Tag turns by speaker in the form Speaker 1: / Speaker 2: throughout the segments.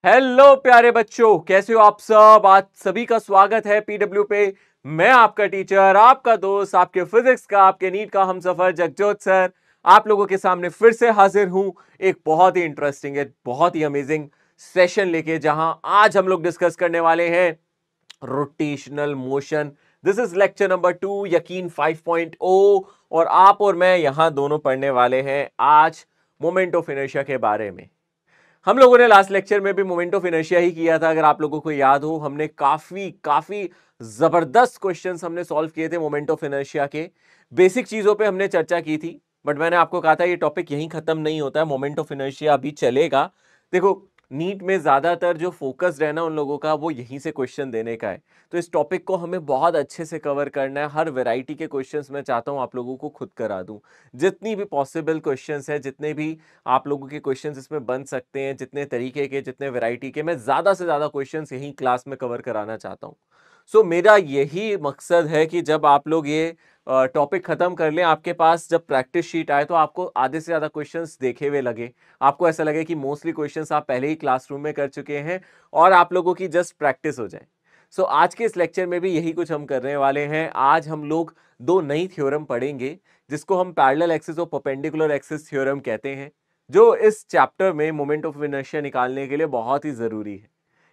Speaker 1: Hello प्यारे बच्चों, कैसे हो आप सब। आज सभी का स्वागत है पीडब्ल्यू पे। मैं आपका टीचर, आपका दोस्त, आपके फिजिक्स का, आपके नीट का हमसफर जगजोत सर आप लोगों के सामने फिर से हाजिर हूं एक बहुत ही इंटरेस्टिंग है, बहुत ही अमेजिंग सेशन लेके, जहां आज हम लोग डिस्कस करने वाले हैं rotational motion. This is lecture number 2 यकीन 5.0 और आप और मैं यहां दोनों पढ़ने वाले हैं आज मोमेंट ऑफ इनर्शिया के बारे में। हम लोगों ने लास्ट लेक्चर में भी मोमेंट ऑफ इनर्शिया ही किया था, अगर आप लोगों को याद हो। हमने काफी काफी जबरदस्त क्वेश्चंस हमने सॉल्व किए थे मोमेंट ऑफ इनर्शिया के। बेसिक चीजों पे हमने चर्चा की थी, बट मैंने आपको कहा था ये टॉपिक यहीं खत्म नहीं होता है, मोमेंट ऑफ इनर्शिया अभी चलेगा। देखो, नीट में ज्यादातर जो फोकस्ड है ना उन लोगों का, वो यहीं से क्वेश्चन देने का है। तो इस टॉपिक को हमें बहुत अच्छे से कवर करना है। हर वैरायटी के क्वेश्चंस मैं चाहता हूं आप लोगों को खुद करा दूं। जितनी भी पॉसिबल क्वेश्चंस है, जितने भी आप लोगों के क्वेश्चंस इसमें बन सकते हैं, जितने तरीके के, जितने वैरायटी के, मैं ज्यादा से ज्यादा क्वेश्चंस यही क्लास में कवर कराना चाहता हूं। सो मेरा यही मकसद है कि जब आप लोग ये टॉपिक खत्म कर लें, आपके पास जब प्रैक्टिस शीट आए तो आपको आधे से ज्यादा क्वेश्चंस देखे हुए लगे। आपको ऐसा लगे कि मोस्टली क्वेश्चंस आप पहले ही क्लासरूम में कर चुके हैं और आप लोगों की जस्ट प्रैक्टिस हो जाए। सो आज के इस लेक्चर में भी यही कुछ हम करने वाले हैं। आज हम लोग दो नई थ्योरम पढ़ेंगे, जिसको हम पैरेलल एक्सिस और परपेंडिकुलर एक्सिस थ्योरम कहते हैं, जो इस चैप्टर में मोमेंट ऑफ इनर्शिया निकालने के लिए बहुत ही जरूरी है।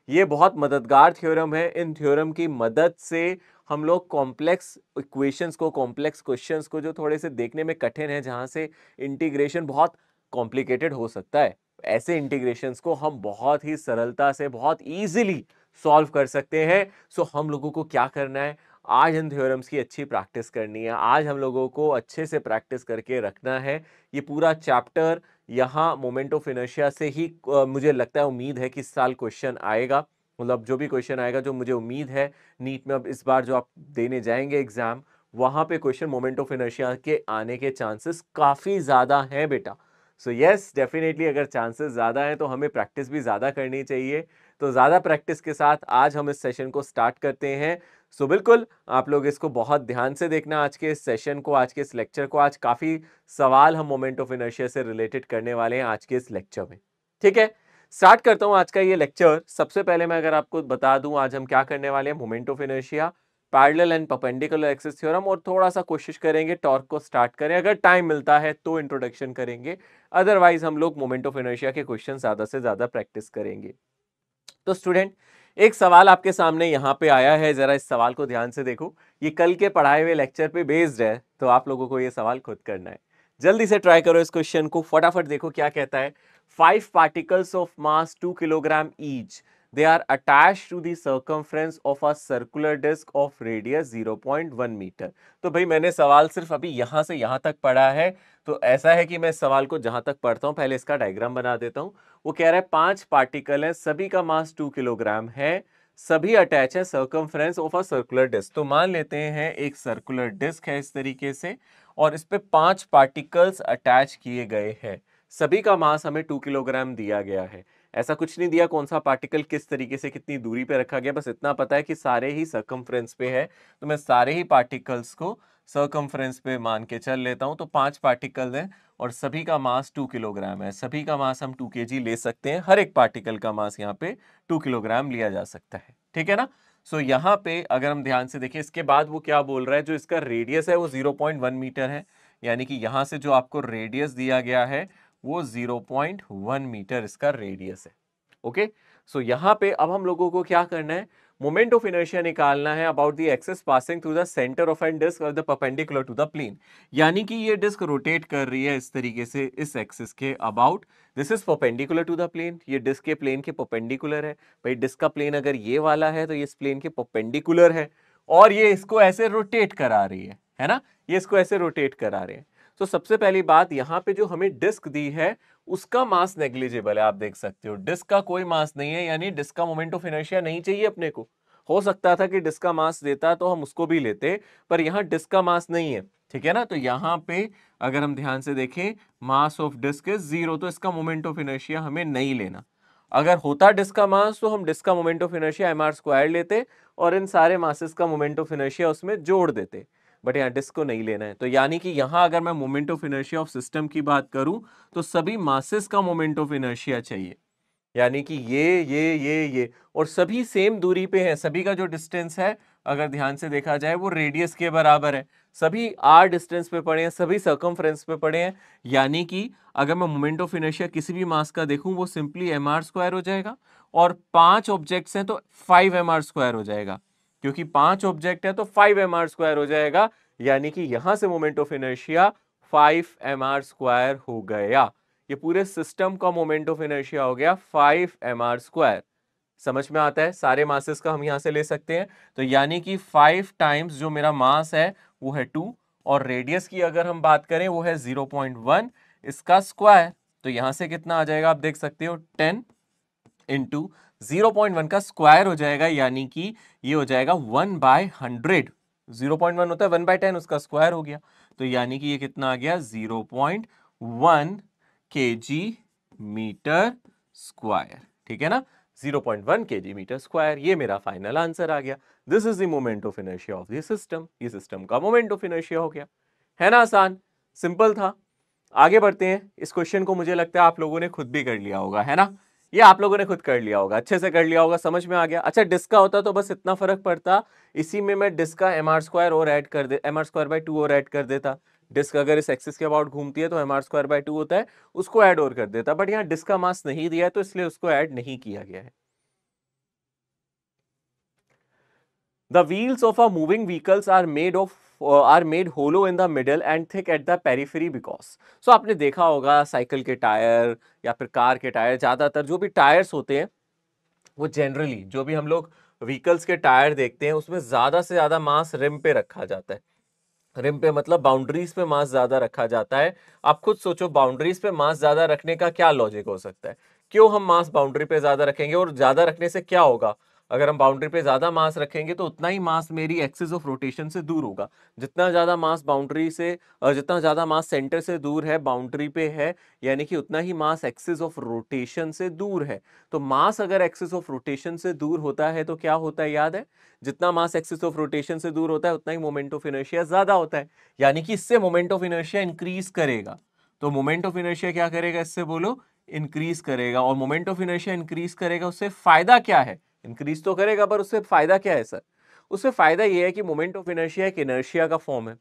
Speaker 1: ये बहुत मददगार थ्योरम है। इन थ्योरम की मदद से हम लोग कॉम्प्लेक्स इक्वेशंस को, कॉम्प्लेक्स क्वेश्चंस को, जो थोड़े से देखने में कठिन है, जहां से इंटीग्रेशन बहुत कॉम्प्लिकेटेड हो सकता है, ऐसे इंटीग्रेशंस को हम बहुत ही सरलता से, बहुत इजीली सॉल्व कर सकते हैं। सो हम लोगों को क्या करना है, आज इन थ्योरम्स की अच्छी प्रैक्टिस करनी है। आज हम लोगों को अच्छे से प्रैक्टिस करके रखना है। ये पूरा चैप्टर यहाँ मोमेंट ऑफ इनर्शिया से ही मुझे लगता है, उम्मीद है कि इस साल क्वेश्चन आएगा। मतलब जो भी क्वेश्चन आएगा, जो मुझे उम्मीद है नीट में अब इस बार जो आप देने जाएंगे एग्जाम, वहां पे क्वेश्चन मोमेंट ऑफ इनर्शिया के आने के चांसेस काफी ज्यादा हैं बेटा। सो यस, डेफिनेटली अगर चांसेस ज्यादा हैं तो हमें प्रैक्टिस भी ज्यादा करनी चाहिए। तो ज्यादा प्रैक्टिस के साथ आज हम इस सेशन को स्टार्ट करते हैं। सो बिल्कुल आप लोग इसको बहुत ध्यान से देखना, आज के इस सेशन को, आज के इस लेक्चर को। आज काफी सवाल हम मोमेंट ऑफ इनर्शिया से रिलेटेड करने वाले हैं आज के इस लेक्चर में। ठीक है, स्टार्ट करता हूं आज का ये लेक्चर। सबसे पहले मैं अगर आपको बता दूं आज हम क्या करने वाले हैं, moment of inertia, parallel and perpendicular axis theorem, और थोड़ा सा कोशिश करेंगे टॉर्क को स्टार्ट करें। अगर टाइम मिलता है तो इंट्रोडक्शन करेंगे, अदरवाइज हम लोग मोमेंट ऑफ इनर्शिया के क्वेश्चन ज्यादा से ज्यादा प्रैक्टिस करेंगे। तो स्टूडेंट, एक सवाल आपके सामने यहाँ पे आया है, जरा इस सवाल को ध्यान से देखो। ये कल के पढ़ाए हुए लेक्चर पे बेस्ड है, तो आप लोगों को ये सवाल खुद करना है। जल्दी से ट्राई करो इस क्वेश्चन को, फटाफट देखो क्या कहता है। 5 particles of mass 2 kilogram each, they are attached to the circumference of a circular disc of radius 0.1 metre. तो भाई मैंने सवाल सिर्फ अभी यहां से यहां तक पढ़ा है, तो ऐसा है कि मैं इस सवाल को जहां तक पढ़ता हूं पहले इसका डायग्राम बना देता हूं। वो कह रहा है 5 पार्टिकल है, सभी का मास 2 किलोग्राम है, सभी अटैच है circumference of a circular disc. तो मान लेते हैं एक सर्कुलर डिस्क है इस तरीके से, और इस पे 5 पार्टिकल्स अटैच किए गए हैं। सभी का मास हमें 2 किलोग्राम दिया गया है। ऐसा कुछ नहीं दिया कौन सा पार्टिकल किस तरीके से कितनी दूरी पे रखा गया, बस इतना पता है कि सारे ही सर्कमफ्रेंस पे है। तो मैं सारे ही पार्टिकल्स को सर्कमफ्रेंस पे मान के चल लेता हूं। तो 5 पार्टिकल हैं और सभी का मास 2 किलोग्राम है। सभी का मास हम 2 केजी ले सकते हैं, हर एक पार्टिकल का मास यहाँ पे 2 किलोग्राम लिया जा सकता है। ठीक है ना। सो यहाँ पे अगर हम ध्यान से देखें, इसके बाद वो क्या बोल रहा है, जो इसका रेडियस है वो 0.1 मीटर है। यानी कि यहां से जो आपको रेडियस दिया गया है वो 0.1 मीटर इसका रेडियस है। ओके, सो यहां पे अब हम लोगों को क्या करना है, मोमेंट ऑफ इनर्शिया निकालना है about the axis passing through the centre of an disc और the perpendicular to the plane. यानी कि ये डिस्क रोटेट कर रही है इस तरीके से इस एक्सिस के about, this is perpendicular to the plane. ये डिस्क के प्लेन के परपेंडिकुलर है। भाई डिस्क का प्लेन अगर ये वाला है तो ये इस प्लेन के परपेंडिकुलर है, और ये इसको ऐसे रोटेट करा रही है ना, ये इसको ऐसे रोटेट करा रहे हैं। तो सबसे पहली बात, यहाँ पे जो हमें डिस्क दी है उसका मास नेग्लिजिबल है। आप देख सकते हो डिस्क का कोई मास नहीं है, यानी डिस्क का मोमेंट ऑफ इनर्शिया नहीं चाहिए अपने को। हो सकता था कि डिस्क का मास देता तो हम उसको भी लेते, पर यहाँ डिस्क का मास नहीं है। ठीक है ना। तो यहाँ पे अगर हम ध्यान से देखें, मास ऑफ डिस्क इज 0, तो इसका मोमेंट ऑफ इनर्शिया हमें नहीं लेना। अगर होता डिस्क का मास तो हम डिस्क का मोमेंट ऑफ इनर्शिया mr² लेते और इन सारे मासेस का मोमेंट ऑफ इनर्शिया उसमें जोड़ देते, बट यहाँ डिस्क को नहीं लेना है। तो यानी कि यहाँ अगर मैं moment of inertia of system की बात करूं तो सभी मासेस का मोमेंट ऑफ इनर्शिया चाहिए। यानी कि ये और सभी सेम दूरी पे है, सभी का जो डिस्टेंस है अगर ध्यान से देखा जाए वो रेडियस के बराबर है, सभी आर डिस्टेंस पे पड़े हैं, सभी सर्कमफ्रेंस पे पड़े हैं। यानी कि अगर मैं मोमेंट ऑफ इनर्शिया किसी भी मास का देखूं वो सिंपली एम आर स्क्वायर हो जाएगा, और 5 ऑब्जेक्ट्स हैं तो 5 एम आर स्क्वायर हो जाएगा, क्योंकि 5 ऑब्जेक्ट है तो 5 एम आर स्क्वायर हो जाएगा। यानी कि यहां से moment of inertia 5 M R square हो गया। ये पूरे सिस्टम का मोमेंट ऑफ इनर्शिया हो गया 5 एम आर स्क्वायर। समझ में आता है? सारे मासेस का हम यहां से ले सकते हैं। तो यानी कि 5 टाइम्स जो मेरा मास है वो है 2, और रेडियस की अगर हम बात करें वो है 0.1, इसका स्क्वायर। तो यहां से कितना आ जाएगा आप देख सकते हो, 10 इंटू 0.1 का स्क्वायर हो जाएगा, यानी कि ये हो जाएगा 1/100। 0.1 होता है 1/10, उसका स्क्वायर हो गया। तो यानी कि ये कितना आ गया, 0.1 kg मीटर स्क्वायर। ठीक है ना, 0.1 kg मीटर स्क्वायर, ये मेरा फाइनल आंसर आ गया। This is the moment of inertia of the system. ये सिस्टम का मोमेंट ऑफ इनर्शिया हो गया। है ना आसान, सिंपल था। आगे बढ़ते हैं। इस क्वेश्चन को मुझे लगता है आप लोगों ने खुद भी कर लिया होगा, है ना? ये आप लोगों ने खुद कर लिया होगा, अच्छे से कर लिया होगा, समझ में आ गया। अच्छा, डिस्क का होता तो बस इतना फर्क पड़ता, इसी में मैं डिस्क का एम आर स्क्वायर और ऐड कर दे, एम आर स्क्वायर बाई 2 और ऐड कर देता। डिस्क अगर इस एक्सिस के अबाउट घूमती है तो एम आर स्क्वायर बाई 2 होता है, उसको ऐड और कर देता। बट यहाँ डिस्क का मास नहीं दिया है तो इसलिए उसको ऐड नहीं किया गया है। The wheels of a moving vehicles are made hollow in the middle and thick at the periphery because. So आपने देखा होगा साइकिल के टायर या फिर कार के टायर, ज्यादातर जो भी टायर्स होते हैं वो जनरली जो भी हम लोग व्हीकल्स के टायर देखते हैं उसमें ज्यादा से ज्यादा मास रिम पे रखा जाता है। रिम पे मतलब बाउंड्रीज पे मास ज्यादा रखा जाता है। आप खुद सोचो बाउंड्रीज पे मास ज्यादा रखने का क्या लॉजिक हो सकता है? क्यों हम मास बाउंड्री पे ज्यादा रखेंगे, और ज्यादा रखने से क्या होगा? अगर हम बाउंड्री पे ज्यादा मास रखेंगे तो उतना ही मास मेरी एक्सिस ऑफ रोटेशन से दूर होगा। जितना ज्यादा मास बाउंड्री से जितना ज्यादा मास सेंटर से दूर है, बाउंड्री पे है, यानी कि उतना ही मास एक्सिस ऑफ रोटेशन से दूर है। तो मास अगर एक्सिस ऑफ रोटेशन से दूर होता है तो क्या होता है, याद है? जितना मास एक्सिस ऑफ रोटेशन से दूर होता है उतना ही मोमेंट ऑफ इनर्शिया ज्यादा होता है, यानी कि इससे मोमेंट ऑफ इनर्शिया इंक्रीज करेगा। तो मोमेंट ऑफ इनर्शिया क्या करेगा, इससे बोलो, इंक्रीज करेगा। और मोमेंट ऑफ इनर्शिया इंक्रीज करेगा, उससे फायदा क्या है? इंक्रीज तो करेगा पर उससे फायदा क्या है सर? उससे फायदा यह है कि मोमेंट ऑफ इनर्शिया एक इनर्शिया का फॉर्म है।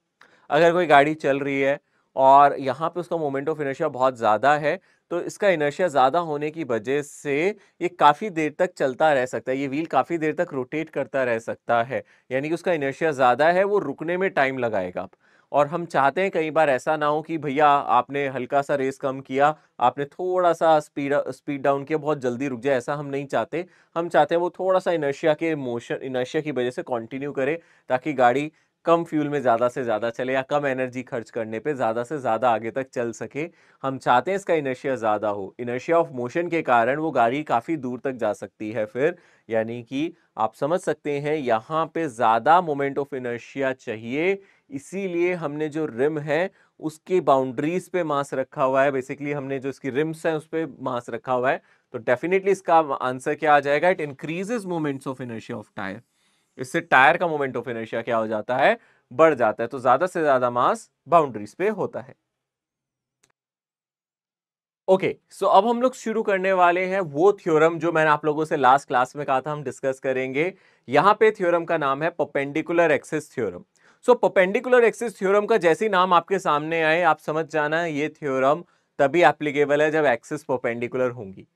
Speaker 1: अगर कोई गाड़ी चल रही है और यहाँ पे उसका मोमेंट ऑफ इनर्शिया बहुत ज्यादा है, तो इसका इनर्शिया ज्यादा होने की वजह से ये काफी देर तक चलता रह सकता है, ये व्हील काफी देर तक रोटेट करता रह सकता है। यानी कि उसका इनर्शिया ज्यादा है, वो रुकने में टाइम लगाएगा। और हम चाहते हैं कई बार ऐसा ना हो कि भैया आपने हल्का सा रेस कम किया, आपने थोड़ा सा स्पीड डाउन किया, बहुत जल्दी रुक जाए, ऐसा हम नहीं चाहते। हम चाहते हैं वो थोड़ा सा इनर्शिया की वजह से कंटिन्यू करे, ताकि गाड़ी कम फ्यूल में ज्यादा से ज्यादा चले, या कम एनर्जी खर्च करने पे ज्यादा से ज्यादा आगे तक चल सके। हम चाहते हैं इसका इनर्शिया ज्यादा हो। इनर्शिया ऑफ मोशन के कारण वो गाड़ी काफी दूर तक जा सकती है फिर। यानी कि आप समझ सकते हैं यहाँ पे ज्यादा मोमेंट ऑफ इनर्शिया चाहिए, इसीलिए हमने जो रिम है उसकी बाउंड्रीज पे मास रखा हुआ है। बेसिकली हमने जो इसकी रिम्स है उस पे मास रखा हुआ है। तो डेफिनेटली इसका आंसर क्या आ जाएगा, it increases moments of inertia of tyre. इससे टायर का मोमेंट ऑफ इनर्शिया क्या हो जाता है, बढ़ जाता है। तो ज्यादा से ज्यादा मास बाउंड्रीज पे होता है। ओके, सो अब हम लोग शुरू करने वाले हैं वो थ्योरम जो मैंने आप लोगों से लास्ट क्लास में कहा था हम डिस्कस करेंगे। यहां पे थ्योरम का नाम है perpendicular axis theorem. So perpendicular axis theorem का जैसे ही नाम आपके सामने आए आप समझ जाना है ये थ्योरम तभी एप्लीकेबल है जब एक्सिस परपेंडिकुलर होंगी।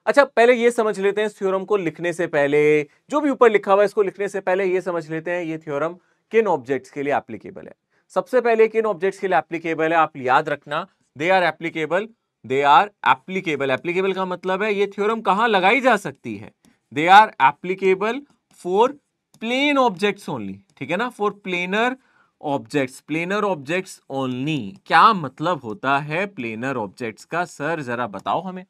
Speaker 1: अच्छा, पहले ये समझ लेते हैं इस थ्योरम को लिखने से पहले, जो भी ऊपर लिखा हुआ है इसको लिखने से पहले ये समझ लेते हैं ये थ्योरम किन ऑब्जेक्ट्स के लिए एप्लीकेबल है। सबसे पहले किन ऑब्जेक्ट्स के लिए एप्लीकेबल है आप याद रखना, they are applicable, they are applicable. Applicable का मतलब है ये थ्योरम कहां लगाई जा सकती है। They are applicable for plane objects only, ठीक है ना, for planar objects, planar objects only. क्या मतलब होता है प्लेनर ऑब्जेक्ट्स का सर, जरा बताओ हमें।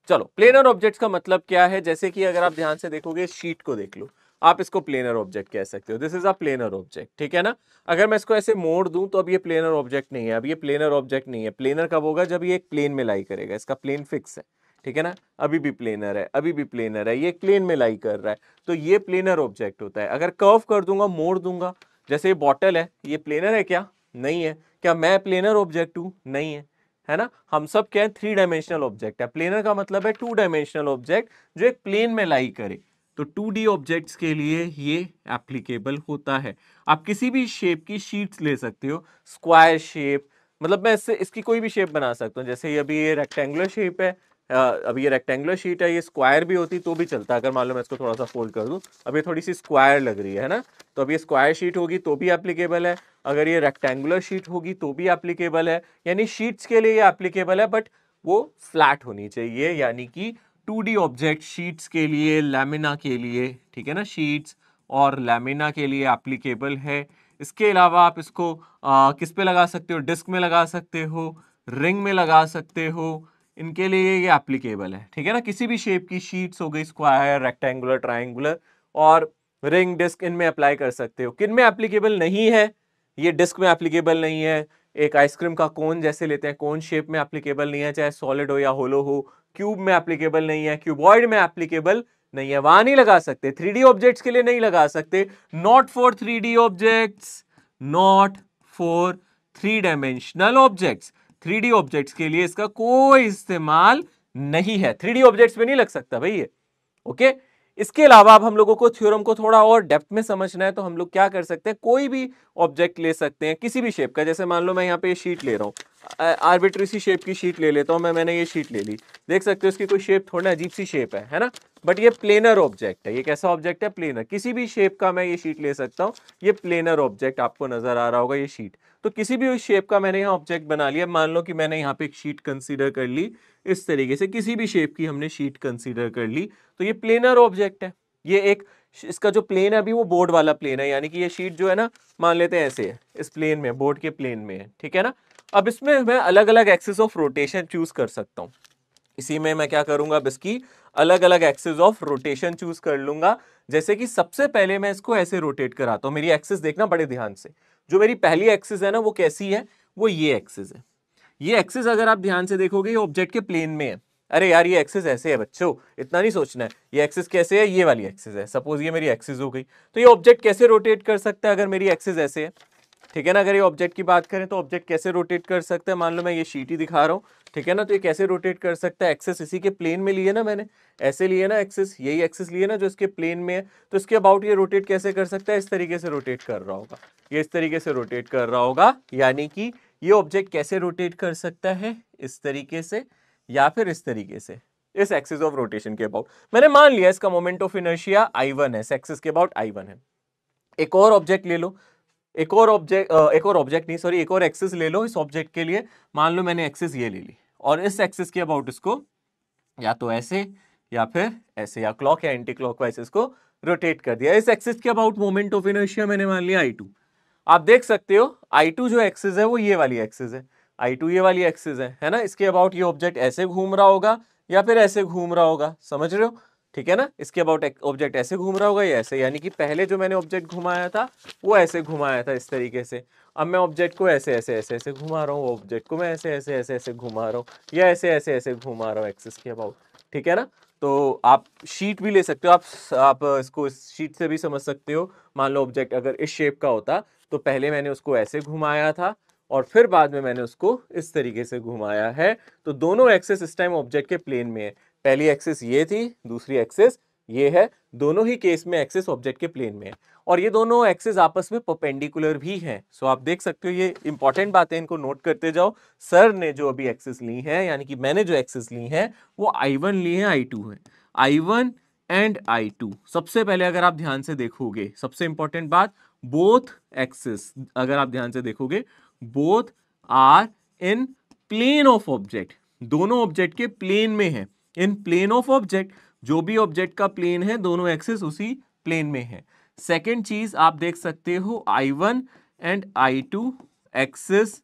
Speaker 1: चलो, प्लेनर ऑब्जेक्ट्स का मतलब क्या है, जैसे कि अगर आप ध्यान से देखोगे शीट को देख लो, आप इसको प्लेनर ऑब्जेक्ट कह सकते हो। This is a planar object, ठीक है ना। अगर मैं इसको ऐसे मोड़ दूं तो अब ये प्लेनर ऑब्जेक्ट नहीं है, अब ये प्लेनर ऑब्जेक्ट नहीं है। प्लेनर कब होगा, जब ये एक प्लेन में लाई करेगा, इसका प्लेन फिक्स है, ठीक है ना। अभी भी प्लेनर है, अभी भी प्लेनर है, ये एक प्लेन में लाई कर रहा है, तो ये प्लेनर ऑब्जेक्ट होता है। अगर कर्व कर दूंगा, मोड़ दूंगा, जैसे ये बॉटल है, ये प्लेनर है क्या? नहीं है। क्या मैं प्लेनर ऑब्जेक्ट हूं? नहीं है। है ना। हम सब क्या है, 3 डायमेंशनल ऑब्जेक्ट है। प्लेनर का मतलब है 2 डायमेंशनल ऑब्जेक्ट जो एक प्लेन में लाई करे। तो 2D ऑब्जेक्ट्स के लिए ये एप्लीकेबल होता है। आप किसी भी शेप की शीट्स ले सकते हो, स्क्वायर शेप, मतलब मैं इससे इसकी कोई भी शेप बना सकता हूँ। जैसे अभी ये रेक्टेंगुलर शेप है, अभी ये रेक्टेंगुलर शीट है, ये स्क्वायर भी होती तो भी चलता। अगर मान लो मैं इसको थोड़ा सा फोल्ड कर दूं, अब ये थोड़ी सी स्क्वायर लग रही है ना, तो अब ये स्क्वायर शीट होगी तो भी एप्लीकेबल है। अगर ये रेक्टेंगुलर शीट होगी तो भी एप्लीकेबल है। यानी शीट्स के लिए ये एप्लीकेबल है, बट वो फ्लैट होनी चाहिए। यानी कि 2D ऑब्जेक्ट शीट्स के लिए, लैमिना के लिए, ठीक है ना, शीट्स और लैमिना के लिए एप्लीकेबल है। इसके अलावा आप इसको किस पे लगा सकते हो, डिस्क में लगा सकते हो, रिंग में लगा सकते हो, इनके लिए ये एप्लीकेबल है। ठीक है ना, किसी भी शेप की शीट्स हो गई, स्क्वायर, रेक्टेंगुलर, ट्रायंगुलर और रिंग, डिस्क, इनमें अप्लाई कर सकते हो। किन में एप्लीकेबल नहीं है, ये डिस्क में एप्लीकेबल नहीं है। एक आइसक्रीम का कोन जैसे लेते हैं, कोन शेप में एप्लीकेबल नहीं है, चाहे सॉलिड हो या होलो हो। क्यूब में एप्लीकेबल नहीं है, क्यूबॉइड में एप्लीकेबल नहीं है, वहां नहीं लगा सकते। 3D ऑब्जेक्ट्स के लिए नहीं लगा सकते। Not for 3D objects, not for 3 dimensional objects. 3D objects के लिए इसका कोई इस्तेमाल नहीं है, 3D ऑब्जेक्ट्स में नहीं लग सकता भाई ये। ओके, इसके अलावा अब हम लोगों को थ्योरम को थोड़ा और डेप्थ में समझना है, तो हम लोग क्या कर सकते हैं, कोई भी ऑब्जेक्ट ले सकते हैं किसी भी शेप का। जैसे मान लो मैं यहाँ पे ये शीट ले रहा हूँ, आर्बिट्री सी शेप की शीट ले लेता हूँ मैंने ये शीट ले ली। देख सकते हो इसकी कोई शेप थोड़ा अजीब सी शेप है ना, बट ये प्लेनर ऑब्जेक्ट है। ये कैसा ऑब्जेक्ट है, प्लेनर। किसी भी शेप का मैं ये शीट ले सकता हूँ, ये प्लेनर ऑब्जेक्ट आपको नजर आ रहा होगा ये शीट। तो किसी भी शेप का मैंने यहाँ ऑब्जेक्ट बना लिया। मान लो कि मैंने यहाँ पे एक शीट कंसीडर कर ली, इस तरीके से किसी भी शेप की हमने शीट कंसीडर कर ली, तो ये प्लेनर ऑब्जेक्ट है। ये एक, इसका जो प्लेन है अभी वो बोर्ड वाला प्लेन है, यानी कि ये शीट जो है ना, मान लेते हैं ऐसे है, इस प्लेन में, बोर्ड के प्लेन में है। ठीक है ना। अब इसमें मैं अलग अलग एक्सिस ऑफ रोटेशन चूज कर सकता हूँ। इसी में मैं क्या करूंगा, अब इसकी अलग अलग एक्सिस ऑफ रोटेशन चूज कर लूंगा। जैसे कि सबसे पहले मैं इसको ऐसे रोटेट कराता हूं। मेरी एक्सिस देखना बड़े ध्यान से, जो मेरी पहली एक्सिस है ना वो कैसी है, वो ये एक्सिस है। ये एक्सिस अगर आप ध्यान से देखोगे ये ऑब्जेक्ट के प्लेन में है। अरे यार ये एक्सिस ऐसे है बच्चों, इतना नहीं सोचना है। ये एक्सिस कैसे है, ये वाली एक्सिस है। सपोज ये मेरी एक्सिस हो गई, तो ये ऑब्जेक्ट कैसे रोटेट कर सकता है अगर मेरी एक्सिस ऐसे है। ठीक है ना, अगर ये ऑब्जेक्ट की बात करें तो ऑब्जेक्ट कैसे रोटेट कर सकता है। मान लो मैं ये शीट ही दिखा रहा हूँ, ठीक है ना, तो ये कैसे रोटेट कर सकता है, एक्सिस इसी के प्लेन में लिए ना मैंने, ऐसे लिए ना एक्सिस, यही एक्सिस लिए ना जो इसके प्लेन में है। तो इसके अबाउट ये रोटेट कैसे कर सकता है, इस तरीके से रोटेट कर रहा होगा, ये इस तरीके से रोटेट कर रहा होगा। यानी कि ये ऑब्जेक्ट कैसे रोटेट कर सकता है, इस तरीके से या फिर इस तरीके से, इस एक्सिस ऑफ रोटेशन के अबाउट। मैंने मान लिया इसका मोमेंट ऑफ इनर्शिया I1 है, इस एक्सिस के अबाउट I1 है। एक और ऑब्जेक्ट ले लो, एक और ऑब्जेक्ट नहीं सॉरी, एक और एक्सिस ले लो इस ऑब्जेक्ट के लिए। मान लो मैंने एक्सिस ये ले ली और इस एक्सिस के अबाउट इसको या तो ऐसे या फिर ऐसे, या क्लॉक या एंटी क्लॉकवाइज इसको रोटेट कर दिया। इस एक्सिस के अबाउट मोमेंट ऑफ इनर्शिया मैंने मान लिया I2। आप देख सकते हो I2 जो एक्सिस है वो ये वाली एक्सिस है, I2 ये वाली एक्सिस है ना। इसके अबाउट ये ऑब्जेक्ट ऐसे घूम रहा होगा या फिर ऐसे घूम रहा होगा, समझ रहे हो। ठीक है ना, इसके अबाउट ऑब्जेक्ट ऐसे घूम रहा होगा या ऐसे, यानी कि पहले जो मैंने ऑब्जेक्ट घुमाया था वो ऐसे घुमाया था इस तरीके से। अब मैं ऑब्जेक्ट को ऐसे ऐसे ऐसे ऐसे घुमा रहा हूँ, ऑब्जेक्ट को मैं ऐसे ऐसे ऐसे ऐसे घुमा रहा हूँ, या ऐसे ऐसे ऐसे घुमा रहा हूँ एक्सिस के अबाउट। ठीक है ना, तो आप शीट भी ले सकते हो, आप इसको इस शीट से भी समझ सकते हो। मान लो ऑब्जेक्ट अगर इस शेप का होता तो पहले मैंने उसको ऐसे घुमाया था और फिर बाद में मैंने उसको इस तरीके से घुमाया है। तो दोनों एक्सिस इस टाइम ऑब्जेक्ट के प्लेन में है। पहली एक्सिस ये थी, दूसरी एक्सिस ये है। दोनों ही केस में एक्सिस ऑब्जेक्ट के प्लेन में है और ये दोनों एक्सिस आपस में परपेंडिकुलर भी हैं। सो आप देख सकते हो, ये इंपॉर्टेंट बातें, इनको नोट करते जाओ। सर ने जो अभी एक्सिस ली है, यानी कि मैंने जो एक्सिस ली है वो I1 ली है, I2 है। I1 एंड I2, सबसे पहले अगर आप ध्यान से देखोगे, सबसे इंपॉर्टेंट बात, बोथ एक्सिस अगर आप ध्यान से देखोगे, both are in plane of object, दोनों ऑब्जेक्ट के प्लेन में है। इन प्लेन ऑफ ऑब्जेक्ट, जो भी ऑब्जेक्ट का प्लेन है दोनों एक्सिस उसी प्लेन में है। सेकेंड चीज आप देख सकते हो, I1 and I2 axis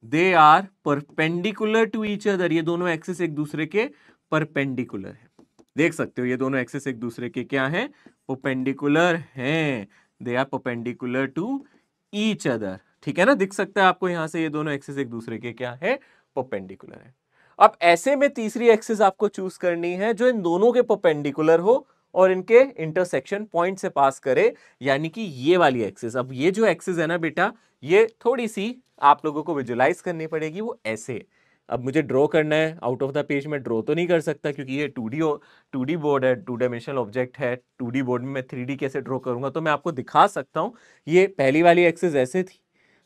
Speaker 1: they are perpendicular to each other, ये दोनों एक्सिस एक दूसरे के परपेंडिकुलर है। देख सकते हो ये दोनों एक्सिस एक दूसरे के क्या हैं, परपेंडिकुलर हैं। They are perpendicular to each other. ठीक है ना, दिख सकता है आपको यहां से, ये दोनों एक्सिस एक दूसरे के क्या है, परपेंडिकुलर है। अब ऐसे में तीसरी एक्सिस आपको चूज करनी है जो इन दोनों के परपेंडिकुलर हो और इनके इंटरसेक्शन पॉइंट से पास करे, यानी कि ये वाली एक्सिस। अब ये जो एक्सिस है ना बेटा, ये थोड़ी सी आप लोगों को विजुलाइज करनी पड़ेगी, वो ऐसे। अब मुझे ड्रॉ करना है आउट ऑफ द पेज, में ड्रॉ तो नहीं कर सकता क्योंकि ये 2D बोर्ड है, 2 डायमेंशनल ऑब्जेक्ट है। 2D बोर्ड में मैं 3D कैसे ड्रॉ करूंगा? तो मैं आपको दिखा सकता हूं, ये पहली वाली एक्सिस ऐसे थी,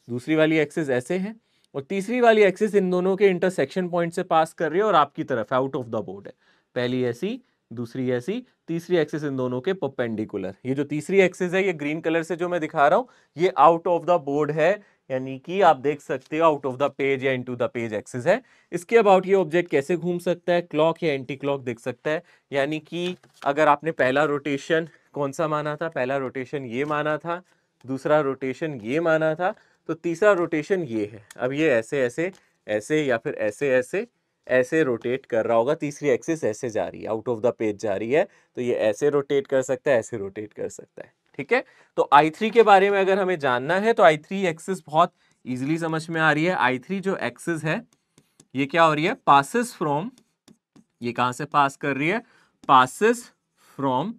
Speaker 1: दूसरी वाली एक्सिस ऐसे है, और तीसरी वाली एक्सिस इन दोनों के इंटरसेक्शन पॉइंट से पास कर रही है और आपकी तरफ आउट ऑफ द बोर्ड है। पहली ऐसी, दूसरी ऐसी, तीसरी एक्सिस इन दोनों के परपेंडिकुलर। ये जो तीसरी एक्सिस है, ये ग्रीन कलर से जो मैं दिखा रहा हूं, ये आउट ऑफ द बोर्ड है, यानी कि आप देख सकते हो आउट ऑफ द पेज या इनटू द पेज एक्सिस है। इसके अबाउट ये ऑब्जेक्ट कैसे घूम सकता है, क्लॉक या एंटी क्लॉक देख सकता है। यानी कि अगर आपने पहला रोटेशन कौन सा माना था, पहला रोटेशन ये माना था, दूसरा रोटेशन ये माना था, तो तीसरा रोटेशन ये है। अब ये ऐसे ऐसे ऐसे या फिर ऐसे ऐसे ऐसे रोटेट कर रहा होगा, तीसरी एक्सिस ऐसे जा रही है, आउट ऑफ द पेज जा रही है, तो ये ऐसे रोटेट कर सकता है, ऐसे रोटेट कर सकता है। ठीक है, तो i3 के बारे में अगर हमें जानना है तो i3 एक्सिस बहुत इजीली समझ में आ रही है। i3 जो एक्सिस है ये क्या हो रही है, पासिस फ्रॉम, ये कहां से पास कर रही है, पासिस फ्रॉम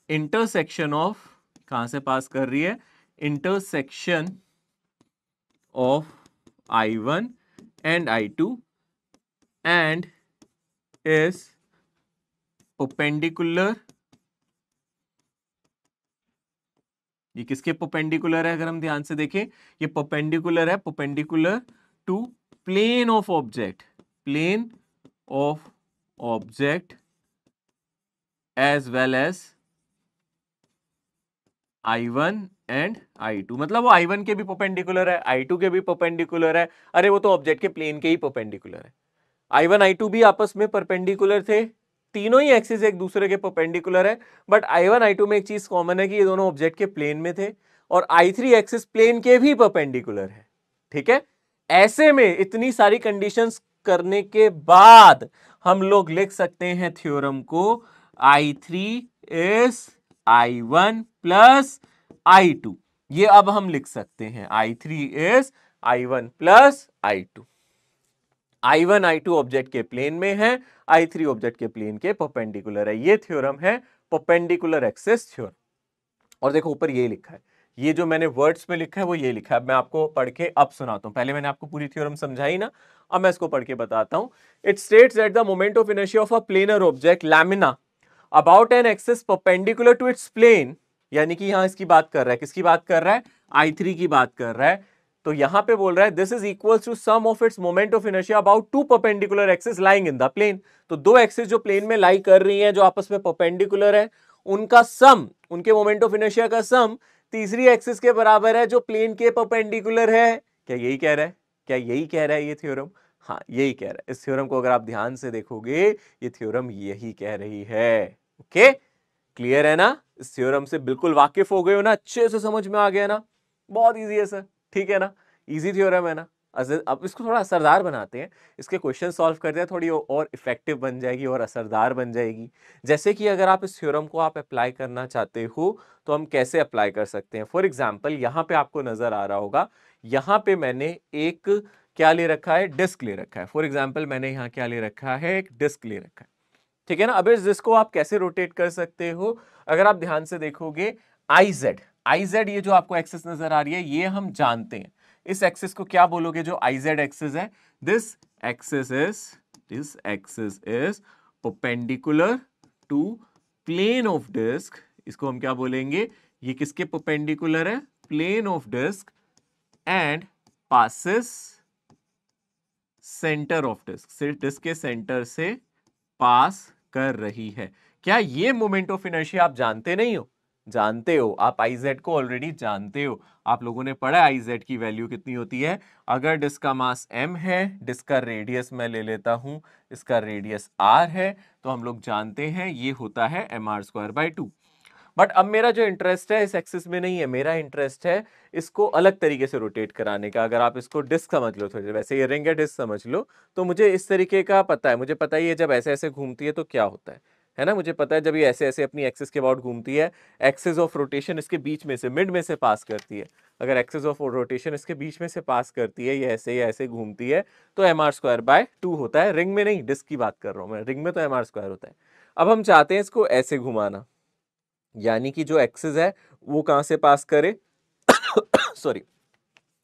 Speaker 1: इंटरसेक्शन ऑफ, कहां से पास कर रही है, intersection of i1 and i2 and is perpendicular, ये किसके परपेंडिकुलर है? अगर हम ध्यान से देखें, ये परपेंडिकुलर है, perpendicular to plane of object, plane of object as well as i1 and i2। मतलब वो i1 के भी परपेंडिकुलर है, i2 के भी परपेंडिकुलर है। अरे वो तो ऑब्जेक्ट के प्लेन के ही परपेंडिकुलर है। i1 i2 भी आपस में परपेंडिकुलर थे, तीनों ही एक्सिस एक दूसरे के परपेंडिकुलर है, बट i1 i2 में एक चीज कॉमन है कि ये दोनों ऑब्जेक्ट के प्लेन में थे, और i3 एक्सिस प्लेन के भी परपेंडिकुलर है। ठीक है, ऐसे में इतनी सारी कंडीशंस करने के बाद हम लोग लिख सकते हैं थ्योरम को, i3 is i1 plus i2। ये अब हम लिख सकते हैं, i3 is i1 plus i2। i1 i2 object के प्लेन में है, i3 ऑब्जेक्ट के प्लेन के परपेंडिकुलर है। ये थ्योरम है परपेंडिकुलर एक्सिस थ्योरम। और देखो ऊपर ये लिखा है, ये जो मैंने वर्ड्स में लिखा है वो ये लिखा है। मैं आपको पढ़ के अब सुनाता हूं, पहले मैंने आपको पूरी थ्योरम समझाई ना, अब मैं इसको पढ़ के बताता हूं। It states that the moment of inertia of a planar object lamina about an axis perpendicular to its plane, यानी कि यहां इसकी बात कर रहा है, किसकी बात कर रहा है, i3 की बात कर रहा है। तो यहां पे बोल रहा है this is equal to sum of its moment of inertia about two perpendicular axis lying in the plane. तो दो एक्सिस जो प्लेन में लाई कर रही हैं, जो आपस में परपेंडिकुलर है, उनका सम, उनके मोमेंट ऑफ इनर्शिया का सम तीसरी एक्सिस के बराबर है जो प्लेन के परपेंडिकुलर है। क्या यही कह रहा है, क्या यही कह रहा है ये थ्योरम? हाँ यही कह रहा है। इस थ्योरम को अगर आप ध्यान से देखोगे, ये थ्योरम यही कह रही है। ओके, क्लियर है ना? इस थ्योरम से बिल्कुल वाकिफ हो गए हो ना, अच्छे से समझ में आ गया ना, बहुत इजी है सर, ठीक है ना, इजी थ्योरम है ना। अब इसको थोड़ा असरदार बनाते हैं, इसके क्वेश्चन सॉल्व करते हैं, थोड़ी और इफेक्टिव बन जाएगी और असरदार बन जाएगी। जैसे कि अगर आप इस थ्योरम को आप अप्लाई करना चाहते हो तो हम कैसे अप्लाई कर सकते हैं। फॉर एग्जाम्पल यहाँ पे आपको नजर आ रहा होगा, यहाँ पे मैंने एक क्या ले रखा है, डिस्क ले रखा है। फॉर एग्जाम्पल मैंने यहाँ क्या ले रखा है, एक डिस्क ले रखा है, ठीक है ना। अब इस डिस्क को आप कैसे रोटेट कर सकते हो, अगर आप ध्यान से देखोगे, आई जेड ये जो आपको एक्सिस नजर आ रही है, ये हम जानते हैं। इस एक्सिस को क्या बोलोगे, जो आई जेड एक्सिस है, this axis is perpendicular to plane of disc. इसको हम क्या बोलेंगे, ये किसके परपेंडिकुलर है, plane of disc, and passes centre of disc, disc के सेंटर से पास कर रही है। क्या ये मोमेंट ऑफ इनर्शिया आप जानते नहीं हो? जानते हो, आप आई जेड को ऑलरेडी जानते हो, आप लोगों ने पढ़ा आई जेड की वैल्यू कितनी होती है। अगर डिस्क का मास m है, डिस्क का रेडियस मैं ले लेता हूं, इसका रेडियस r है, तो हम लोग जानते हैं ये होता है mr²/2। बट अब मेरा जो इंटरेस्ट है इस एक्सिस में नहीं है, मेरा इंटरेस्ट है इसको अलग तरीके से रोटेट कराने का। अगर आप इसको डिस्क समझ लो, थोड़ी वैसे ये रिंग है, डिस्क समझ लो, तो मुझे इस तरीके का पता है, मुझे पता है ये जब ऐसे ऐसे घूमती है तो क्या होता है ना। मुझे पता है जब ये ऐसे ऐसे अपनी एक्सिस के अबाउट घूमती है, एक्सिस ऑफ रोटेशन इसके बीच में से, मिड में से पास करती है। अगर एक्सिस ऑफ रोटेशन इसके बीच में से पास करती है, ये ऐसे घूमती है, तो mr²/2 होता है। रिंग में नहीं, डिस्क की बात कर रहा हूं मैं, रिंग में तो mr² होता है। अब हम चाहते हैं इसको ऐसे घुमाना, यानी कि जो एक्सिस है वो कहां से पास करे सॉरी,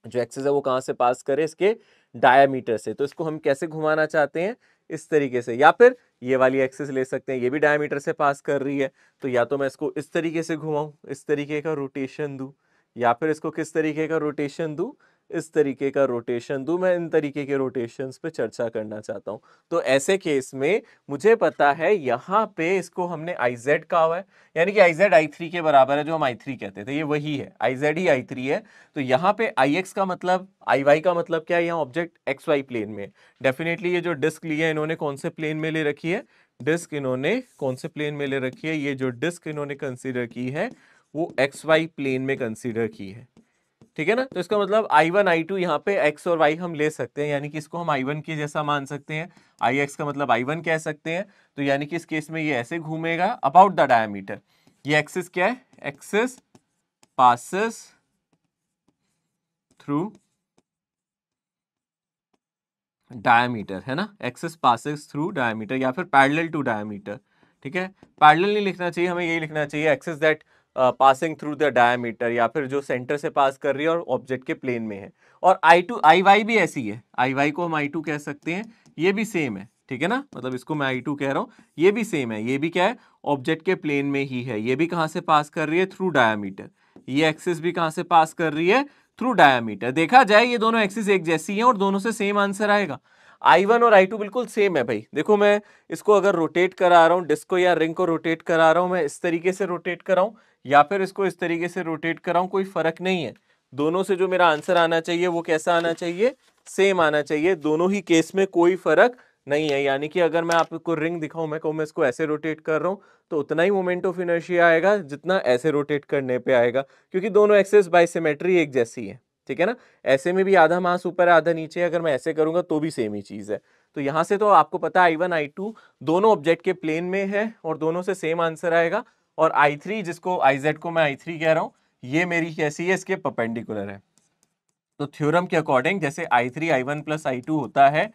Speaker 1: जो एक्सिस है वो कहाँ से पास करे, इसके डायामीटर से। तो इसको हम कैसे घुमाना चाहते हैं, इस तरीके से, या फिर ये वाली एक्सिस ले सकते हैं, ये भी डायमीटर से पास कर रही है, तो या तो मैं इसको इस तरीके से घुमाऊं, इस तरीके का रोटेशन दूं, या फिर इसको किस तरीके का रोटेशन दूं, इस तरीके का रोटेशन दूं। मैं इन तरीके के रोटेशंस पे चर्चा करना चाहता हूं। तो ऐसे केस में मुझे पता है यहाँ पे इसको हमने IZ कहा हुआ है, यानी कि IZ I3 के बराबर है, जो हम I3 कहते थे, ये वही है, IZ ही I3 है। तो यहाँ पे IX का मतलब, IY का मतलब क्या है, यहाँ ऑब्जेक्ट XY प्लेन में। डेफिनेटली ये जो डिस्क ली है इन्होंने कौन से प्लेन में ले रखी है, डिस्क इन्होंने कौन से प्लेन में ले रखी है, ये जो डिस्क इन्होंने कंसीडर की है वो XY प्लेन में कंसीडर की है, ठीक है ना। तो इसका मतलब I1 I2 यहाँ पे X और Y हम ले सकते हैं, यानी कि इसको हम I1 के जैसा मान सकते हैं, IX का मतलब I1 कह सकते हैं। तो यानी कि इस केस में ये ऐसे घूमेगा अबाउट द डायमीटर। ये एक्सिस क्या है, एक्सिस पासेस थ्रू डायमीटर, है ना, एक्सिस पासेस थ्रू डायमीटर या फिर पैरेलल टू डायमीटर, ठीक है। पैरेलल नहीं लिखना चाहिए, हमें यही लिखना चाहिए axis that passing through the diameter, या फिर जो सेंटर से पास कर रही है और ऑब्जेक्ट के प्लेन में है। और IY भी ऐसी है, IY को हम I2 कह सकते हैं, ये भी सेम है, ठीक है ना, मतलब इसको मैं I2 कह रहा हूं, ये भी सेम है, ये भी क्या है, ऑब्जेक्ट के प्लेन में ही है। ये भी कहां से पास कर रही है, थ्रू डायमीटर। ये एक्सिस भी कहां से पास कर रही है, थ्रू डायमीटर। देखा जाए ये दोनों एक्सिस एक जैसी हैं और दोनों से सेम आंसर आएगा। I1 और I2 बिल्कुल सेम है भाई। देखो मैं इसको अगर रोटेट करा रहा हूं, डिस्क को या रिंग को रोटेट करा रहा हूं, मैं इस तरीके से रोटेट कराऊं या फिर इसको इस तरीके से रोटेट कराऊं, कोई फर्क नहीं है। दोनों से जो मेरा आंसर आना चाहिए वो कैसा आना चाहिए, सेम आना चाहिए। दोनों ही केस में कोई फर्क नहीं है। यानी कि अगर मैं आपको रिंग दिखाऊं, मैं कहूं मैं इसको ऐसे रोटेट कर रहा हूं, तो उतना ही मोमेंट ऑफ इनर्शिया आएगा जितना ऐसे रोटेट करने पे आएगा, क्योंकि दोनों एक्सिस बाय सिमेट्री एक जैसी है, ठीक है ना। ऐसे में भी आधा मास ऊपर है आधा नीचे, अगर मैं ऐसे करूंगा तो भी सेम ही चीज है। तो यहां से तो आपको पता है I1 I2 दोनों ऑब्जेक्ट के प्लेन में है और दोनों से सेम आंसर आएगा। और I3 जिसको IZ को मैं I3 कह रहा हूं, ये मेरी कैसी है, इसके परपेंडिकुलर है। तो थ्योरम के अकॉर्डिंग जैसे I3 I1 प्लस I2 होता है,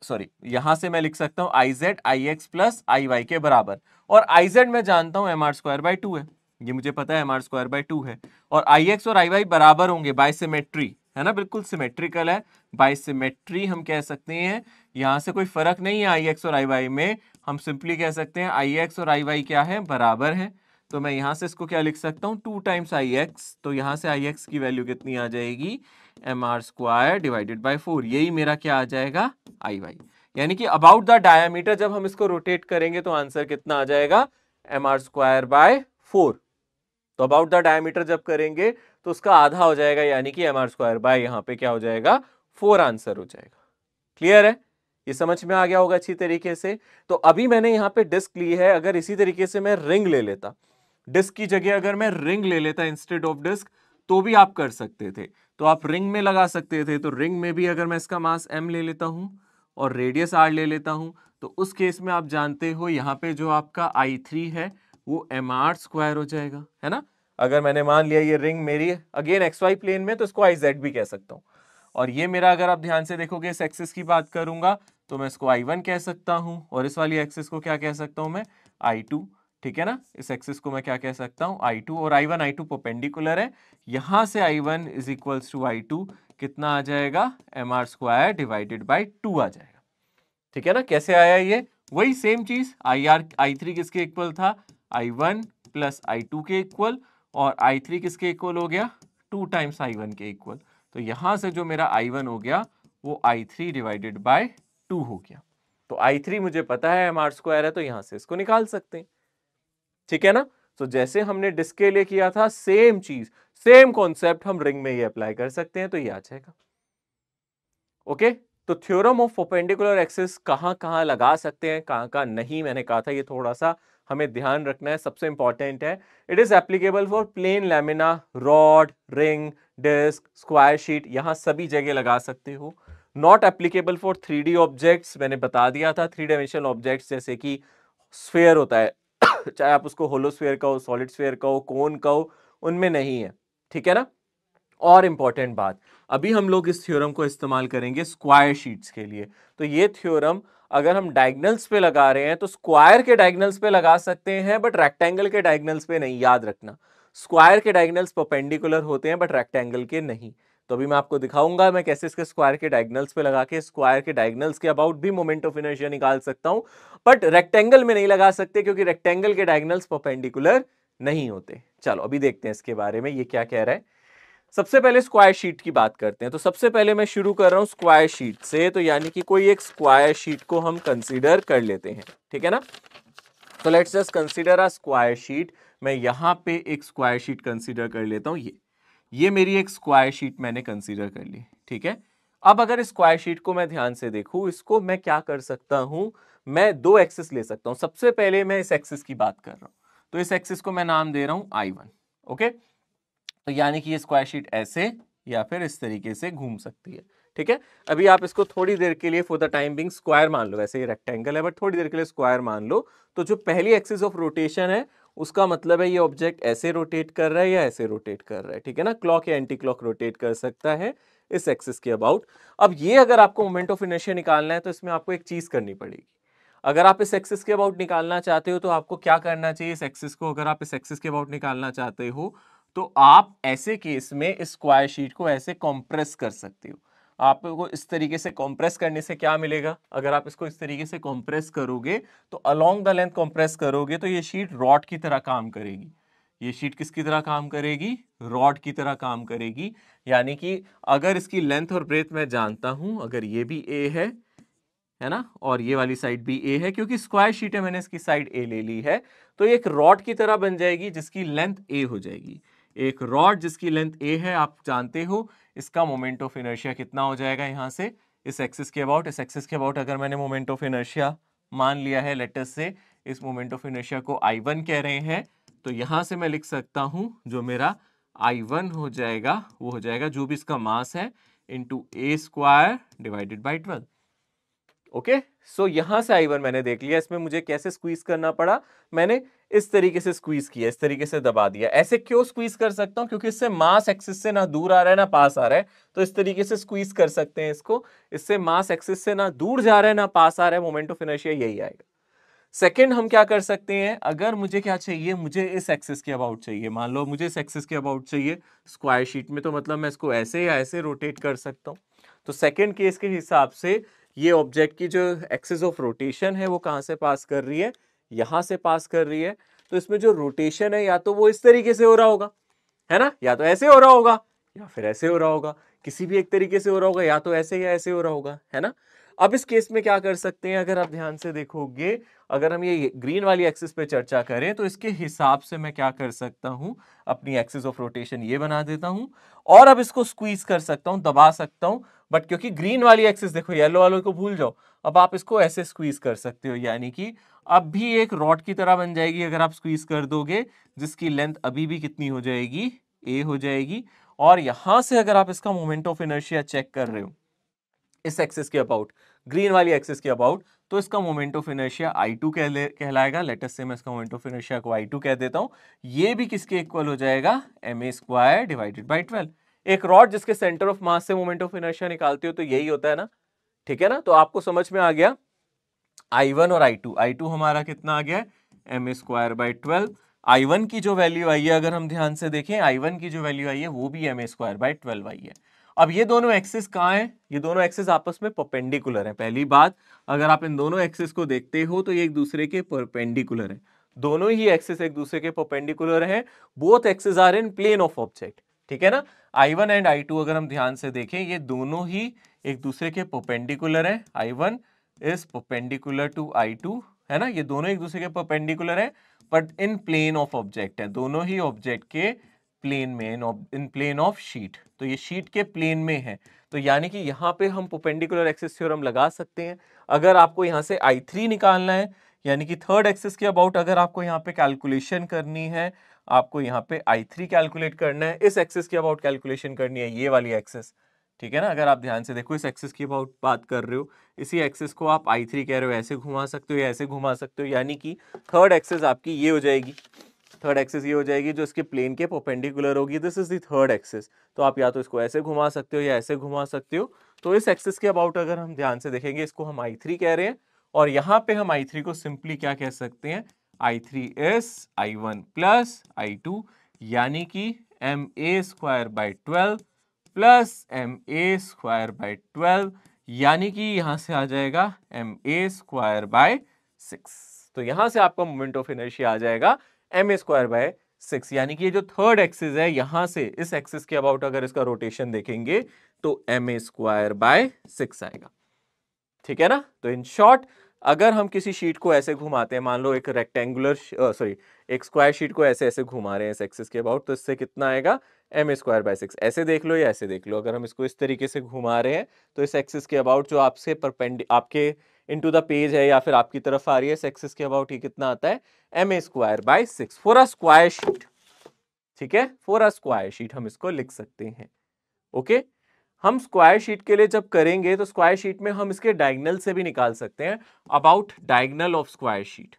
Speaker 1: सॉरी, यहां से मैं लिख सकता हूं IZ IX प्लस IY के बराबर। और IZ मैं जानता हूं mr²/2 है, ये मुझे पता है mr²/2 है। और IX और IY बराबर होंगे बाय सिमेट्री, है ना, बिल्कुल सिमेट्रिकल है। बाय सिमेट्री हम कह सकते हैं, यहां से कोई फर्क नहीं है IX और IY में, हम सिंपली कह सकते हैं IX और IY क्या है, बराबर है। तो मैं यहां से इसको क्या लिख सकता हूं, 2 टाइम्स IX। तो यहां से IX की वैल्यू कितनी आ जाएगी, mr²/4। यही मेरा क्या आ जाएगा, IY। यानी कि अबाउट द डायमीटर जब हम इसको रोटेट करेंगे तो आंसर कितना आ जाएगा, mr²/4। तो अबाउट द डायमीटर जब करेंगे तो उसका आधा हो जाएगा, यानी कि mr² यहां पे क्या हो जाएगा, 4 आंसर हो जाएगा। क्लियर है, ये समझ में आ गया होगा अच्छी तरीके से। तो अभी मैंने यहाँ पे डिस्क ली है, अगर इसी तरीके से मैं रिंग ले लेता, डिस्क की जगह अगर मैं रिंग ले लेता इंस्टेड ऑफ डिस्क, तो भी आप कर सकते थे। तो आप रिंग में लगा सकते थे। तो रिंग में भी अगर मैं इसका मास m ले लेता हूं और रेडियस r ले लेता हूं, तो उस केस में आप जानते हो यहाँ पे जो आपका I3 है वो mr² हो जाएगा, है ना। अगर मैंने मान लिया ये रिंग मेरी अगेन XY प्लेन में, तो इसको IZ भी कह सकता हूं। और ये मेरा, अगर आप ध्यान से देखोगे, इस एक्सिस की बात करूंगा तो मैं इसको I1 कह सकता हूं, और इस वाली एक्सिस को क्या कह सकता हूं मैं, I2, ठीक है ना। इस एक्सिस को मैं क्या कह सकता हूं, I2। और I1 I2 परपेंडिकुलर है, यहां से I1 is equals to I2 कितना आ जाएगा, mr²/2 आ जाएगा, ठीक है ना। कैसे आया ये, वही सेम चीज, I3 किसके इक्वल था, I1 प्लस I2 के इक्वल, और I3 किसके इक्वल हो गया, 2 टाइम्स I1 के इक्वल। तो यहां से जो मेरा I1 हो गया वो I3/2 हो गया। तो I3 मुझे पता है mr² है, तो यहां से इसको निकाल सकते हैं, ठीक है ना। तो जैसे हमने डिस्क के लिए किया था, सेम चीज, सेम कॉन्सेप्ट हम रिंग में ही अप्लाई कर सकते हैं, तो ये आ जाएगा। ओके, तो थ्योरम ऑफ परपेंडिकुलर एक्सिस कहां कहां लगा सकते हैं, कहां कहां नहीं, मैंने कहा था ये थोड़ा सा हमें ध्यान रखना है, सबसे इंपॉर्टेंट है। It is applicable for plane lamina, rod, ring, disc, square sheet, यहां सभी जगह लगा सकते हो। Not applicable for 3D objects, मैंने बता दिया था, 3 डायमेंशनल ऑब्जेक्ट्स जैसे कि स्फेयर होता है चाहे आप उसको होलोस्फेयर कहो, सॉलिड स्फेयर कहो, कोन कहो, उनमें नहीं है, ठीक है ना। और इंपॉर्टेंट बात, अभी हम लोग इस थ्योरम को इस्तेमाल करेंगे स्क्वायर शीट्स के लिए। तो ये थ्योरम अगर हम डायगोनल्स पे लगा रहे हैं तो स्क्वायर के डायगोनल्स पे लगा सकते हैं, बट रेक्टेंगल के डायगोनल्स पे नहीं, याद रखना। स्क्वायर के डायगोनल्स परपेंडिकुलर होते हैं बट रेक्टेंगल के नहीं। तो अभी मैं आपको दिखाऊंगा मैं कैसे इसके स्क्वायर के डायगोनल्स पे लगा के स्क्वायर के डायगोनल्स के अबाउट भी मोमेंट ऑफ इनर्शिया निकाल सकता हूं, बट रेक्टेंगल में नहीं लगा सकते क्योंकि रेक्टेंगल के डायगोनल्स परपेंडिकुलर नहीं होते। चलो अभी देखते हैं इसके बारे में ये क्या कह रहा है। सबसे पहले स्क्वायर शीट की बात करते हैं। तो सबसे पहले मैं शुरू कर रहा हूं स्क्वायर शीट से, तो यानी कि कोई एक स्क्वायर शीट को हम कंसीडर कर लेते हैं, ठीक है ना। तो let's just consider a square sheet. मैं यहां पे एक स्क्वायर शीट कंसीडर कर लेता हूं, ये मेरी एक स्क्वायर शीट मैंने कंसीडर कर ली, ठीक है। अब अगर इस स्क्वायर शीट को मैं ध्यान से देखूं, इसको मैं क्या कर सकता हूं, मैं दो एक्सिस ले सकता हूं। सबसे पहले मैं इस एक्सिस की बात कर रहा हूं, तो इस एक्सिस को मैं नाम दे रहा हूं I1, ओके। तो यानी कि ये स्क्वायर शीट ऐसे या फिर इस तरीके से घूम सकती है, ठीक है। अभी आप इसको थोड़ी देर के लिए for the time being square मान लो, वैसे ये रेक्टेंगल है बट थोड़ी देर के लिए स्क्वायर मान लो। तो जो पहली एक्सिस ऑफ रोटेशन है उसका मतलब है ये ऑब्जेक्ट ऐसे रोटेट कर रहा है या ऐसे रोटेट कर रहा है, ठीक है ना। क्लॉक या एंटी क्लॉक रोटेट कर सकता है इस एक्सिस के अबाउट। अब ये अगर आपको मोमेंट ऑफ इनर्शिया निकालना है तो इसमें आपको एक चीज करनी पड़ेगी। अगर आप इस एक्सिस के अबाउट निकालना चाहते हो तो आपको क्या करना चाहिए, इस एक्सिस को अगर आप इस एक्सिस के अबाउट निकालना चाहते हो तो आप ऐसे केस में इस स्क्वायर शीट को ऐसे कंप्रेस कर सकते हो। आपको इस तरीके से कंप्रेस करने से क्या मिलेगा, अगर आप इसको इस तरीके से कंप्रेस करोगे तो अलोंग द लेंथ कंप्रेस करोगे तो ये शीट रॉड की तरह काम करेगी। ये शीट किसकी तरह काम करेगी, रॉड की तरह काम करेगी। यानी कि अगर इसकी लेंथ और ब्रेथ मैं जानता हूं, अगर ये भी ए है ना, और ये वाली साइड भी ए है, क्योंकि स्क्वायर शीट है मैंने इसकी साइड ए ले ली है, तो ये एक रॉड की तरह बन जाएगी जिसकी लेंथ ए हो जाएगी। एक रॉड जिसकी लेंथ ए है, आप जानते हो इसका मोमेंट ऑफ इनर्शिया कितना हो जाएगा, यहां से इस एक्सिस के अबाउट, इस एक्सिस के अबाउट अगर मैंने मोमेंट ऑफ इनर्शिया मान लिया है, लेटस से इस मोमेंट ऑफ इनर्शिया को I1 कह रहे हैं, तो यहां से मैं लिख सकता हूं जो मेरा I1 हो जाएगा वो हो जाएगा जो भी इसका मास है into a square divided by 12। Okay, so यहां से I1 मैंने देख लिया। इसमें मुझे कैसे स्क्वीज करना पड़ा, मैंने इस तरीके से स्क्वीज किया, इस तरीके से दबा दिया। ऐसे क्यों स्क्वीज कर सकता हूं, क्योंकि इससे मास एक्सिस से ना दूर आ रहा है ना पास आ रहा है, तो इस तरीके से स्क्वीज कर सकते हैं इसको। इससे मास एक्सिस से ना दूर जा रहा है ना पास आ रहा है, मोमेंट ऑफ इनर्शिया यही आएगा। सेकंड हम क्या कर सकते हैं, अगर मुझे क्या चाहिए, मुझे इस एक्सिस के अबाउट चाहिए, मान लो मुझे इस एक्सिस के अबाउट चाहिए स्क्वायर शीट में, तो मतलब मैं इसको ऐसे या ऐसे रोटेट कर सकता हूं। तो सेकंड केस के हिसाब से ये ऑब्जेक्ट की जो एक्सिस ऑफ रोटेशन है वो कहां से पास कर रही है, यहां से पास कर रही है। तो इसमें जो रोटेशन है या तो वो इस तरीके से हो रहा होगा, है ना, या तो ऐसे हो रहा होगा या फिर ऐसे हो रहा होगा, किसी भी एक तरीके से हो रहा होगा, या तो ऐसे या ऐसे हो रहा होगा, है ना। अब इस केस में क्या कर सकते हैं, अगर आप ध्यान से देखोगे, अगर हम ये ग्रीन वाली एक्सिस पे चर्चा करें तो इसके हिसाब से मैं क्या कर सकता हूं, अपनी एक्सिस ऑफ रोटेशन ये बना देता हूं और अब इसको स्क्वीज कर सकता हूं, दबा सकता हूं। बट क्योंकि ग्रीन वाली एक्सिस, देखो येलो वालों को भूल जाओ, अब आप इसको ऐसे स्क्वीज कर सकते हो, यानी कि अब भी एक रॉड की तरह बन जाएगी अगर आप स्क्वीज कर दोगे, जिसकी लेंथ अभी भी कितनी हो जाएगी, ए हो जाएगी। और यहां से अगर आप इसका मोमेंट ऑफ इनर्शिया चेक कर रहे हो इस एक्सिस के अबाउट, ग्रीन वाली एक्सिस के अबाउट, तो इसका मोमेंट ऑफ इनर्शिया I2 कहलाएगा। लेटस से मैं इसका मोमेंट ऑफ इनर्शिया को I2 कह देता हूं। ये भी किसके इक्वल हो जाएगा, ma स्क्वायर डिवाइडेड बाई 12। एक रॉड जिसके सेंटर ऑफ मास से मोमेंट ऑफ इनर्शिया निकालते हो तो यही होता है ना, ठीक है ना। तो आपको समझ में आ गया I1 और I2 हमारा कितना आ गया, ma स्क्वायर बाई 12। I1 की जो वैल्यू आई है, अगर हम ध्यान से देखें, I1 की जो वैल्यू आई है वो भी ma स्क्वायर बाई 12 आई है। अब ये दोनों एक्सिस कहाँ हैं, ये दोनों एक्सिस आपस में परपेंडिकुलर हैं। पहली बात, अगर आप इन दोनों एक्सिस को देखते हो तो ये एक दूसरे के परपेंडिकुलर हैं, दोनों ही एक्सिस एक दूसरे के परपेंडिकुलर हैं। Both axis are in plane of object, ठीक है ना। I1 एंड I2 अगर हम ध्यान से देखें, ये दोनों ही एक दूसरे के परपेंडिकुलर हैं। I1 is perpendicular to I2, है ना, ये दोनों एक दूसरे के परपेंडिकुलर हैं but in plane of object है, दोनों ही ऑब्जेक्ट के प्लेन में, इन प्लेन ऑफ शीट। तो ये शीट के प्लेन में है, तो यानी कि यहाँ पे हम परपेंडिकुलर एक्सिस थ्योरम लगा सकते हैं। अगर आपको यहाँ से I3 निकालना है, यानी कि थर्ड एक्सिस के अबाउट अगर आपको यहाँ पे कैलकुलेशन करनी है, आपको यहाँ पे I3 कैलकुलेट करना है, इस एक्सिस के अबाउट कैलकुलेशन करनी है, ये वाली एक्सिस, ठीक है ना। अगर आप ध्यान से देखो, इस एक्सिस की अबाउट बात कर रहे हो, इसी एक्सिस को आप I3 कह रहे हो, ऐसे घुमा सकते हो या ऐसे घुमा सकते हो, यानी कि थर्ड एक्सिस आपकी ये हो जाएगी, थर्ड एक्सिस ये हो जाएगी जो इसके प्लेन के परपेंडिकुलर होगी। This is the third axis. तो आप या तो इसको ऐसे घुमा सकते हो या ऐसे घुमा सकते हो। तो इस एक्सिस के अबाउट अगर हम ध्यान से देखेंगे, इसको हम I3 कह रहे हैं और यहाँ पे हम I3 को सिंपली क्या कह सकते हैं, I3 is I1 plus I2 यानी कि ma² प्लस ma²/12 यानी कि यहां से आ जाएगा ma²/6। तो यहां से आपका मोमेंट ऑफ इनर्शिया आ जाएगा ma²/6, यानी कि ये जो थर्ड एक्सिस है यहां से इस एक्सिस के अबाउट अगर इसका रोटेशन देखेंगे तो ma²/6 आएगा। ठीक है ना। तो इन शॉर्ट अगर हम किसी शीट को ऐसे घुमाते हैं, मान लो एक एक स्क्वायर शीट को ऐसे ऐसे घुमा रहे हैं इस एक्सिस के अबाउट, तो इससे कितना आएगा ma²/6। ऐसे देख लो या ऐसे देख लो, अगर हम इसको इस तरीके से घुमा रहे हैं तो इस एक्सिस के अबाउट जो आपसे आपके इनटू द पेज है या फिर आपकी तरफ आ रही है, इस एक्सिस के अबाउट ही कितना आता है ma²/6 for a square sheet. ठीक है, फॉर अ स्क्वायर शीट हम इसको लिख सकते हैं। ओके, हम स्क्वायर शीट के लिए जब करेंगे तो स्क्वायर शीट में हम इसके डायगोनल से भी निकाल सकते हैं। About diagonal of square sheet,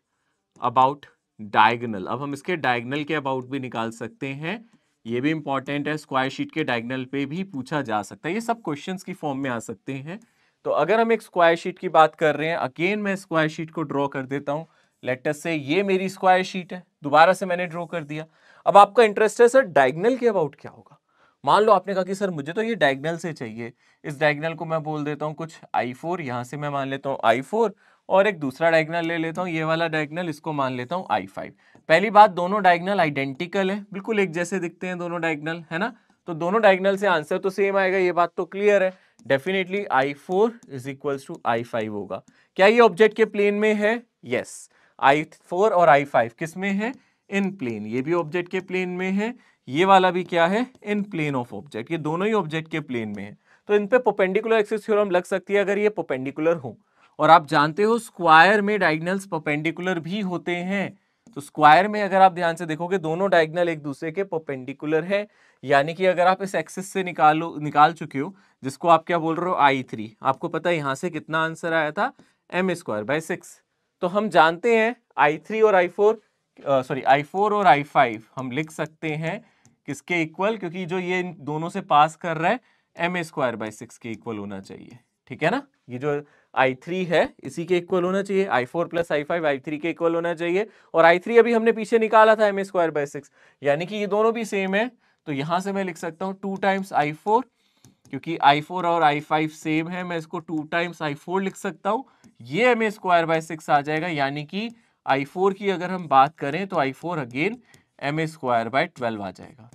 Speaker 1: about diagonal, अब हम इसके डायगोनल के अबाउट भी निकाल सकते हैं। ये भी इंपॉर्टेंट है, स्क्वायर शीट के डायगोनल पे भी पूछा जा सकता है, ये सब क्वेश्चंस की फॉर्म में आ सकते हैं। तो अगर हम एक स्क्वायर शीट की बात कर रहे हैं, अगेन मैं स्क्वायर शीट को ड्रॉ कर देता हूं। लेट अस से ये मेरी स्क्वायर शीट है, दोबारा से मैंने ड्रॉ कर दिया। अब आपका इंटरेस्ट है सर डायगोनल के अबाउट क्या होगा। मान लो आपने कहा कि सर मुझे तो ये डायगोनल से चाहिए, इस डायगोनल को मैं बोल देता हूँ कुछ I4, यहां से मैं मान लेता हूँ I4 और एक दूसरा डायगोनल ले लेता हूँ, ये वाला डायगोनल, इसको मान लेता हूँ I5। पहली बात, दोनों डायगोनल आइडेंटिकल है, बिल्कुल एक जैसे दिखते हैं दोनों डायगोनल, है ना। तो दोनों डायगोनल से आंसर तो सेम आएगा, ये बात तो क्लियर है। Definitely I4 is equals to I5 होगा। क्या ये ऑब्जेक्ट के प्लेन में है? यस, I4 और I5 किस में है? इन प्लेन। ये भी ऑब्जेक्ट के प्लेन में है, ये वाला भी क्या है? इन प्लेन ऑफ ऑब्जेक्ट। ये दोनों ही ऑब्जेक्ट के प्लेन में है, तो इन पे परपेंडिकुलर एक्सिस थ्योरम लग सकती है अगर ये परपेंडिकुलर हो। और आप जानते हो स्क्वायर में डायगोनल्स परपेंडिकुलर भी होते हैं। तो स्क्वायर में अगर आप ध्यान से देखोगे दोनों डायगोनल एक दूसरे के परपेंडिकुलर है, यानी कि अगर आप इस एक्सिस से निकाल चुके हो, जिसको आप क्या बोल रहे हो I3, आपको पता है यहां से कितना आंसर आया था? ma²/6। तो हम जानते हैं I3 और I4 और I5 हम लिख सकते हैं किसके इक्वल, क्योंकि जो ये इन दोनों से पास कर रहा है ma²/6 के इक्वल होना चाहिए। ठीक है ना, ये जो I3 है इसी के इक्वल होना चाहिए, I4 प्लस I5 I3 के इक्वल होना चाहिए, और I3 अभी हमने पीछे निकाला था ma²/6, यानी कि ये दोनों भी सेम है। तो यहां से मैं लिख सकता हूं 2 टाइम्स I4, क्योंकि I4 और I5 सेम है, मैं इसको 2 टाइम्स I4 लिख सकता हूं, ये ma²/6 आ जाएगा। यानी कि I4 की अगर हम बात करें तो I4 अगेन ma²/12 आ जाएगा।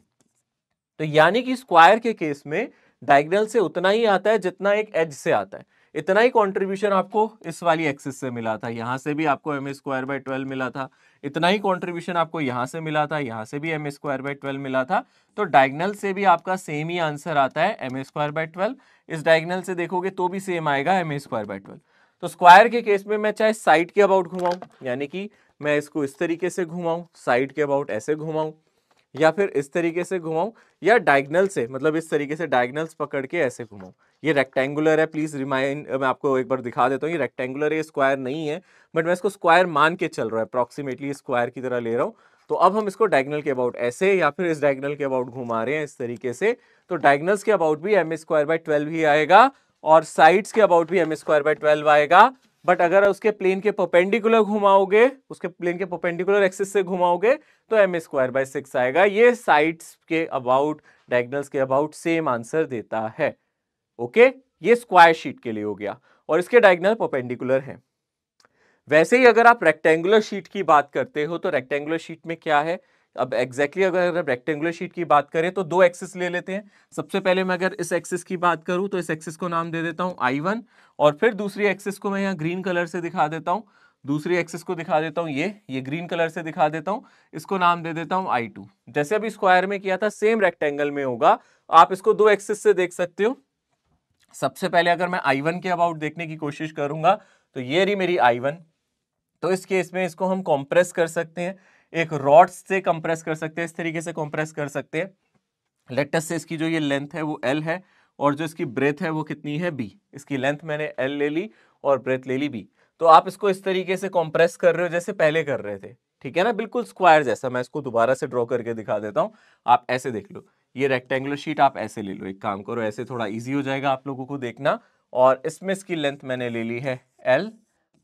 Speaker 1: तो यानी कि स्क्वायर के केस में डायगोनल से उतना ही आता है जितना एक एज से आता है, इतना ही कंट्रीब्यूशन आपको इस वाली एक्सिस से मिला था, यहां से भी आपको ma²/12 मिला था, इतना ही कंट्रीब्यूशन आपको यहां से मिला था, यहां से भी ma²/12 मिला था। तो डायगोनल से भी आपका सेम ही आंसर आता है ma²/12, इस डायगोनल से देखोगे तो भी सेम आएगा ma²/12। तो स्क्वायर के केस में मैं चाहे साइड के अबाउट घुमाऊं, यानी कि मैं इसको इस तरीके से घुमाऊं, साइड के अबाउट ऐसे घुमाऊं, या फिर इस तरीके से घुमाऊं, या डायगोनल से मतलब इस तरीके से डायगोनल्स पकड़ के ऐसे घुमाऊं। ये रेक्टेंगुलर है, प्लीज रिमाइंड, मैं आपको एक बार दिखा देता हूँ, ये रेक्टेंगुलर है, ये स्क्वायर नहीं है, बट मैं इसको स्क्वायर मान के चल रहा है, अप्रॉक्सीमेटली स्क्वायर की तरह ले रहा हूँ। तो अब हम इसको डायगोनल के अबाउट ऐसे या फिर इस डायगोनल के अबाउट घुमा रहे हैं इस तरीके से, तो डायगोनल्स के अबाउट भी ma²/12 ही आएगा और साइड्स के अबाउट भी ma²/12 आएगा। बट अगर उसके प्लेन के परपेंडिकुलर घुमाओगे, उसके प्लेन के परपेंडिकुलर एक्सिस से घुमाओगे तो ma²/6 आएगा। ये साइड्स के अबाउट, डायगोनल्स के अबाउट सेम आंसर देता है। ओके, ये स्क्वायर शीट के लिए हो गया और इसके डायगोनल परपेंडिकुलर है। वैसे ही अगर आप रेक्टेंगुलर शीट की बात करते हो तो रेक्टेंगुलर शीट में क्या है, अब एग्जैक्टली अगर रेक्टेंगुलर शीट की बात करें तो दो एक्सिस ले लेते हैं। सबसे पहले मैं अगर इस एक्सिस की बात करूं तो इस एक्सिस को नाम दे देता हूं I1, और फिर दूसरी एक्सिस को मैं यहाँ ग्रीन कलर से दिखा देता हूं, दूसरी एक्सिस को दिखा देता हूं ये ग्रीन कलर से दिखा देता हूं, इसको नाम दे देता हूं I2। जैसे अभी स्क्वायर में किया था सेम रेक्टेंगल में होगा, आप इसको दो एक्सिस से देख सकते हो। सबसे पहले अगर मैं I1 के अबाउट देखने की कोशिश करूंगा तो ये रही मेरी I1, तो इस केस में इसको हम कंप्रेस कर सकते हैं, एक रॉड से कंप्रेस कर सकते हैं, इस तरीके से कंप्रेस कर सकते हैं। लेट अस से इसकी जो ये लेंथ है वो L है और जो इसकी ब्रेथ है वो कितनी है B। इसकी लेंथ मैंने L ले ली और ब्रेथ ले ली B। तो आप इसको इस तरीके से कंप्रेस कर रहे हो जैसे पहले कर रहे थे, ठीक है ना, बिल्कुल स्क्वायर जैसा। मैं इसको दोबारा से ड्रॉ करके दिखा देता हूं, आप ऐसे देख लो, ये रेक्टेंगुलर शीट आप ऐसे ले लो, एक काम करो ऐसे, थोड़ा ईजी हो जाएगा आप लोगों को देखना। और इसमें इसकी लेंथ मैंने ले ली है L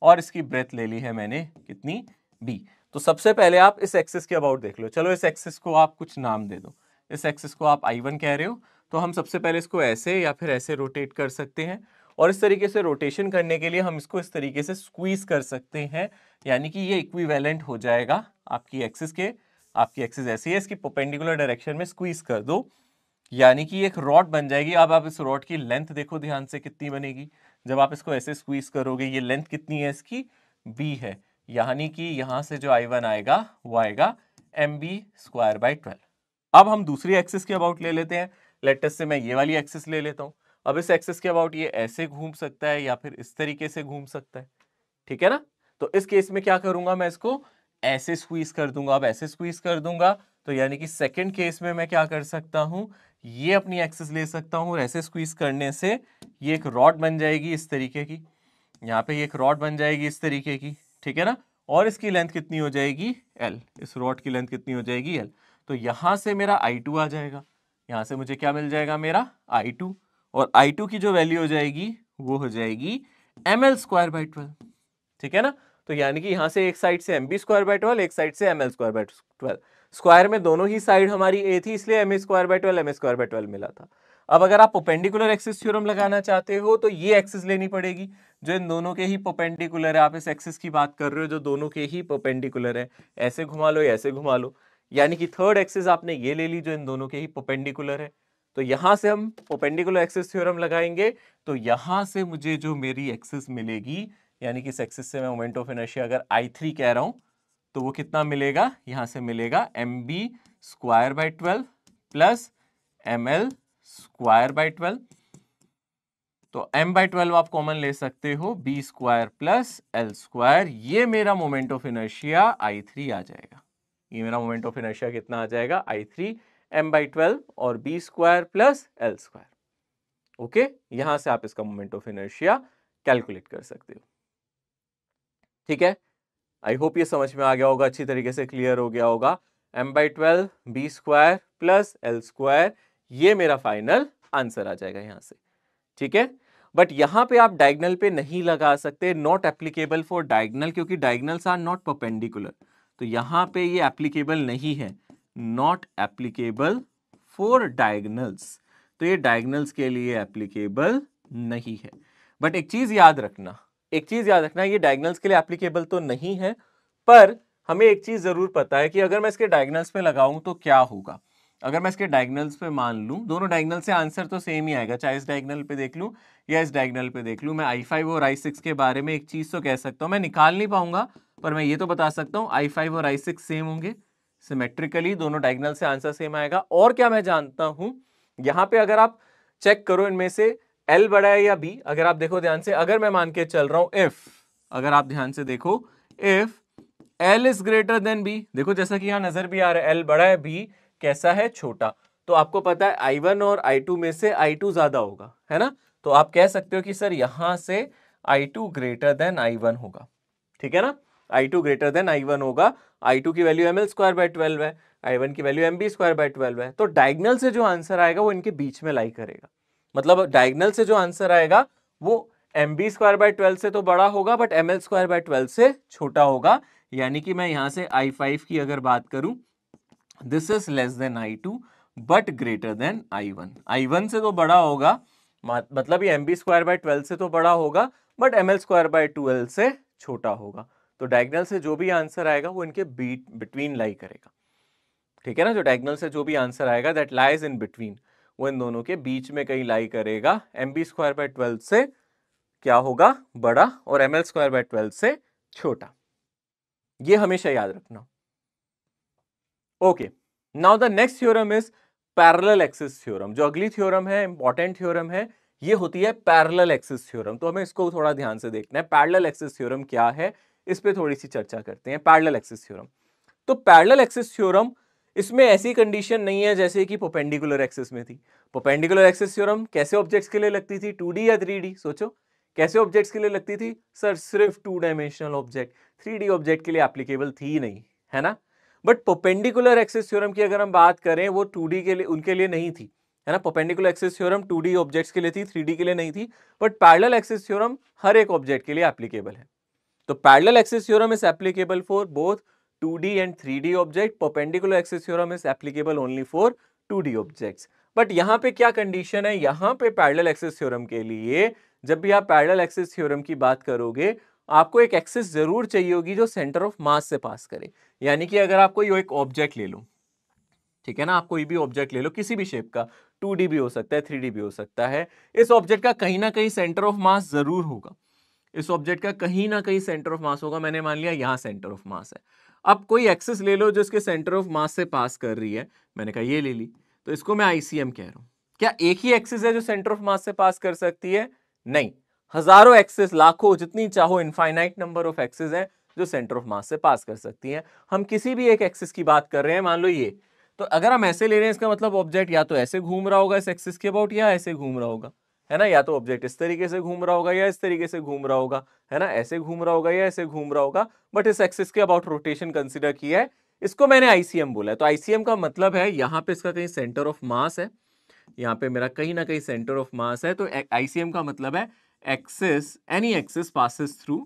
Speaker 1: और इसकी ब्रेथ ले ली है मैंने कितनी, बी। तो सबसे पहले आप इस एक्सिस के अबाउट देख लो। चलो इस एक्सिस को आप कुछ नाम दे दो। इस एक्सिस को आप I1 कह रहे हो, तो हम सबसे पहले इसको ऐसे या फिर ऐसे रोटेट कर सकते हैं, और इस तरीके से रोटेशन करने के लिए हम इसको इस तरीके से स्क्वीज कर सकते हैं, यानी कि ये इक्विवेलेंट हो जाएगा आपकी एक्सिस के। आपकी एक्सिस ऐसी है, इसकी परपेंडिकुलर डायरेक्शन में स्क्वीज कर दो, यानी कि एक रॉड बन जाएगी। अब आप इस रॉड की लेंथ देखो ध्यान से कितनी बनेगी। जब आप इसको ऐसे स्क्वीज करोगे, ये लेंथ कितनी है इसकी, b है, यानी कि यहां से जो I1 आएगा वो आएगा mb²/12। अब हम दूसरी एक्सिस के अबाउट ले लेते हैं। लेट अस से मैं ये वाली एक्सिस ले लेता हूं। अब इस एक्सिस के अबाउट ये ऐसे घूम सकता है या फिर इस तरीके से घूम सकता है, ठीक है ना। तो इस केस में क्या करूंगा, मैं इसको ऐसे स्क्वीज कर दूंगा। अब ऐसे स्क्वीज कर दूंगा तो यानी कि सेकंड केस में मैं क्या कर सकता हूं, ये अपनी एक्सिस ले सकता हूं, और ऐसे स्क्वीज करने से ये एक रॉड बन जाएगी इस तरीके की। यहाँ पे ये एक रॉड बन जाएगी इस तरीके की, ठीक है ना। और इसकी लेंथ कितनी हो जाएगी, L। इस रॉड की लेंथ कितनी हो जाएगी, L। तो यहां से मेरा I2 आ जाएगा। यहां से मुझे क्या मिल जाएगा, मेरा I2, और I2 की जो वैल्यू हो जाएगी वो हो जाएगी ml²/12, ठीक है ना। तो यानी कि यहां से एक साइड से mb²/12, एक साइड से ml²/12। स्क्वायर में दोनों ही साइड हमारी a थी, इसलिए ma²/12 मिला था। अब अगर आप परपेंडिकुलर एक्सिस थ्योरम लगाना चाहते हो तो ये एक्सिस लेनी पड़ेगी जो इन दोनों के ही परपेंडिकुलर है। आप इस एक्सिस की बात कर रहे हो जो दोनों के ही परपेंडिकुलर है। ऐसे घुमा लो या ऐसे घुमा लो, यानी कि थर्ड एक्सिस आपने ये ले ली जो इन दोनों के ही परपेंडिकुलर है। तो यहां से हम परपेंडिकुलर एक्सिस थ्योरम लगाएंगे, तो यहां से मुझे जो मेरी एक्सिस मिलेगी, यानी कि इस एक्सिस से मैं मोमेंट ऑफ इनर्शिया अगर I3 कह रहा हूं, तो वो कितना मिलेगा, यहां से मिलेगा mb²/12 प्लस ml²/12। तो m/12 आप कॉमन ले सकते हो, b² प्लस l²। ये मेरा मोमेंट ऑफ इनर्शिया I3 आ जाएगा। ये मेरा मोमेंट ऑफ इनर्शिया कितना आ जाएगा, I3 m/12 और b² प्लस l²। ओके, यहां से आप इसका मोमेंट ऑफ इनर्शिया कैलकुलेट कर सकते हो, ठीक है। आई होप ये समझ में आ गया होगा, अच्छी तरीके से क्लियर हो गया होगा। m/12 b² प्लस l², ये मेरा फाइनल आंसर आ जाएगा यहां से, ठीक है। बट यहां पे आप डायगोनल पे नहीं लगा सकते, नॉट एप्लीकेबल फॉर डायगोनल, क्योंकि डायगोनल्स आर नॉट परपेंडिकुलर। तो यहां पे ये एप्लीकेबल नहीं है, नॉट एप्लीकेबल फॉर डायगोनल्स। तो ये डायगोनल्स के लिए एप्लीकेबल नहीं है। बट एक चीज याद रखना, ये डायगोनल्स के लिए एप्लीकेबल तो नहीं है, पर हमें एक चीज जरूर पता है कि अगर मैं इसके डायगोनल्स पे लगाऊं तो क्या होगा। अगर मैं इसके डायगोनल्स पे मान लूं, दोनों डायगोनल से आंसर तो सेम ही आएगा, चाहे इस डायगोनल पे देख लूं या इस डायगोनल पे देख लूं। मैं I5 और I6 के बारे में एक चीज तो कह सकता हूं, मैं निकाल नहीं पाऊंगा, पर मैं ये तो बता सकता हूं I5 और I6 सेम होंगे सिमेट्रिकली, दोनों डायगोनल से आंसर सेम आएगा। और क्या मैं जानता हूं, यहां पे अगर आप चेक करो इनमें से L बड़ा है या B, अगर आप देखो ध्यान से, अगर मैं मान के चल रहा हूं अगर आप ध्यान से देखो, if L is greater than B, देखो जैसा कि यहां नजर भी आ रहा है L बड़ा है, B कैसा है, छोटा। तो आपको पता है I1 और I2 में से I2 ज्यादा होगा, है ना। तो आप कह सकते हो कि सर यहां से I2 ग्रेटर देन I1 होगा, ठीक है ना। I2 ग्रेटर देन I1 होगा। I2 की वैल्यू ml²/12 है, I1 की वैल्यू mb²/12 है। तो डायगोनल से जो आंसर आएगा वो इनके बीच में लाई करेगा। मतलब डायगोनल से जो आंसर आएगा वो mb²/12 से तो बड़ा होगा, बट ml²/12 से छोटा होगा। यानी कि मैं यहां से I5 की अगर बात करूं, this is less than I2 but greater than I1। I1 से तो बड़ा होगा, मतलब ये mb²/12 से तो बड़ा होगा, बट ml²/12 से छोटा होगा। तो डायगोनल से जो भी आंसर आएगा वो इनके बिटवीन लाई करेगा, ठीक है ना। जो डायगोनल से जो भी आंसर आएगा दैट लाइज इन बिटवीन, वो इन दोनों के बीच में कहीं लाई करेगा। mb²/12 से क्या होगा, बड़ा, और ml²/12 से छोटा। ये हमेशा याद रखना। Okay, now the next theorem is parallel axis theorem. जो अगली थ्योरम है, इंपॉर्टेंट थ्योरम है, ये होती है पैरेलल एक्सिस थ्योरम। तो हमें इसको थोड़ा ध्यान से देखना है। पैरेलल एक्सिस थ्योरम क्या है, इस पे थोड़ी सी चर्चा करते हैं। पैरेलल एक्सिस थ्योरम, तो पैरेलल एक्सिस थ्योरम, इसमें ऐसी कंडीशन नहीं है जैसे कि परपेंडिकुलर एक्सिस में थी। परपेंडिकुलर एक्सिस थ्योरम कैसे ऑब्जेक्ट्स के लिए लगती थी, 2D या 3D, सोचो कैसे ऑब्जेक्ट्स के लिए लगती थी। सर सिर्फ 2 डायमेंशनल ऑब्जेक्ट, 3D ऑब्जेक्ट के लिए एप्लीकेबल थी ही नहीं, है ना। बट परपेंडिकुलर एक्सिस थ्योरम की अगर हम बात करें, वो 2D के लिए, उनके लिए नहीं थी, है ना। Perpendicular axis theorem 2D objects के लिए थी, 3D के लिए नहीं थी। बट पैरेलल एक्सिस थ्योरम हर एक ऑब्जेक्ट के लिए एप्लीकेबल है। तो parallel axis theorem is applicable for both 2D and 3D object, perpendicular axis theorem is applicable only for 2D objects. But यहाँ पे क्या कंडीशन है, यहाँ पे पैरेलल एक्सिस थ्योरम के लिए जब भी आप पैरेलल एक्सिस थ्योरम की बात करोगे आपको एक एक्सिस जरूर चाहिए होगी जो सेंटर ऑफ मास से पास करे। यानी कि अगर आप कोई एक ऑब्जेक्ट ले लो, ठीक है ना, आप कोई भी ऑब्जेक्ट ले लो किसी भी शेप का, 2D भी हो सकता है 3D भी हो सकता है, इस ऑब्जेक्ट का कहीं ना कहीं सेंटर ऑफ मास जरूर होगा, इस ऑब्जेक्ट का कहीं ना कहीं सेंटर ऑफ मास होगा। मैंने मान लिया यहां सेंटर ऑफ मास है। अब कोई एक्सिस ले लो जो इसके सेंटर ऑफ मास से पास कर रही है, मैंने कहा ये ले ली, तो इसको मैं आईसीएम कह रहा हूं। क्या एक ही एक्सिस है जो सेंटर ऑफ मास से पास कर सकती है? नहीं, हजारों एक्सिस, लाखों, जितनी चाहो इनफाइनाइट नंबर ऑफ एक्सिस है जो सेंटर ऑफ मास से पास कर सकती है। हम किसी भी एक एक्सिस की बात कर रहे हैं, मान लो ये, तो अगर हम ऐसे ले रहे हैं इसका मतलब ऑब्जेक्ट या तो ऐसे घूम रहा होगा इस एक्सिस के अबाउट या ऐसे घूम रहा होगा, है ना, या तो ऑब्जेक्ट इस तरीके से घूम रहा होगा या इस तरीके से घूम रहा होगा, है ना, ऐसे घूम रहा होगा या ऐसे घूम रहा होगा, बट इस एक्सिस के अबाउट रोटेशन कंसीडर किया है, इसको मैंने आईसीएम बोला है। तो आईसीएम का मतलब है यहां पे इसका कहीं सेंटर ऑफ मास है, यहां पे मेरा कहीं ना कहीं सेंटर ऑफ मास है, तो आईसीएम का मतलब है axis, any axis passes through,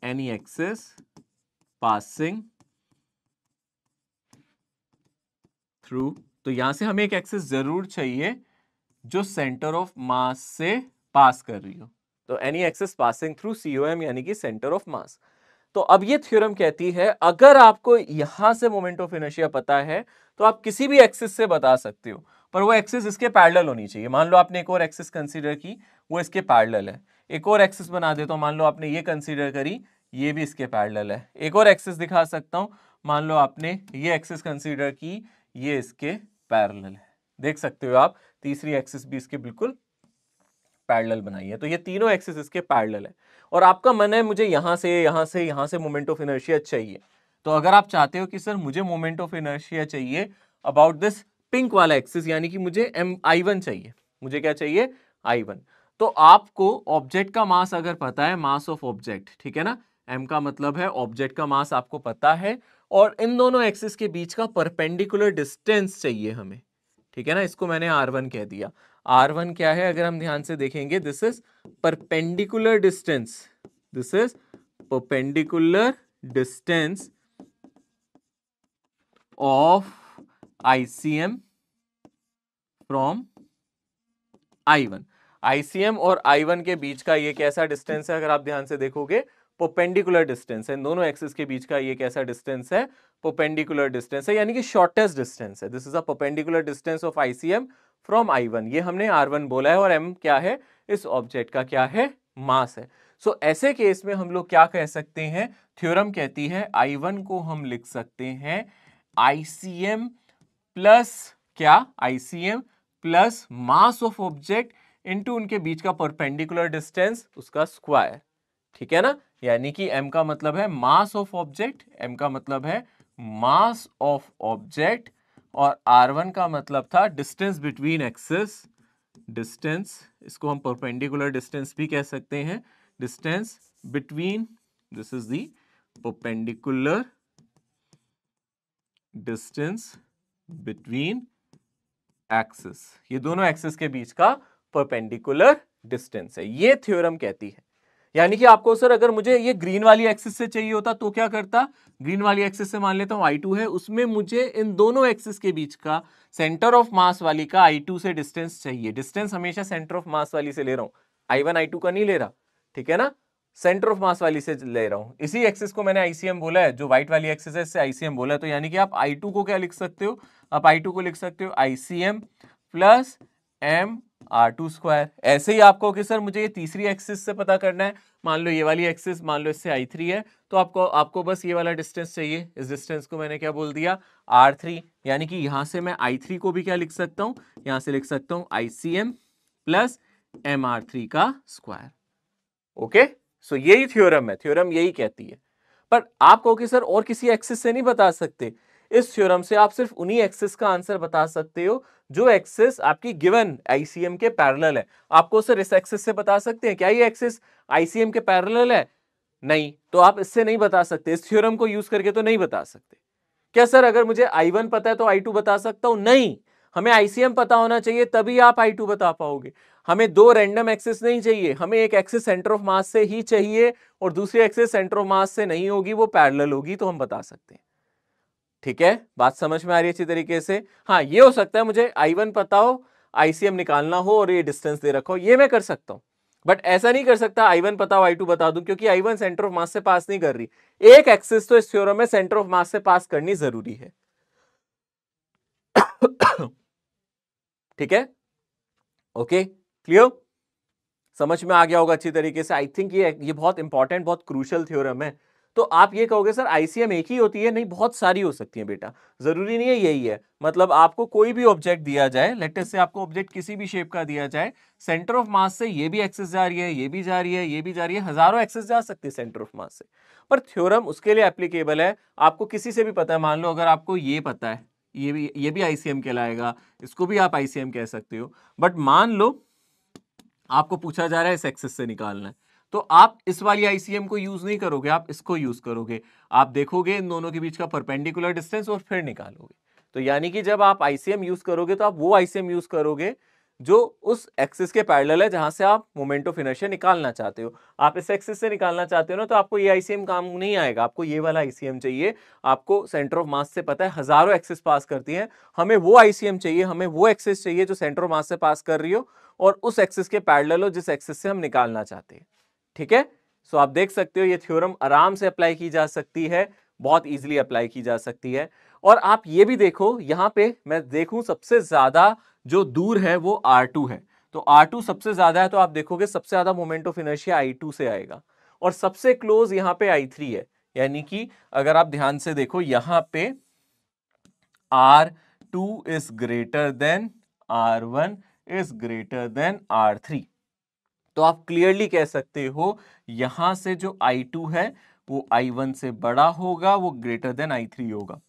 Speaker 1: any axis passing through, तो यहां से हमें एक एक्सिस जरूर चाहिए जो सेंटर ऑफ मास से पास कर रही हो, तो any axis passing through COM यानी कि सेंटर ऑफ मास। तो अब ये थ्योरम कहती है अगर आपको यहां से मोमेंट ऑफ इनर्शिया पता है तो आप किसी भी एक्सिस से बता सकते हो, पर वो एक्सिस इसके पैरेलल होनी चाहिए। मान लो आपने एक और एक्सिस कंसीडर की, वो इसके पैरेलल है, एक और एक्सिस बना देता हूं, मान लो आपने ये कंसीडर करी, ये भी इसके पैरेलल है, एक और एक्सिस दिखा सकता हूं, मान लो आपने ये एक्सिस कंसीडर की, ये इसके पैरेलल है, देख सकते हो आप, तीसरी एक्सिस भी इसके बिल्कुल पैरेलल बनाई है। तो ये तीनों एक्सिस इसके पैरेलल है और आपका मन है मुझे यहां से यहां से यहां से मोमेंट ऑफ इनर्शिया चाहिए। तो अगर आप चाहते हो कि सर मुझे मोमेंट ऑफ इनर्शिया चाहिए अबाउट दिस पिंक वाला एक्सिस, यानी कि मुझे I1 चाहिए, मुझे क्या चाहिए, I1, तो आपको ऑब्जेक्ट का मास अगर पता है, मास ऑफ ऑब्जेक्ट, ठीक है ना, m का मतलब है ऑब्जेक्ट का मास आपको पता है, और इन दोनों एक्सिस के बीच का परपेंडिकुलर डिस्टेंस चाहिए हमें, ठीक है ना, इसको मैंने R1 कह दिया। R1 क्या है अगर हम ध्यान से देखेंगे, this is perpendicular distance, this is perpendicular distance of ICM from I1। ICM और I1 के बीच का ये कैसा डिस्टेंस है, अगर आप ध्यान से देखोगे परपेंडिकुलर डिस्टेंस है, इन दोनों एक्सिस के बीच का ये कैसा डिस्टेंस है, परपेंडिकुलर डिस्टेंस है, यानी कि शॉर्टेस्ट डिस्टेंस है। This is a perpendicular distance of ICM from I1, ये हमने R1 बोला है, और M क्या है, इस ऑब्जेक्ट का क्या है, मास है। सो ऐसे केस में हम लोग क्या कह सकते हैं, थ्योरम कहती है I1 को हम लिख सकते हैं ICM प्लस क्या, ICM plus mass of object into उनके बीच का परपेंडिकुलर डिस्टेंस, उसका स्क्वायर, ठीक है ना, यानी कि m का मतलब है मास ऑफ ऑब्जेक्ट, m का मतलब है मास ऑफ ऑब्जेक्ट, और R1 का मतलब था डिस्टेंस बिटवीन एक्सिस, डिस्टेंस, इसको हम परपेंडिकुलर डिस्टेंस भी कह सकते हैं, distance between, this is the perpendicular distance between axis, ये दोनों एक्सिस के बीच का परपेंडिकुलर डिस्टेंस है, ये थ्योरम कहती है। यानी कि आपको सर अगर मुझे ये ग्रीन वाली एक्सिस से चाहिए होता तो क्या करता, ग्रीन वाली एक्सिस से मान लेता हूं I2 है, उसमें मुझे इन दोनों एक्सिस के बीच का सेंटर ऑफ मास वाली का I2 से डिस्टेंस चाहिए, डिस्टेंस हमेशा सेंटर ऑफ मास वाली से ले रहा हूं, I1 I2 का नहीं ले रहा, ठीक है ना, सेंटर ऑफ मास वाली से ले रहा हूं। इसी एक्सिस को मैंने ICM बोला है, जो व्हाइट वाली एक्सिस है इससे ICM बोला है, तो यानी कि आप I2 को क्या लिख सकते हो, आप I2 को लिख सकते हो ICM प्लस MR2 स्क्वायर। ऐसे ही आपको कि सर मुझे ये तीसरी एक्सिस से पता करना है, मान लो ये वाली एक्सिस, मान लो इससे I3 है, तो आपको बस ये वाला डिस्टेंस चाहिए, इस डिस्टेंस को मैंने क्या बोल दिया, R3, यानी कि यहां से मैं I3 को भी क्या लिख सकता हूं, यहां से लिख सकता हूं ICM प्लस MR3 का स्क्वायर। ओके, सो यही थ्योरम है, थ्योरम यही कहती है। पर आप कहो कि सर और किसी एक्सिस से नहीं बता सकते, इस थ्योरम से आप सिर्फ उन्हीं एक्सिस का आंसर बता सकते हो जो एक्सिस आपकी गिवन ICM के पैरेलल है। आपको सर इस एक्सिस से बता सकते हैं क्या ये एक्सिस ICM के पैरेलल है, नहीं, तो आप इससे नहीं बता सकते, इस थ्योरम को यूज करके तो नहीं बता सकते। क्या सर अगर मुझे I1 पता है तो I2 बता सकता हूं, नहीं, हमें ICM पता होना चाहिए तभी आप I2 बता पाओगे। हमें दो रैंडम एक्सिस नहीं चाहिए, हमें एक एक्सिस सेंटर ऑफ मास से ही चाहिए और दूसरी एक्सिस सेंटर ऑफ मास से नहीं होगी, वो पैरेलल होगी, तो हम बता सकते हैं। ठीक है, बात समझ में आ रही है अच्छी तरीके से? हाँ, ये हो सकता है मुझे I1 पता हो, ICM निकालना हो और ये डिस्टेंस दे रखा हो, ये मैं कर सकता हूं, बट ऐसा नहीं कर सकता I1 पता हो I2 बता दूं, क्योंकि I1 सेंटर ऑफ मास से पास नहीं कर रही। एक एक्सिस तो इस थ्योरम में सेंटर ऑफ मास से पास करनी जरूरी है। ठीक है, ओके, क्लियर, समझ में आ गया होगा अच्छी तरीके से। आई थिंक ये बहुत इंपॉर्टेंट, बहुत क्रूशियल थ्योरम है। तो आप ये कहोगे सर आईसीएम एक ही होती है? नहीं, बहुत सारी हो सकती है बेटा, जरूरी नहीं है यही है। मतलब आपको कोई भी ऑब्जेक्ट दिया जाए, लेट अस से आपको ऑब्जेक्ट किसी भी शेप का दिया जाए, सेंटर ऑफ मास से ये भी एक्सिस जा रही है, ये भी जा रही है, ये भी जा रही है, हजारों एक्सिस जा सकती है सेंटर ऑफ मास से, पर थ्योरम उसके लिए एप्लीकेबल है। आपको किसी से भी पता है, मान लो अगर आपको ये पता है, ये भी आईसीएम कहलाएगा, इसको भी आप आईसीएम कह सकते हो, बट मान लो आपको पूछा जा रहा है इस एक्सिस से निकालना है, तो आप इस वाली आईसीएम को यूज नहीं करोगे, आप इसको यूज करोगे। आप देखोगे इन दोनों के बीच का परपेंडिकुलर डिस्टेंस और फिर निकालोगे। तो यानी कि जब आप आईसीएम यूज करोगे तो आप वो आईसीएम यूज करोगे जो उस एक्सिस के पैरेलल है जहां से आप मोमेंट ऑफ इनर्शिया निकालना चाहते हो। आप इस एक्सिस से निकालना चाहते हो ना, तो आपको ये आईसीएम काम नहीं आएगा, आपको ये वाला आईसीएम चाहिए। आपको सेंटर ऑफ मास से पता है हजारों एक्सिस पास करती हैं, हमें वो आईसीएम चाहिए, हमें वो एक्सिस चाहिए जो सेंटर ऑफ मास से पास कर रही हो और उस एक्सिस के पैरेलल हो जिस एक्सिस से हम निकालना चाहते हैं। ठीक है, सो आप देख सकते हो ये थ्योरम आराम से अप्लाई की जा सकती है, बहुत इजीली अप्लाई की जा सकती है। और आप ये भी देखो, यहां पे मैं देखूं सबसे ज्यादा जो दूर है वो R2 है, तो R2 सबसे ज्यादा है, तो आप देखोगे सबसे ज्यादा मोमेंट ऑफ इनर्शिया I2 से आएगा, और सबसे क्लोज यहां पे I3 है। यानी कि अगर आप ध्यान से देखो यहां पे R2 is greater than R1 is greater than R3, तो आप क्लियरली कह सकते हो यहां से जो I2 है वो I1 से बड़ा होगा, वो ग्रेटर देन I3 होगा।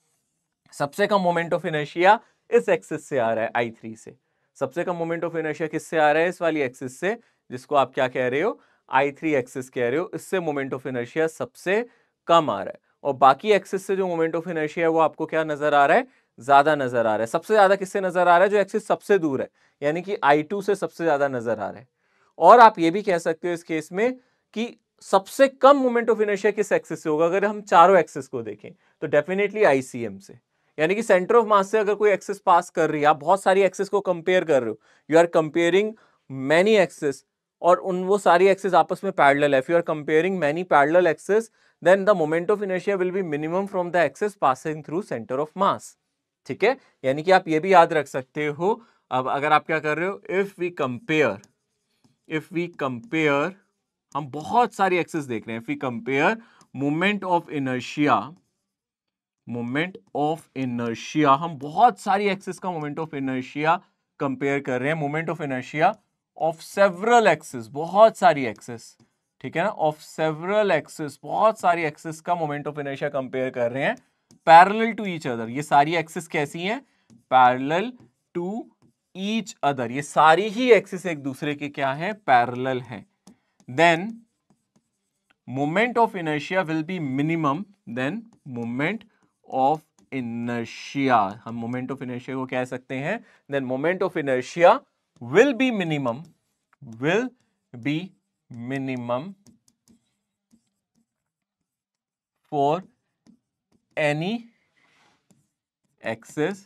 Speaker 1: सबसे कम मोमेंट ऑफ इनर्शिया इस एक्सिस से आ रहा है I3 से, सबसे कम मोमेंट ऑफ इनर्शिया किससे आ रहा है? इस वाली एक्सिस से, जिसको आप क्या कह रहे हो? I3 एक्सिस कह रहे हो, इससे मोमेंट ऑफ इनर्शिया सबसे कम आ रहा है। और बाकी एक्सिस से जो मोमेंट ऑफ इनर्शिया है वो आपको क्या नजर आ रहा है? ज्यादा नजर आ रहा है। सबसे ज्यादा किससे नजर आ रहा है? जो एक्सिस सबसे दूर है, यानी कि I2 से सबसे ज्यादा नजर आ रहा है। और आप ये भी कह सकते हो इस केस में कि सबसे कम मोमेंट ऑफ इनर्शिया किस एक्सिस से होगा? अगर हम चारों एक्सिस को देखें तो डेफिनेटली आईसीएम से, यानी कि सेंटर ऑफ मास से अगर कोई एक्सिस पास कर रही है, आप बहुत सारी एक्सिस को कंपेयर कर रहे हो, you are comparing many axis, और उन वो सारी एक्सिस आपस में पैरेलल है, if you are comparing many parallel axis then the moment of inertia will be minimum from the axis passing through centre of mass. ठीक है, यानी कि आप ये भी याद रख सकते हो। अब अगर आप क्या कर रहे हो, इफ वी कंपेयर, हम बहुत सारी एक्सिस देख रहे हैं, if we compare moment of inertia, हम बहुत सारी एक्सिस का मोमेंट ऑफ इनर्शिया कंपेयर कर रहे हैं, moment of inertia of several axis, बहुत सारी एक्सिस, ठीक है ना, ऑफ सेवरल एक्सिस, बहुत सारी एक्सिस का मोमेंट ऑफ इनर्शिया कंपेयर कर रहे हैं पैरेलल टू ईच अदर। ये सारी एक्सिस कैसी हैं? पैरेलल टू ईच अदर, ये सारी ही एक्सिस एक दूसरे के क्या है? पैरेलल हैं। Then moment of inertia will be minimum, then moment of inertia, हम मोमेंट ऑफ इनर्शिया को कह सकते हैं, then moment of inertia will be minimum for any axis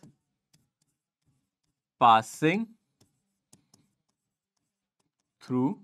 Speaker 1: passing through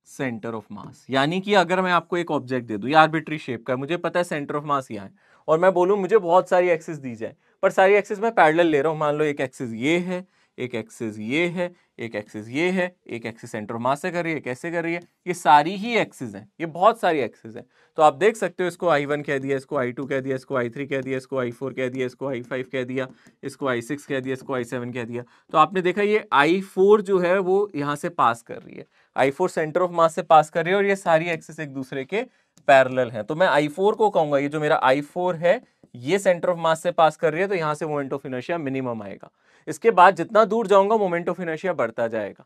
Speaker 1: centre of mass. यानी कि अगर मैं आपको एक ऑब्जेक्ट दे दूं, ये आर्बिट्री शेप का है, मुझे पता है सेंटर ऑफ मास यहाँ है, और मैं बोलूं मुझे बहुत सारी एक्सिस दी जाए, पर सारी एक्सिस मैं पैरेलल ले रहा हूं। मान लो एक एक्सिस ये है, एक एक्सिस ये है, एक एक्सिस ये है, एक एक्सिस सेंटर ऑफ मास से कर रही है, कैसे कर रही है? ये सारी ही एक्सिस हैं, ये बहुत सारी एक्सिस हैं। तो आप देख सकते हो, इसको I1 कह दिया, इसको I2 कह दिया, इसको I3 कह दिया, इसको I4 कह दिया, इसको I5 कह दिया, इसको I6 कह दिया, इसको I7 कह दिया। तो आपने देखा ये I4 जो है वो यहां से पास कर रही है, I4 सेंटर ऑफ मास से पास कर रही है, और ये सारी एक्सिस एक दूसरे के पैरेलल हैं। तो मैं I4 को कहूंगा, ये जो मेरा I4 है ये सेंटर ऑफ मास से पास कर रही है, तो यहां से मोमेंट ऑफ इनर्शिया मिनिमम आएगा। इसके बाद जितना दूर जाऊंगा मोमेंट ऑफ इनर्शिया बढ़ता जाएगा,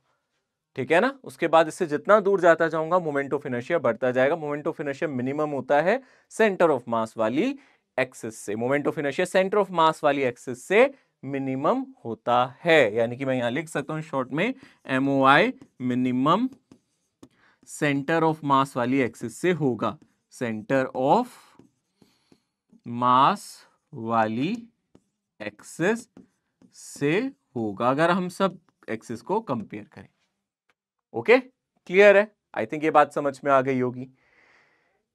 Speaker 1: ठीक है ना। उसके बाद इससे जितना दूर जाता जाऊंगा मोमेंट ऑफ इनर्शिया बढ़ता जाएगा। मोमेंट ऑफ इनर्शिया मिनिमम होता है सेंटर ऑफ मास वाली एक्सिस से, moment of inertia centre of मास वाली एक्सिस से मिनिमम होता है, यानी कि मैं यहां लिख सकता हूं शॉर्ट में MOI मिनिमम सेंटर ऑफ मास वाली एक्सिस से होगा, सेंटर ऑफ मास वाली एक्सिस से होगा अगर हम सब एक्सिस को कंपेयर करें। ओके, क्लियर है? आई थिंक ये बात समझ में आ गई होगी।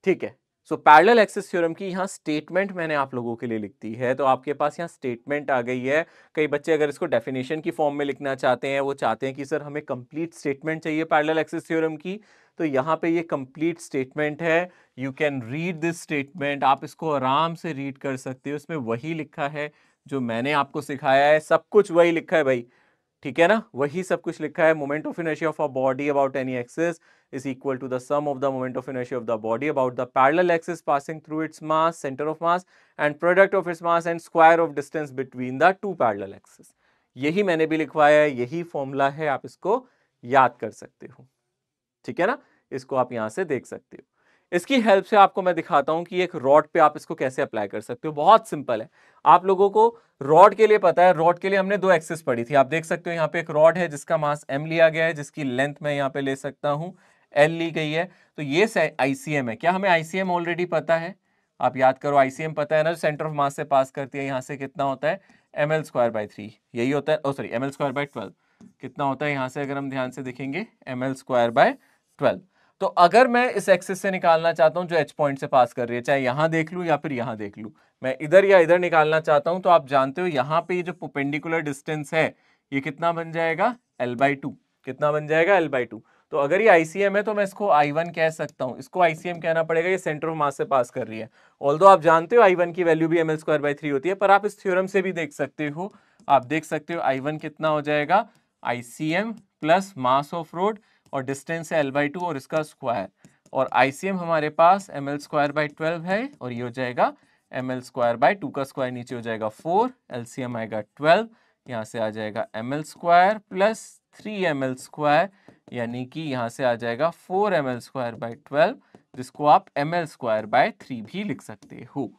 Speaker 1: ठीक है, सो पैरेलल एक्सिस थ्योरम की यहाँ स्टेटमेंट मैंने आप लोगों के लिए लिख दी है, तो आपके पास यहाँ स्टेटमेंट आ गई है। कई बच्चे अगर इसको डेफिनेशन की फॉर्म में लिखना चाहते हैं, वो चाहते हैं कि सर हमें कंप्लीट स्टेटमेंट चाहिए पैरेलल एक्सिस थ्योरम की, तो यहाँ पे ये कंप्लीट स्टेटमेंट है। You can read this statement, आप इसको आराम से रीड कर सकते हो। इसमें वही लिखा है जो मैंने आपको सिखाया है, सब कुछ वही लिखा है भाई, ठीक है ना, वही सब कुछ लिखा है। Moment of inertia of a body about any axis is equal to the sum of the moment of inertia of the body about the parallel axis passing through its mass, center of mass, and product of its mass and square of distance between the two parallel axes. यही मैंने भी लिखवाया है, यही formula है, आप इसको याद कर सकते हो, ठीक है ना, इसको आप यहां से देख सकते हो। इसकी हेल्प से आपको मैं दिखाता हूं कि एक रॉड पे आप इसको कैसे अप्लाई कर सकते हो। बहुत सिंपल है, आप लोगों को रॉड के लिए पता है, रॉड के लिए हमने दो एक्सिस पढ़ी थी। आप देख सकते हो यहाँ पे एक रॉड है जिसका मास m लिया गया है, जिसकी लेंथ मैं यहाँ पे ले सकता हूं L ली गई है, तो ये ICM है। क्या हमें ICM ऑलरेडी पता है? आप याद करो, ICM पता है ना, जो सेंटर ऑफ मास से पास करती है, यहाँ से कितना होता है ml²/3, यही होता है, सॉरी ml²/12 कितना होता है यहाँ से, अगर हम ध्यान से देखेंगे ml²/12। तो अगर मैं इस एक्सिस से निकालना चाहता हूं जो H पॉइंट से पास कर रही है, चाहे यहां देख लूं या फिर यहां देख लूं, मैं इधर या इधर निकालना चाहता हूं, तो आप जानते हो यहां पे ये जो परपेंडिकुलर डिस्टेंस है ये कितना बन जाएगा L/2, कितना बन जाएगा L/2। तो अगर ये ICM है तो मैं इसको I1 कह सकता हूं, इसको ICM कहना पड़ेगा, ये सेंटर ऑफ मास से पास कर रही है। ऑल्दो आप जानते हो I1 की वैल्यू भी ml²/3 होती है, पर आप इस थ्योरम से भी देख सकते हो, आप देख सकते हो I1 कितना हो जाएगा, ICM plus mass of road और डिस्टेंस है L/2 और इसका स्क्वायर, और ICM हमारे पास ml²/12 है और ये हो जाएगा ml²/2 का स्क्वायर, नीचे हो जाएगा 4, LCM आएगा 12, यहाँ से आ जाएगा ml² प्लस 3ml², यानी कि यहाँ से आ जाएगा 4ml²/12, जिसको आप ml²/3 भी लिख सकते हो।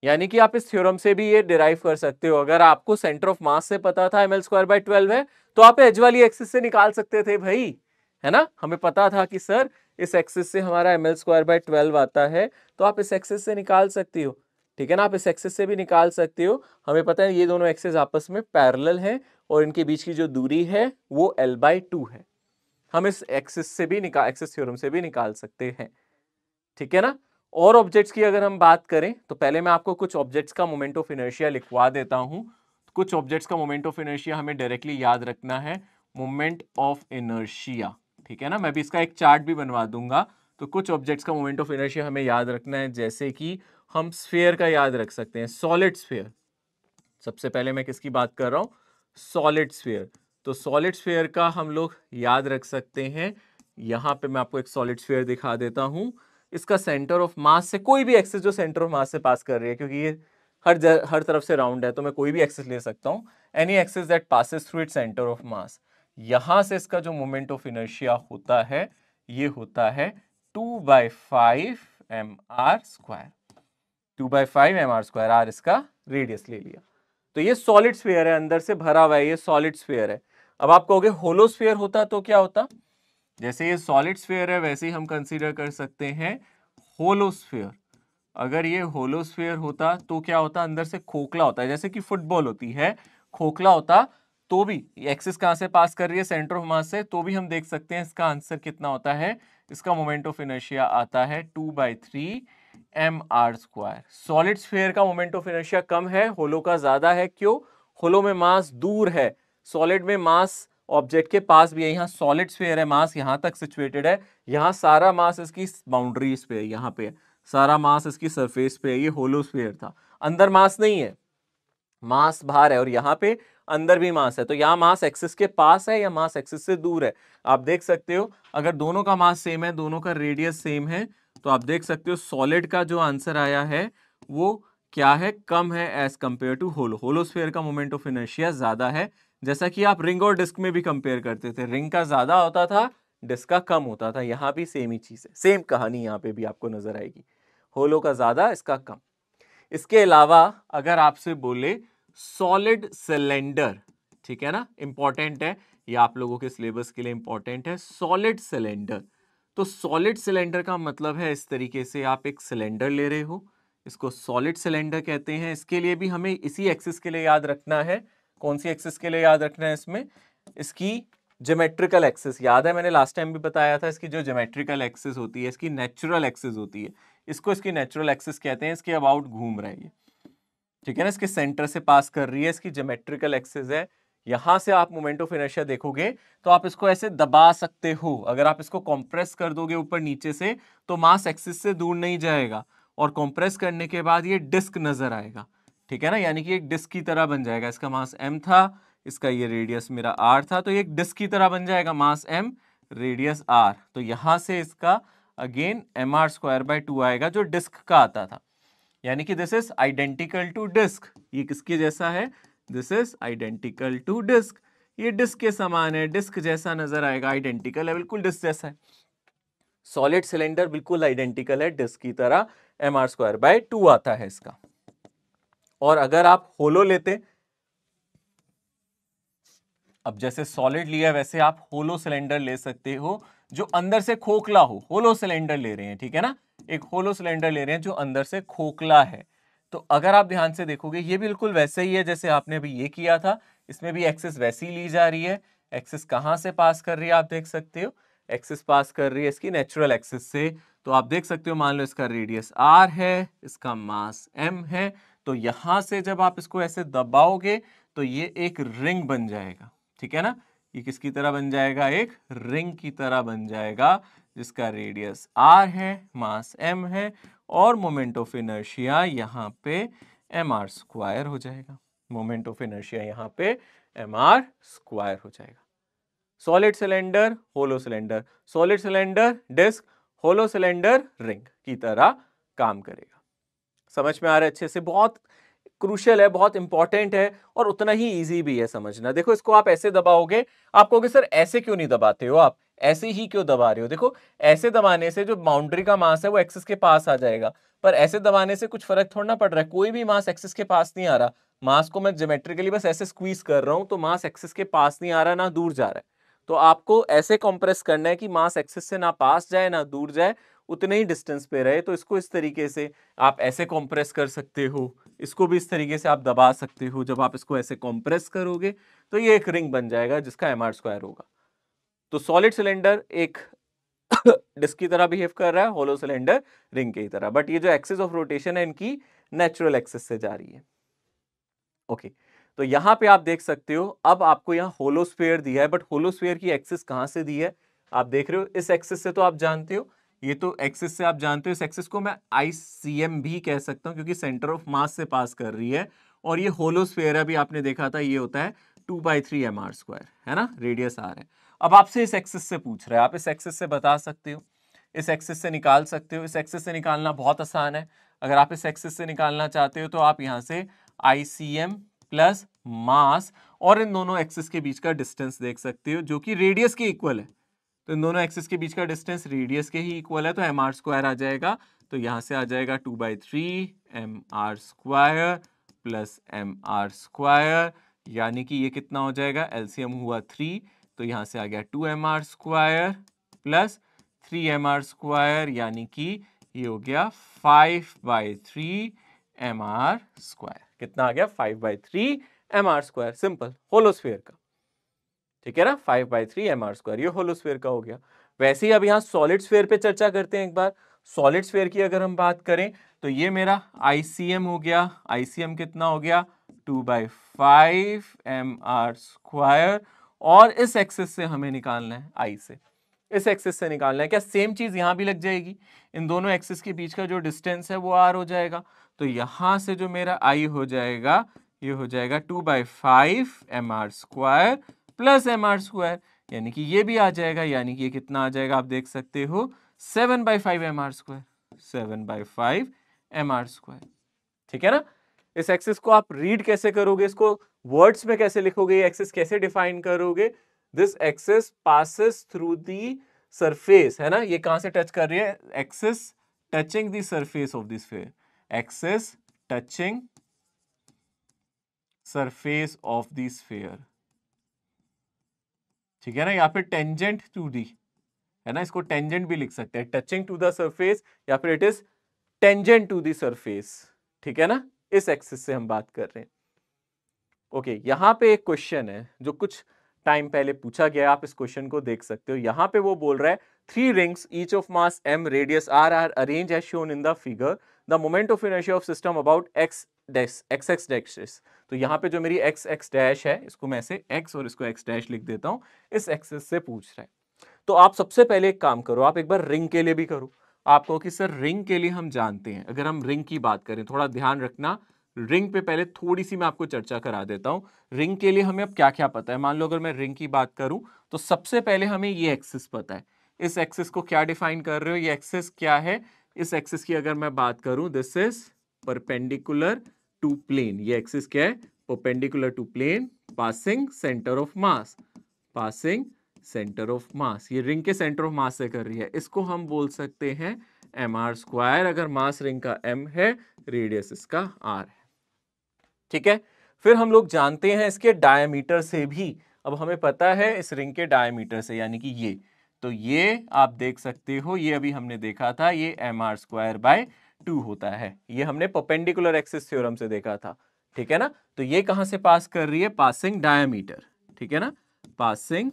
Speaker 1: यानी कि आप इस थ्योरम से भी ये डिराइव कर सकते हो। अगर आपको सेंटर ऑफ मास से पता था ml²/12 है, तो आप एज वाली एक्सिस से निकाल सकते थे भाई, है ना। हमें पता था कि सर इस एक्सिस से हमारा ml²/12 आता है, तो आप इस एक्सिस से निकाल सकते हो, ठीक है ना, आप इस एक्सिस से भी निकाल सकते हो। हमें पता है ये दोनों एक्सिस आपस में पैरेलल हैं और इनके बीच की जो दूरी है वो L/2 है। हम इस एक्सिस से भी एक्सिस थ्योरम से भी निकाल सकते हैं, ठीक है ना। और ऑब्जेक्ट्स की अगर हम बात करें, तो पहले मैं आपको कुछ ऑब्जेक्ट्स का मोमेंट ऑफ इनर्शिया लिखवा देता हूं। कुछ ऑब्जेक्ट्स का मोमेंट ऑफ इनर्शिया हमें डायरेक्टली याद रखना है, मोमेंट ऑफ इनर्शिया, ठीक है ना। मैं भी इसका एक चार्ट भी बनवा दूंगा। तो कुछ ऑब्जेक्ट्स का मोमेंट ऑफ इनर्शिया हमें याद रखना है, जैसे कि हम स्फीयर का याद रख सकते हैं, सॉलिड स्फीयर। सबसे पहले मैं किसकी बात कर रहा हूं, सॉलिड स्फीयर। तो सॉलिड स्फीयर का हम लोग याद रख सकते हैं, यहां पे मैं आपको एक सॉलिड स्फीयर दिखा देता हूं। इसका सेंटर ऑफ मास से कोई भी एक्सिस जो सेंटर ऑफ मास से पास कर रही है, क्योंकि ये हर तरफ से राउंड है, तो मैं कोई भी एक्सिस ले सकता हूं, any axis that passes through it centre of मास। यहां से इसका जो मोमेंट ऑफ इनर्शिया होता है, ये होता है 2/5 mr², 2/5 mr², आर इसका रेडियस ले लिया। तो ये सॉलिड स्फीयर है, अंदर से भरा हुआ है, ये सॉलिड स्फीयर है। अब आप कहोगे होलो स्फीयर होता तो क्या होता, जैसे ये सॉलिड स्फीयर है वैसे ही हम कंसीडर कर सकते हैं होलो स्फीयर। अगर ये होलो स्फीयर होता तो क्या होता, अंदर से खोखला होता है, जैसे कि फुटबॉल होती है, खोखला होता, तो भी एक्सिस कहां से पास कर रही है, सेंटर ऑफ मास से, तो भी हम देख सकते हैं इसका आंसर कितना होता है, इसका मोमेंट ऑफ इनर्शिया आता है 2/3 mr²। सॉलिड स्फीयर का मोमेंट ऑफ इनर्शिया कम है, होलो का ज्यादा है। क्यों? होलो में मास दूर है, सॉलिड में मास ऑब्जेक्ट के पास भी है। यहाँ सॉलिड स्फीयर है, मास यहाँ तक सिचुएटेड है, यहाँ सारा मास इसकी बाउंड्रीज पे है, यहाँ पे है सारा मास इसकी सरफेस पे है। ये होलो स्फीयर था, अंदर मास नहीं है, मास बाहर है, और यहाँ पे अंदर भी मास है। तो यहाँ मास एक्सिस के पास है या मास एक्सिस से दूर है, आप देख सकते हो। अगर दोनों का मास सेम है, दोनों का रेडियस सेम है, तो आप देख सकते हो सॉलिड का जो आंसर आया है वो क्या है, कम है as compare to hollow. Hollow sphere का मोमेंट ऑफ इनर्शिया ज्यादा है, जैसा कि आप रिंग और डिस्क में भी कंपेयर करते थे, रिंग का ज्यादा होता था, डिस्क का कम होता था। यहाँ भी सेम ही चीज है, सेम कहानी यहाँ पे भी आपको नजर आएगी, होलो का ज्यादा, इसका कम। इसके अलावा अगर आपसे बोले सॉलिड सिलेंडर, ठीक है ना, इंपॉर्टेंट है ये, आप लोगों के सिलेबस के लिए इंपॉर्टेंट है, सॉलिड सिलेंडर। तो सॉलिड सिलेंडर का मतलब है इस तरीके से आप एक सिलेंडर ले रहे हो, इसको सॉलिड सिलेंडर कहते हैं। इसके लिए भी हमें इसी एक्सिस के लिए याद रखना है। कौन सी एक्सिस के लिए याद रखना है इसमें? इसकी ज्योमेट्रिकल एक्सिस। याद है मैंने लास्ट टाइम भी बताया था, इसकी जो ज्योमेट्रिकल एक्सिस होती है, इसकी नेचुरल एक्सिस होती है, इसको इसकी नेचुरल एक्सिस कहते हैं। इसके अबाउट घूम रहा है ये, ठीक है ना, इसके सेंटर से पास कर रही है, इसकी ज्योमेट्रिकल एक्सिस है। यहां से आप मोमेंट ऑफ इनर्शिया देखोगे तो आप इसको ऐसे दबा सकते हो। अगर आप इसको कंप्रेस कर दोगे ऊपर नीचे से तो मास एक्सिस से दूर नहीं जाएगा, और कंप्रेस करने के बाद ये डिस्क नजर आएगा, ठीक है ना, यानी कि एक डिस्क की तरह बन जाएगा। इसका मास m था, इसका ये रेडियस मेरा r था, तो ये एक डिस्क की तरह बन जाएगा, मास m रेडियस r। तो यहां से इसका अगेन mr²/2 आएगा जो डिस्क का आता था, यानी कि this is identical to disc. ये किसके जैसा है? This is identical to disc. ये डिस्क के समान है, डिस्क जैसा नजर आएगा, आइडेंटिकल है, बिल्कुल डिस्क जैसा है। सॉलिड सिलेंडर बिल्कुल आइडेंटिकल है डिस्क की तरह, mr²/2 आता है इसका। और अगर आप होलो लेते, अब जैसे सॉलिड लिया वैसे आप होलो सिलेंडर ले सकते हो जो अंदर से खोखला हो। होलो सिलेंडर ले रहे हैं, ठीक है ना, एक होलो सिलेंडर ले रहे हैं जो अंदर से खोखला है। तो अगर आप ध्यान से देखोगे ये बिल्कुल वैसे ही है जैसे आपने अभी ये किया था, इसमें भी एक्सिस वैसी ली जा रही है। एक्सिस कहां से पास कर रही है आप देख सकते हो, एक्सिस पास कर रही है इसकी नेचुरल एक्सिस से। तो आप देख सकते हो, मान लो इसका रेडियस r है, इसका मास m है, तो यहां से जब आप इसको ऐसे दबाओगे तो ये एक रिंग बन जाएगा, ठीक है ना। ये किसकी तरह बन जाएगा? एक रिंग की तरह बन जाएगा, जिसका रेडियस r है, मास m है, और मोमेंट ऑफ इनर्शिया यहाँ पे mr² हो जाएगा। मोमेंट ऑफ इनर्शिया यहाँ पे mr² हो जाएगा। Solid cylinder, hollow cylinder, solid cylinder disc, hollow cylinder ring की तरह काम करेगा। समझ में आ रहा है अच्छे से? बहुत क्रूशियल है, बहुत इंपॉर्टेंट है, और उतना ही इजी भी है समझना। देखो इसको आप ऐसे दबाओगे, आप कहोगे सर ऐसे क्यों नहीं दबाते हो, आप ऐसे ही क्यों दबा रहे हो? देखो ऐसे दबाने से जो बाउंड्री का मास है वो एक्सिस के पास आ जाएगा, पर ऐसे दबाने से कुछ फर्क थोड़ा ना पड़ रहा है, कोई भी मास एक्सिस के पास नहीं आ रहा। मास को मैं ज्योमेट्रिकली बस ऐसे स्क्वीज कर रहा हूं तो मास एक्सिस के पास नहीं आ रहा, ना दूर जा रहा है। तो आपको ऐसे कंप्रेस करना है कि मास एक्सिस से ना पास जाए ना दूर जाए, उतने ही डिस्टेंस पे रहे। तो इसको इस तरीके से आप ऐसे कंप्रेस कर सकते हो, इसको भी इस तरीके से आप दबा सकते हो। जब आप इसको ऐसे कंप्रेस करोगे तो ये एक रिंग बन जाएगा जिसका mr² होगा। तो सॉलिड सिलेंडर एक डिस्क की तरह बिहेव कर रहा है, होलो सिलेंडर रिंग की तरह, बट ये जो एक्सिस ऑफ रोटेशन है इनकी नेचुरल एक्सिस से जा रही है। ओके, तो यहां पे आप देख सकते हो, अब आपको यहां होलोस्फीयर दिया है, बट होलोस्फीयर की एक्सिस कहां से दी है आप देख रहे हो, इस एक्सिस से तो आप जानते हो, ये तो एक्सिस से आप जानते हो। इस एक्सिस को मैं ICM भी कह सकता हूं क्योंकि सेंटर ऑफ मास से पास कर रही है। और ये होलोस्फीयर अभी आपने देखा था, ये होता है 2/3 mr², है ना, रेडियस r है। अब आपसे इस एक्सिस से पूछ रहा है, आप इस एक्सिस से बता सकते हो, इस एक्सिस से निकाल सकते हो। इस एक्सिस से निकालना बहुत आसान है। अगर आप इस एक्सिस से निकालना चाहते हो तो आप यहां से ICM प्लस मास और इन दोनों एक्सिस के बीच का डिस्टेंस देख सकते हो, जो कि रेडियस के इक्वल है। तो इन दोनों एक्सिस के बीच का डिस्टेंस रेडियस के ही इक्वल है, तो mr² आ जाएगा। तो यहां से आ जाएगा 2/3 mr² प्लस mr², यानी कि ये कितना हो जाएगा, एलसीएम हुआ 3, तो यहां से आ गया 2mr² प्लस 3mr², यानी कि ये हो गया 5/3 mr²। कितना आ गया? 5/3 mr²। सिंपल, होलोस्फीयर का, ठीक है ना, 5/3 mr², ये होलोस्फीयर का हो गया। वैसे ही अब यहाँ सॉलिड स्फीयर पे चर्चा करते हैं एक बार। सॉलिड स्फीयर की अगर हम बात करें तो ये मेरा ICM हो गया। ICM कितना हो गया? 2/5 mr², और इस एक्सिस से हमें निकालना है, I से इस एक्सिस से निकालना है। क्या सेम चीज यहां भी लग जाएगी? इन दोनों एक्सिस के बीच का जो डिस्टेंस है वो r हो जाएगा। तो यहां से जो मेरा I हो जाएगा, ये हो जाएगा 2/5 mr² प्लस mr², यानी कि ये भी आ जाएगा, यानी कि ये कितना आ जाएगा आप देख सकते हो, 7/5 mr², 7/5 mr², ठीक है ना। इस एक्सिस को आप रीड कैसे करोगे, इसको वर्ड्स में कैसे लिखोगे, ये एक्सिस कैसे डिफाइन करोगे? This axis passes through the surface, है ना, ये कहां से टच कर रही है? Axis touching the surface of the sphere, axis touching surface of the sphere, ठीक है ना, या फिर टेंजेंट टू दी, है ना, इसको टेंजेंट भी लिख सकते हैं, टचिंग टू द सरफेस, या फिर it is tangent to the surface, ठीक है ना, इस एक्सिस से हम बात कर रहे हैं। ओके, यहां पे एक क्वेश्चन है जो कुछ टाइम पहले पूछा गया, आप इस क्वेश्चन को देख सकते हो। यहां पे वो बोल रहा है 3 rings each of mass m radius r are arranged as shown in the figure, the moment of inertia of system about x dash। तो यहाँ पे जो मेरी x डैश है, इसको मैं ऐसे x और इसको x डैश लिख देता हूं, इस एक्सिस से पूछ रहा है। तो आप सबसे पहले एक काम करो, आप एक बार रिंग के लिए भी करो। आप कहो कि सर रिंग के लिए हम जानते हैं, अगर हम रिंग की बात करें, थोड़ा ध्यान रखना, रिंग पे पहले थोड़ी सी मैं आपको चर्चा करा देता हूं। रिंग के लिए हमें अब क्या क्या पता है। मान लो अगर मैं रिंग की बात करूं, तो सबसे पहले हमें ये एक्सिस पता है। इस एक्सिस को क्या डिफाइन कर रहे हो, ये एक्सिस क्या है। इस एक्सिस की अगर मैं बात करूं, this is perpendicular to plane. ये एक्सिस क्या है, perpendicular to plane, passing centre of mass, passing centre of mass, ये रिंग के सेंटर ऑफ मास से कर रही है। इसको हम बोल सकते हैं mr², अगर मास रिंग का m है, रेडियस इसका r है, ठीक है। फिर हम लोग जानते हैं इसके डायमीटर से भी, अब हमें पता है इस रिंग के डायमीटर से, यानी कि ये, तो ये आप देख सकते हो, ये अभी हमने देखा था, ये mr²/2 होता है, ये हमने परपेंडिकुलर एक्सिस थ्योरम से देखा था, ठीक है ना। तो ये कहां से पास कर रही है, पासिंग डायमीटर, ठीक है ना, पासिंग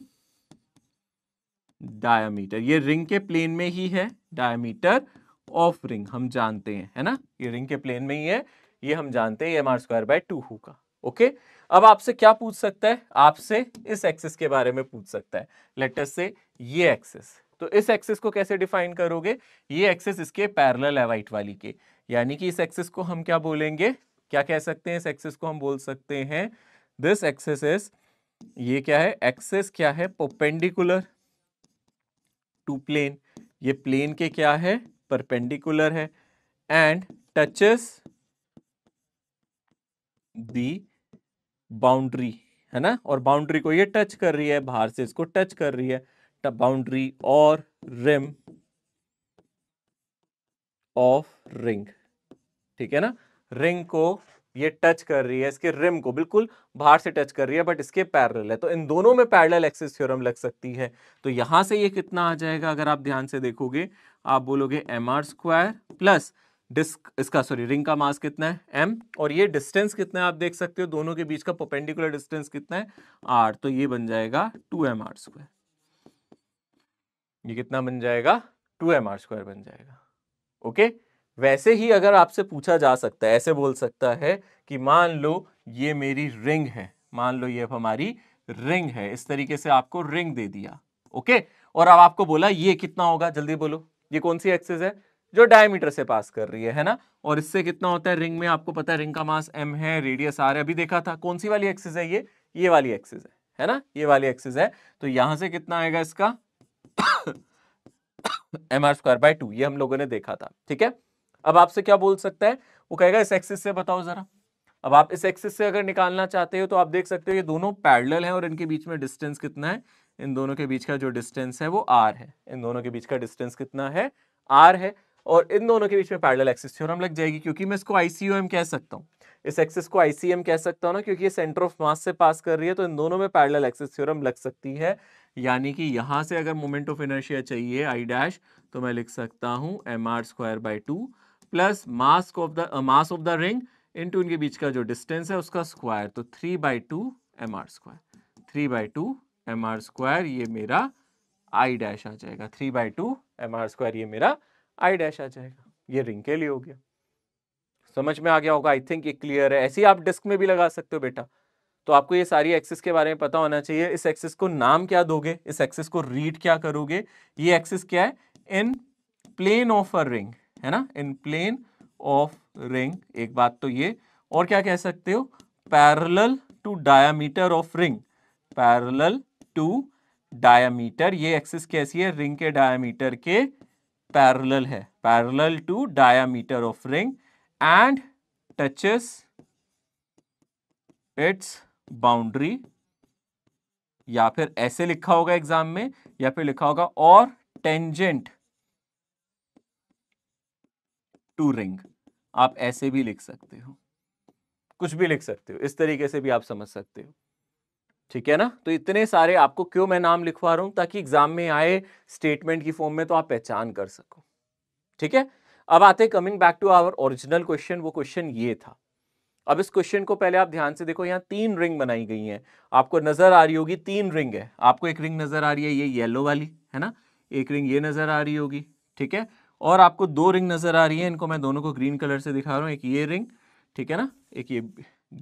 Speaker 1: डायमीटर, ये रिंग के प्लेन में ही है, डायमीटर ऑफ रिंग हम जानते हैं, है ना, ये रिंग के प्लेन में ही है, ये हम जानते हैं, ये mr²/2 होगा। ओके, अब आपसे क्या पूछ सकता है, आपसे इस एक्सिस के बारे में पूछ सकता है, लेट अस से ये एक्सिस। तो इस एक्सिस को कैसे डिफाइन करोगे, ये एक्सिस इसके पैरेलल है वाइट वाली के, यानी कि इस एक्सिस को हम क्या बोलेंगे, क्या कह सकते हैं, इस एक्सिस को हम बोल सकते हैं, दिस एक्सिस इज, ये क्या है, एक्सिस क्या है, परपेंडिकुलर टू प्लेन, ये प्लेन के क्या है, परपेंडिकुलर है, एंड टचेस दी बाउंड्री, है ना, और बाउंड्री को ये टच कर रही है, बाहर से इसको टच कर रही है, बाउंड्री और रिम ऑफ रिंग, ठीक है ना, रिंग को ये टच कर रही है, इसके रिम को बिल्कुल बाहर से टच कर रही है, बट इसके पैरेलल है, तो इन दोनों में पैरेलल एक्सिस थ्योरम लग सकती है। तो यहां से ये कितना आ जाएगा, अगर आप ध्यान से देखोगे, आप बोलोगे mr² प्लस डिस्क, इसका सॉरी रिंग का मास कितना है m, और ये डिस्टेंस कितना है आप देख सकते हो, दोनों के बीच का परपेंडिकुलर डिस्टेंस कितना है r, तो ये बन जाएगा 2mr², ये कितना बन जाएगा, 2mr² बन जाएगा। ओके, वैसे ही अगर आपसे पूछा जा सकता है, ऐसे बोल सकता है कि मान लो ये मेरी रिंग है, मान लो ये हमारी रिंग है, इस तरीके से आपको रिंग दे दिया, ओके, और अब आपको बोला ये कितना होगा, जल्दी बोलो, ये कौन सी एक्सिस है जो डायमीटर से पास कर रही है ना, और इससे कितना होता है रिंग में, आपको पता है रिंग का मास m है, रेडियस r है, अभी देखा था, कौन सी वाली एक्सिस है, ये वाली एक्सिस है ना, ये वाली एक्सिस है, तो यहां से कितना आएगा इसका mr²/2, ये हम लोगों ने देखा था, ठीक है। अब आपसे क्या बोल सकता है, वो कहेगा इस एक्सिस से बताओ जरा। अब आप इस एक्सिस से अगर निकालना चाहते हो, तो आप देख सकते हो ये दोनों पैरेलल हैं, और इनके बीच में डिस्टेंस कितना है, इन दोनों के बीच का जो डिस्टेंस है वो r है, इन दोनों के बीच का डिस्टेंस कितना है, r है, और इन दोनों के बीच में पैरेलल एक्सिस थ्योरम लग जाएगी, क्योंकि मैं इसको ICOM कह सकता हूँ, इस एक्सिस को ICM कह सकता हूँ ना, क्योंकि ये सेंटर ऑफ मास से पास कर रही है, तो इन दोनों में पैरेलल एक्सिस थ्योरम लग सकती है, यानी कि यहां से अगर मोमेंट ऑफ इनर्शिया चाहिए I डैश, तो मैं लिख सकता हूं mr²/2 plus mass of the ring into इनके बीच का जो डिस्टेंस है उसका स्क्वायर, तो 3/2 mr², 3/2 mr², ये मेरा I डैश आ जाएगा, 3/2 mr², ये मेरा I डैश आ जाएगा, ये रिंग के लिए हो गया। समझ में आ गया होगा, आई थिंक ये क्लियर है। ऐसे ही आप डिस्क में भी लगा सकते हो बेटा। तो आपको ये सारी एक्सिस के बारे में पता होना चाहिए। इस एक्सिस को नाम क्या दोगे, इस एक्सिस को रीड क्या करोगे, ये एक्सिस क्या है, इन प्लेन ऑफ अ रिंग, है ना, इन प्लेन ऑफ रिंग, एक बात तो ये, और क्या कह सकते हो, parallel to diameter of ring, parallel to diameter, ये एक्सिस कैसी है, रिंग के डायामीटर के पैरेलल है, parallel to diameter of ring and touches its boundary, या फिर ऐसे लिखा होगा एग्जाम में, या फिर लिखा होगा और टेंजेंट टू रिंग, आप ऐसे भी लिख सकते हो, कुछ भी लिख सकते हो, इस तरीके से भी आप समझ सकते हो, ठीक है ना। तो इतने सारे आपको क्यों मैं नाम लिखवा रहा हूं, ताकि एग्जाम में आए स्टेटमेंट की फॉर्म में तो आप पहचान कर सको, ठीक है। अब आते हैं coming back to our original question, वो क्वेश्चन ये था। अब इस क्वेश्चन को पहले आप ध्यान से देखो, यहाँ 3 रिंग बनाई गई हैं, आपको नजर आ रही होगी 3 रिंग है, आपको एक रिंग नजर आ रही है ये येलो वाली, है ना, एक रिंग ये नजर आ रही होगी, ठीक है, और आपको 2 रिंग नजर आ रही है, इनको मैं दोनों को ग्रीन कलर से दिखा रहा हूँ, एक ये रिंग, ठीक है ना, एक ये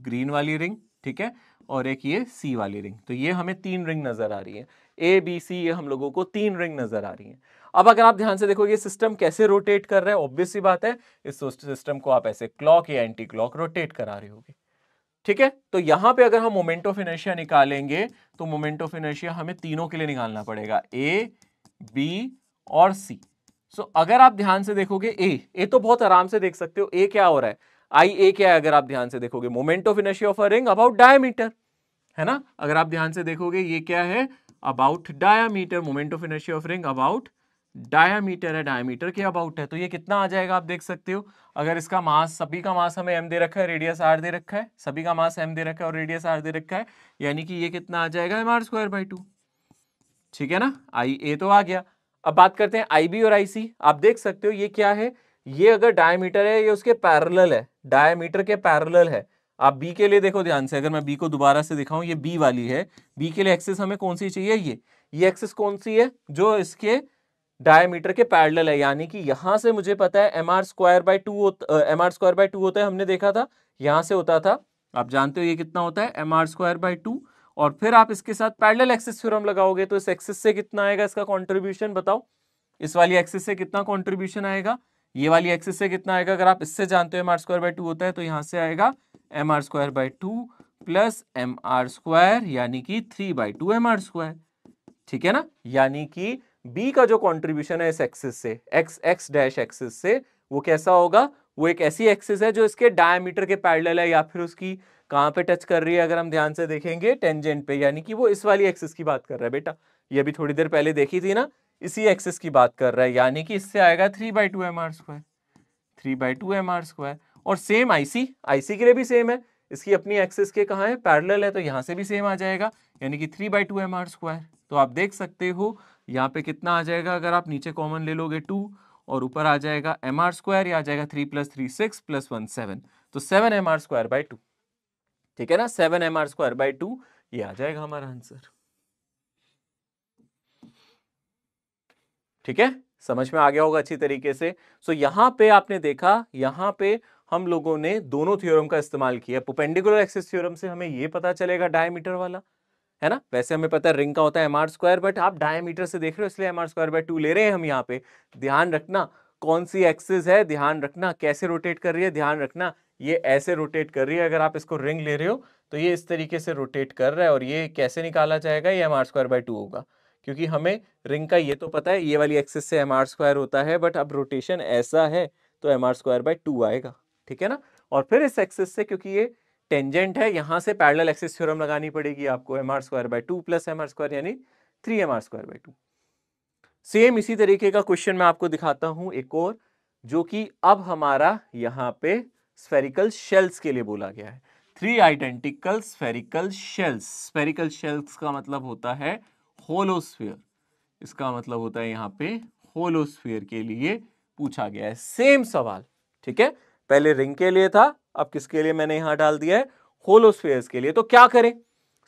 Speaker 1: ग्रीन वाली रिंग, ठीक है, और एक ये सी वाली रिंग। तो ये हमें 3 रिंग नजर आ रही है, ए बी सी, ये हम लोगों को 3 रिंग नजर आ रही है। अब अगर आप ध्यान से देखो ये सिस्टम कैसे रोटेट कर रहा है, ऑब्वियस सी बात है इस सिस्टम को आप ऐसे क्लॉक या एंटी क्लॉक रोटेट करा रहे होगे, ठीक है। तो यहां पे अगर हम मोमेंट ऑफ इनर्शिया निकालेंगे तो मोमेंट ऑफ इनर्शिया हमें तीनों के लिए निकालना पड़ेगा, ए बी और सी। सो अगर आप ध्यान से देखोगे ए तो बहुत आराम से देख सकते हो, ए क्या हो रहा है, आई ए क्या है, अगर आप ध्यान से देखोगे moment of inertia of a ring about diameter, है ना, अगर आप ध्यान से देखोगे ये क्या है, about diameter, moment of inertia of ring about diameter है, डायमीटर के अबाउट है। तो ये कितना आ जाएगा आप देख सकते हो, अगर इसका मास, सभी का मास हमें m दे रखा है, रेडियस r दे रखा है, सभी का मास m दे रखा है और रेडियस r दे रखा है, यानी कि ये कितना आ जाएगा mr²/2, ठीक है ना। आई ए तो आ गया। अब बात करते हैं आई बी और आई सी। आप देख सकते हो ये क्या है, ये अगर डायमीटर है ये उसके पैरेलल है, डायमीटर के पैरेलल है। आप बी के लिए देखो ध्यान से, अगर मैं बी को दोबारा से दिखाऊं, ये बी वाली है, बी के लिए एक्सिस हमें कौन सी चाहिए, ये एक्सिस कौन सी है, जो इसके डायमीटर के पैरेलल है, यानी कि यहां से मुझे पता है mr²/2 होता है, हमने देखा था, यहां से होता था, आप जानते हो ये कितना होता है mr²/2, और फिर आप इसके साथ पैरेलल एक्सिस थ्योरम लगाओगे तो इस एक्सिस से कितना आएगा इसका कंट्रीब्यूशन, बताओ, इस वाली एक्सिस से कितना कंट्रीब्यूशन आएगा, ये वाली एक्सिस से कितना आएगा, अगर आप इससे जानते हो mr²/2 होता है, तो यहां से आएगा mr²/2 प्लस mr², यानी कि 3/2 mr², ठीक है ना। यानी कि बी का जो कंट्रीब्यूशन है इस एक्सिस से, एक्स डैश एक्सिस से, वो कैसा होगा, वो एक ऐसी एक्सिस है जो इसके डायमीटर के पैरेलल है, या फिर उसकी कहां पे टच कर रही है, अगर हम ध्यान से देखेंगे टेंजेंट पे, यानी कि वो इस वाली एक्सिस की बात कर रहा है बेटा, ये अभी थोड़ी देर पहले देखी थी ना, इसी एक्सिस की बात कर रहा है, यानी कि इससे आएगा 3/2 mr², 3/2 mr²। और सेम आईसी के लिए भी सेम है, इसकी अपनी एक्सिस के कहां है, पैरेलल है, तो यहां से भी सेम आ जाएगा, यानी कि 3/2 mr²। तो आप देख सकते हो यहाँ पे कितना आ जाएगा, अगर आप नीचे कॉमन ले लोगे 2 और ऊपर आ जाएगा mr², या आ जाएगा 3 + 3 6 + 1 7, तो 7 mr²/2, ठीक है ना, 7 mr²/2 ये आ जाएगा हमारा आंसर, ठीक है, समझ में आ गया होगा अच्छी तरीके से। सो यहां पे आपने देखा, यहां पे हम लोगों ने दोनों थ्योरम का इस्तेमाल किया, परपेंडिकुलर एक्सिस थ्योरम से हमें ये पता चलेगा डायमीटर वाला, है ना, वैसे हमें पता है रिंग का होता है mr², बट आप डायमीटर से देख रहे हो इसलिए mr²/2 ले रहे हैं हम यहाँ पे। ध्यान रखना कौन सी एक्सिस है, ध्यान रखना कैसे रोटेट कर रही है, ध्यान रखना ये ऐसे रोटेट कर रही है, अगर आप इसको रिंग ले रहे हो तो ये इस तरीके से रोटेट कर रहा है, और ये कैसे निकाला जाएगा, ये mr²/2 होगा, क्योंकि हमें रिंग का ये तो पता है, ये वाली एक्सिस से mr² होता है, बट अब रोटेशन ऐसा है तो mr²/2 आएगा, ठीक है ना। और फिर इस एक्सिस से, क्योंकि ये टेंजेंट है, यहां से पैरेलल एक्सिस थ्योरम लगानी पड़ेगी आपको, mr²/2 प्लस mr², यानी 3mr²/2। सेम इसी तरीके का क्वेश्चन मैं आपको दिखाता हूं एक और, जो कि अब हमारा यहां पे स्फेरिकल शेल्स के लिए बोला गया है, 3 identical spherical shells. Spherical shells का मतलब होता है होलोस्फीयर, इसका मतलब होता है यहाँ पे होलोस्फीयर के लिए पूछा गया है सेम सवाल, ठीक है, पहले रिंग के लिए था, अब किसके लिए मैंने यहां डाल दिया है, होलोस्फीयर्स के लिए। तो क्या करें,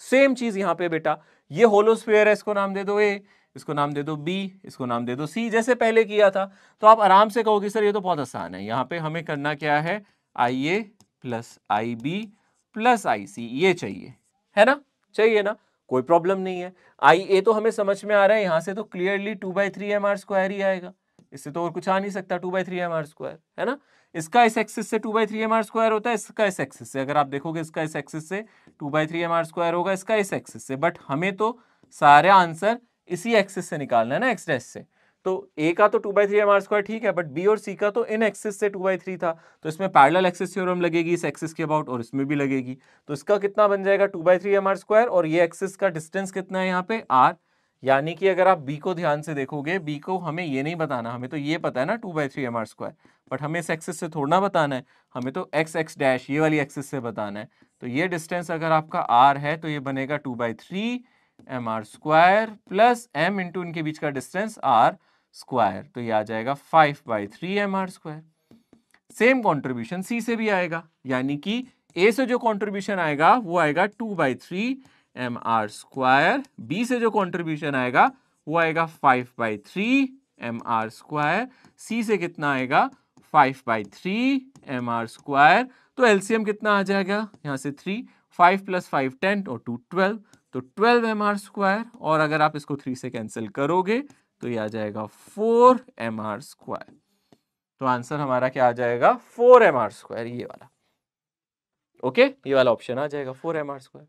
Speaker 1: सेम चीज यहां पे बेटा, ये होलोस्फीयर है, इसको नाम दे दो ए, इसको नाम दे दो बी, इसको नाम दे दो सी, जैसे पहले किया था। तो आप आराम से कहोगे सर ये तो बहुत आसान है, यहाँ पे हमें करना क्या है, आई ए प्लस आई बी प्लस आई सी, ये चाहिए, है ना, चाहिए ना, कोई प्रॉब्लम नहीं है। आई ए तो हमें समझ में आ रहा है, यहां से तो क्लियरली 2/3 mr² ही आएगा, इससे तो और कुछ आ नहीं सकता, 2/3 mr², है ना। इसका इस एक्सिस से 2/3 mr² होता है, इसका इस एक्सिस से, अगर आप देखोगे इसका इस एक्सिस से 2/3 mr² होगा, इसका इस एक्सिस से, बट हमें तो सारे आंसर इसी एक्सिस से निकालना है ना, एक्स डैश से। तो ए का तो 2/3 mr² ठीक है, बट बी और सी का तो इन एक्सिस से 2/3 था, तो इसमें पैरेलल एक्सिस थ्योरम लगेगी इस एक्सिस के अबाउट, और इसमें भी लगेगी, तो इसका कितना बन जाएगा 2/3 mr², और ये एक्सिस का डिस्टेंस कितना है यहाँ पे r, यानी कि अगर आप बी को ध्यान से देखोगे, बी को हमें ये नहीं बताना, हमें तो ये पता है ना 2/3 mr², बट हमें इस एक्सिस से थोड़ा बताना है, हमें तो एक्स एक्स डैश ये वाली एक्सिस से बताना है। तो ये डिस्टेंस अगर आपका r है तो ये बनेगा 2/3 mr² प्लस m इंटू इनके बीच का डिस्टेंस r², तो ये आ जाएगा 5/3 mr²। सेम कॉन्ट्रीब्यूशन सी से भी आएगा, यानी कि ए से जो कॉन्ट्रीब्यूशन आएगा वो आएगा 2/3 mr², बी से जो कॉन्ट्रीब्यूशन आएगा वो आएगा 5/3 mr², सी से कितना आएगा 5/3 mr²। तो एलसीएम कितना आ जाएगा यहां से 3, 5 + 5 10 और 2 12, तो 12 mr², और अगर आप इसको 3 से कैंसिल करोगे तो ये आ जाएगा 4 mr²। तो आंसर हमारा क्या आ जाएगा 4 mr², ये वाला। ओके, ये वाला ऑप्शन आ जाएगा 4 mr²।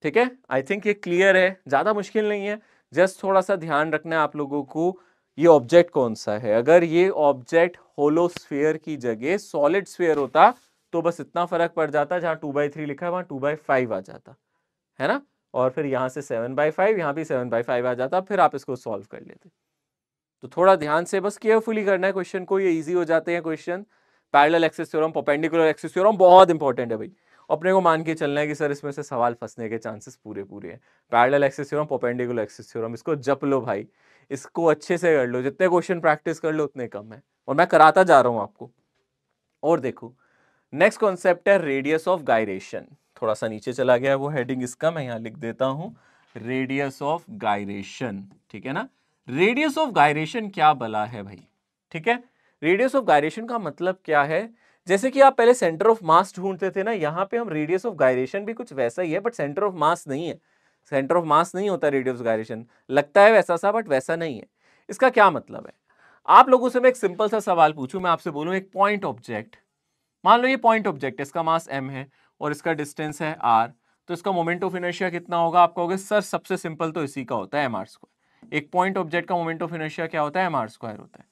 Speaker 1: ठीक है, आई थिंक ये क्लियर है, ज्यादा मुश्किल नहीं है, जस्ट थोड़ा सा ध्यान रखना है आप लोगों को ये ऑब्जेक्ट कौन सा है। अगर ये ऑब्जेक्ट होलो स्फीयर की जगह सॉलिड स्फीयर होता तो बस इतना फर्क पड़ जाता, जहां 2/3 लिखा है वहां 2/5 आ जाता है ना, और फिर यहां से 7/5, यहां भी 7/5 आ जाता, फिर आप इसको सॉल्व कर लेते। तो थोड़ा ध्यान से बस केयरफुली करना है क्वेश्चन को, ये इजी हो जाते हैं question. Parallel axis theorem, perpendicular axis theorem बहुत इंपॉर्टेंट है भाई, अपने को मान के चलना है कि सर इसमें से सवाल फंसने के चांसेस पूरे पूरे हैं। Parallel axis theorem, perpendicular axis theorem, इसको जप लो भाई, इसको अच्छे से कर लो, जितने क्वेश्चन प्रैक्टिस कर लो उतने कम है, और मैं कराता जा रहा हूं आपको। और देखो नेक्स्ट कॉन्सेप्ट है रेडियस ऑफ गायरेशन, थोड़ा सा नीचे चला गया है वो हेडिंग इसका, मैं यहां लिख देता हूं रेडियस ऑफ गायरेशन। ठीक है ना, रेडियस ऑफ गायरेशन क्या बला है भाई। ठीक है, रेडियस ऑफ गायरेशन का मतलब क्या है, जैसे कि आप पहले सेंटर ऑफ मास ढूंढते थे ना, यहां पे हम रेडियस ऑफ गायरेशन भी कुछ वैसा ही है, बट सेंटर ऑफ मास नहीं है, सेंटर ऑफ मास नहीं होता रेडियस ऑफ गायरेशन, लगता है वैसा सा बट वैसा नहीं है। इसका क्या मतलब है, आप लोगों से मैं एक सिंपल सा सवाल पूछूं, मैं आपसे बोलूं एक पॉइंट ऑब्जेक्ट, मान लो ये पॉइंट ऑब्जेक्ट है, इसका मास m है और इसका डिस्टेंस है r, तो इसका मोमेंट ऑफ इनर्शिया कितना होगा। आप कहोगे सर सबसे सिंपल तो इसी का होता है mr², एक पॉइंट ऑब्जेक्ट का मोमेंट ऑफ इनर्शिया क्या होता है mr² होता है।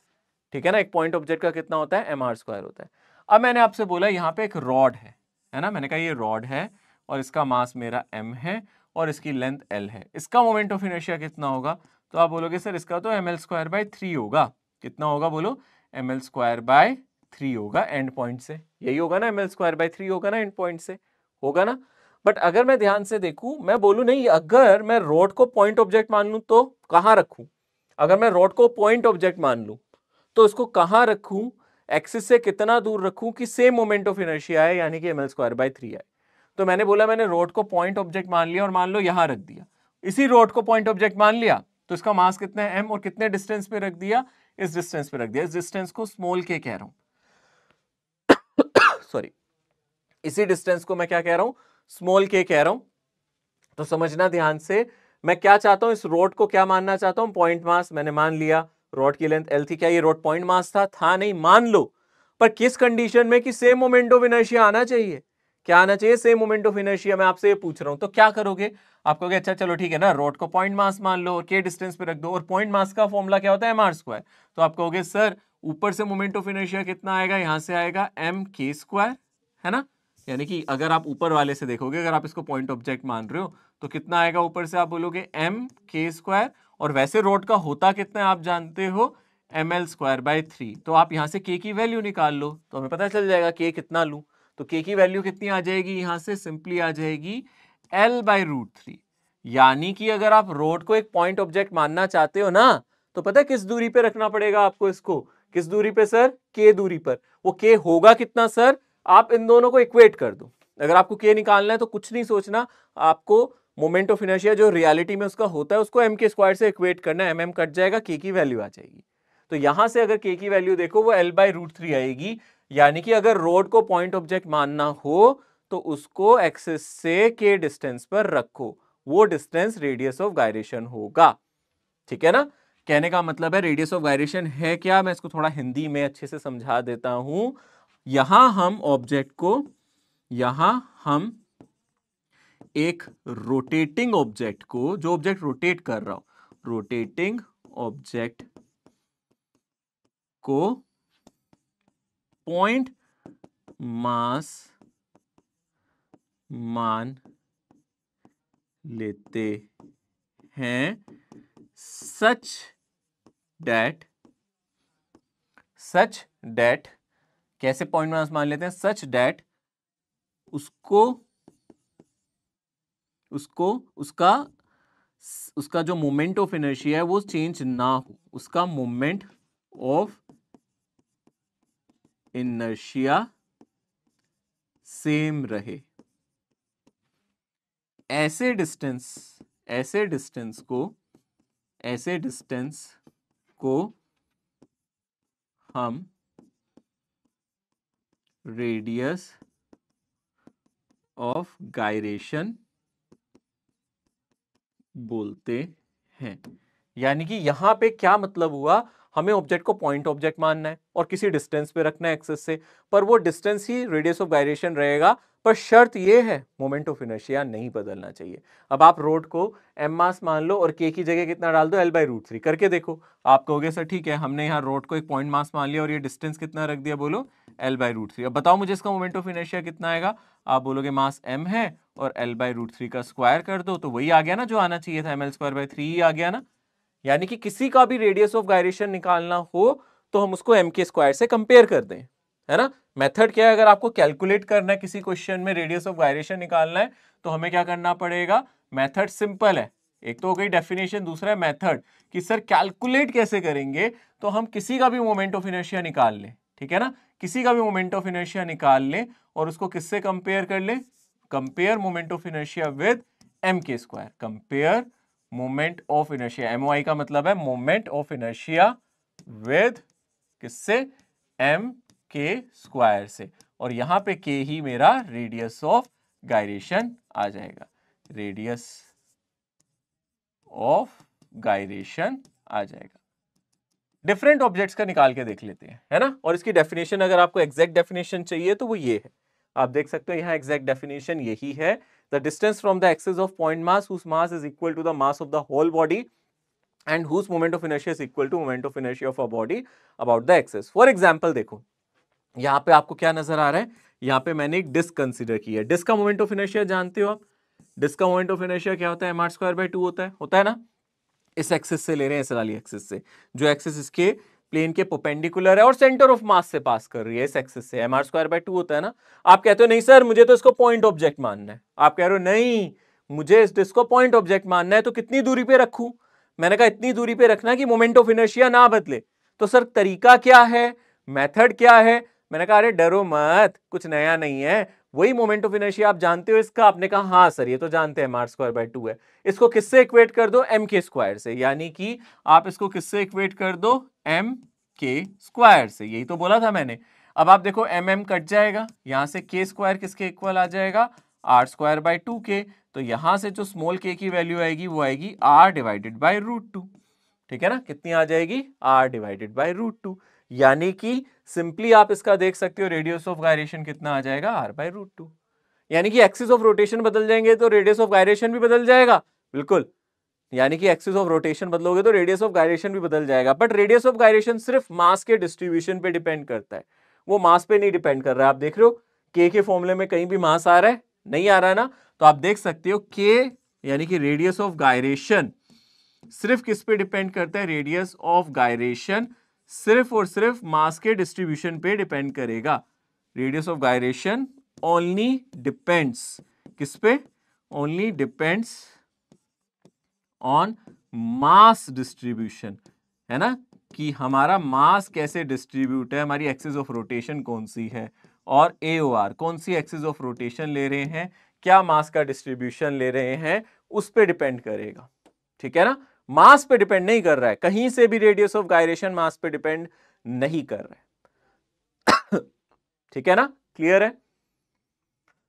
Speaker 1: ठीक है ना, एक पॉइंट ऑब्जेक्ट का कितना होता है mr² होता है। अब मैंने आपसे बोला यहाँ पे एक रॉड है ना, मैंने कहा ये रॉड है और इसका मास मेरा m है और इसकी लेंथ l है, इसका मोमेंट ऑफ इनर्शिया कितना होगा। तो आप बोलोगे सर इसका तो ml²/3 होगा, कितना होगा बोलो, ml²/3 होगा एंड पॉइंट से, यही होगा ना, ml²/3 होगा ना एंड पॉइंट से, होगा ना। बट अगर मैं ध्यान से देखूं, मैं बोलूं नहीं, अगर मैं रॉड को पॉइंट ऑब्जेक्ट मान लूं तो कहां रखूं, अगर मैं रॉड को पॉइंट ऑब्जेक्ट मान लूं तो इसको कहां रखूं, एक्सिस से कितना दूर रखूं कि सेम मोमेंट ऑफ इनर्शिया है, यानी कि ml²/3 है। तो मैंने बोला मैंने रॉड को पॉइंट ऑब्जेक्ट मान लिया और मान लो यहां रख दिया, इसी रॉड को पॉइंट ऑब्जेक्ट मान लिया, तो इसका मास कितना है m, और कितने डिस्टेंस पे रख दिया, इस डिस्टेंस पे रख दिया, इस डिस्टेंस को स्मॉल k कह रहा हूं, सॉरी, इसी डिस्टेंस को मैं क्या कह रहा हूं, स्मॉल k कह रहा हूं। तो समझना ध्यान से, मैं क्या चाहता हूं, इस रोड को क्या मानना चाहता हूं, पॉइंट मास, मैंने मान लिया रॉड की लेंथ l थी, क्या ये रॉड पॉइंट मास था नहीं, मान लो, पर किस कंडीशन में कि सेम मोमेंट ऑफ इनर्शिया आना चाहिए, क्या आना चाहिए, सेम मोमेंट ऑफ इनर्शिया, मैं आपसे ये पूछ रहा हूं। तो क्या करोगे, आप कहोगे अच्छा चलो ठीक है ना, रॉड को पॉइंट मास मान लो और के डिस्टेंस पे रख दो, और पॉइंट मास का फॉर्मूला क्या होता है mr², तो आप कहोगे सर ऊपर से मोमेंट ऑफ इनर्शिया कितना आएगा, यहां से आएगा mk², है ना, यानी कि अगर आप ऊपर वाले से देखोगे, अगर आप इसको पॉइंट ऑब्जेक्ट मान रहे हो तो कितना आएगा ऊपर से, आप बोलोगे mk², और वैसे रोड का होता कितना है आप जानते हो, ml²/3, तो आप यहां से k की वैल्यू निकाल लो तो हमें पता चल जाएगा k कितना लूं, तो k की वैल्यू कितनी आ जाएगी, यहां से सिंपली आ जाएगी l/√3। यानी कि अगर आप रोड को एक पॉइंट ऑब्जेक्ट मानना चाहते हो ना, तो पता है किस दूरी पे रखना पड़ेगा आपको इसको, किस दूरी पे सर, k दूरी पर। वो k होगा कितना सर, आप इन दोनों को इक्वेट कर दो, अगर आपको k निकालना है तो कुछ नहीं सोचना, आपको मोमेंट ऑफ इनर्शिया जो रियलिटी में उसका होता है उसको m² से इक्वेट करना है, mm कट जाएगा, k की वैल्यू आ जाएगी। तो यहां से अगर k की वैल्यू देखो वो l/√3 आएगी, यानी कि अगर रोड को पॉइंट ऑब्जेक्ट मानना हो तो उसको एक्सिस से k डिस्टेंस पर रखो, वो डिस्टेंस रेडियस ऑफ गायरेशन होगा। ठीक है ना, कहने का मतलब है रेडियस ऑफ गायरेशन है क्या, मैं इसको थोड़ा हिंदी में अच्छे से समझा देता हूं। यहां हम ऑब्जेक्ट को, यहां हम एक रोटेटिंग ऑब्जेक्ट को, जो ऑब्जेक्ट रोटेट कर रहा हो, रोटेटिंग ऑब्जेक्ट को पॉइंट मास मान लेते हैं सच डेट कैसे पॉइंट मास मान लेते हैं, सच डेट उसका जो मोमेंट ऑफ इनर्शिया है वो चेंज ना हो, उसका मोमेंट ऑफ इनर्शिया सेम रहे। ऐसे डिस्टेंस को हम रेडियस ऑफ गायरेशन बोलते हैं। यानी कि यहां पे क्या मतलब हुआ, हमें ऑब्जेक्ट को पॉइंट ऑब्जेक्ट मानना है और किसी डिस्टेंस पे रखना है एक्सिस से, पर वो distance he radius of gyration रहेगा, पर शर्त ये है मोमेंट ऑफ इनर्शिया नहीं बदलना चाहिए। अब आप रोड को m मास मान लो और k की जगह कितना डाल दो, l/√3 करके देखो। आप कहोगे सर ठीक है, हमने यहाँ रोड को एक पॉइंट मास मान लिया और ये डिस्टेंस कितना रख दिया, बोलो l/√3। अब बताओ मुझे इसका मोमेंट ऑफ इनर्शिया कितना आएगा। आप बोलोगे मास m है और l/√3 का स्क्वायर कर दो, तो वही आ गया ना जो आना चाहिए था, ml²/3 ही आ गया ना। यानी कि किसी का भी रेडियस ऑफ गायरेशन निकालना हो तो हम उसको m के स्क्वायर से कंपेयर कर दें, है ना। मेथड क्या है, अगर आपको कैलकुलेट करना है किसी क्वेश्चन में रेडियस ऑफ गायरेशन निकालना है तो हमें क्या करना पड़ेगा। मेथड सिंपल है, एक तो हो गई डेफिनेशन, दूसरा है मेथड कि सर कैलकुलेट कैसे करेंगे। तो हम किसी का भी मोमेंट ऑफ इनर्शिया निकाल लें, ठीक है ना, किसी का भी मोमेंट ऑफ इनर्शिया निकाल लें और उसको किससे कंपेयर कर लें, compare moment of inertia with m के square. Compare moment of inertia, MOI का मतलब है मोमेंट ऑफ इनर्शिया विद किससे, m के स्क्वायर से, और यहां पे k ही मेरा रेडियस ऑफ गायरेशन आ जाएगा, रेडियस ऑफ गायरेशन आ जाएगा। डिफरेंट ऑब्जेक्ट्स का निकाल के देख लेते हैं, है ना। और इसकी डेफिनेशन अगर आपको एग्जैक्ट डेफिनेशन चाहिए तो वो ये है, आप देख सकते हो यहाँ एग्जैक्ट डेफिनेशन यही है। The distance from the axis of point mass whose mass is equal to the mass of the whole body and whose moment of inertia is equal to moment of inertia of a body about the axis। For example देखो यहाँ पे आपको क्या नजर आ रहा है, यहाँ पे मैंने एक डिस्क कंसीडर की है। डिस्क का मोमेंट ऑफ इनर्शिया जानते हो आप, डिस्क का मोमेंट ऑफ इनर्शिया क्या होता है, mr²/2 होता है ना। इस एक्सिस से ले रहे हैं, इस वाली एक्सिस से, जो एक्सिस इसके प्लेन के परपेंडिकुलर है और सेंटर ऑफ मास से पास कर रही है, इस एक्सिस से, mr²/2 होता है ना। आप कहते हो नहीं सर मुझे तो इसको पॉइंट ऑब्जेक्ट मानना है, आप कह रहे हो नहीं मुझे इस डिस्क को पॉइंट ऑब्जेक्ट मानना है, तो कितनी दूरी पे रखूं। मैंने कहा इतनी दूरी पे रखना कि मोमेंट ऑफ इनर्शिया ना बदले। तो सर तरीका क्या है, मेथड क्या है। मैंने कहा अरे डरो मत, कुछ नया नहीं है, वही मोमेंट ऑफ इनर्शिया आप जानते हो इसका। आपने कहा हाँ सर ये तो जानते हैं, mr²/2 है। इसको किससे इक्वेट कर दो, m के स्क्वायर से, यानी कि आप इसको किससे इक्वेट कर दो, m के स्क्वायर से, यही तो बोला था मैंने। अब आप देखो m कट जाएगा, यहां से k स्क्वायर किसके इक्वल आ जाएगा, r²/2k। तो यहां से जो स्मॉल k की वैल्यू आएगी वो आएगी r/√2, ठीक है ना। कितनी आ जाएगी, r/√2। यानी कि सिंपली आप इसका देख सकते हो रेडियस ऑफ गायरेशन कितना आ जाएगा, r/√2। यानी कि एक्सिस ऑफ रोटेशन बदल जाएंगे तो रेडियस ऑफ गायरेशन भी बदल जाएगा, बिल्कुल। यानी कि एक्सिस ऑफ रोटेशन बदलोगे तो रेडियस ऑफ गायरेशन भी बदल जाएगा। बट रेडियस ऑफ गायरेशन सिर्फ मास के डिस्ट्रीब्यूशन पे डिपेंड करता है, वो मास पे नहीं डिपेंड कर रहा है। आप देख रहे हो k के फॉर्मूले में कहीं भी मास आ रहा है, नहीं आ रहा है ना। तो आप देख सकते हो k यानी कि रेडियस ऑफ गायरेशन सिर्फ किस पे डिपेंड करता है, रेडियस ऑफ गायरेशन सिर्फ और सिर्फ मास के डिस्ट्रीब्यूशन पे डिपेंड करेगा। Radius of gyration only depends किस पे, only depends on mass distribution, है ना, कि हमारा मास कैसे डिस्ट्रीब्यूट है, हमारी एक्सिस ऑफ रोटेशन कौन सी है, और AOR कौन सी एक्सिस ऑफ रोटेशन ले रहे हैं, क्या मास का डिस्ट्रीब्यूशन ले रहे हैं, उस पे डिपेंड करेगा, ठीक है ना। मास पे डिपेंड नहीं कर रहा है, कहीं से भी रेडियस ऑफ गायरेशन मास पे डिपेंड नहीं कर रहा है ठीक है ना, क्लियर है।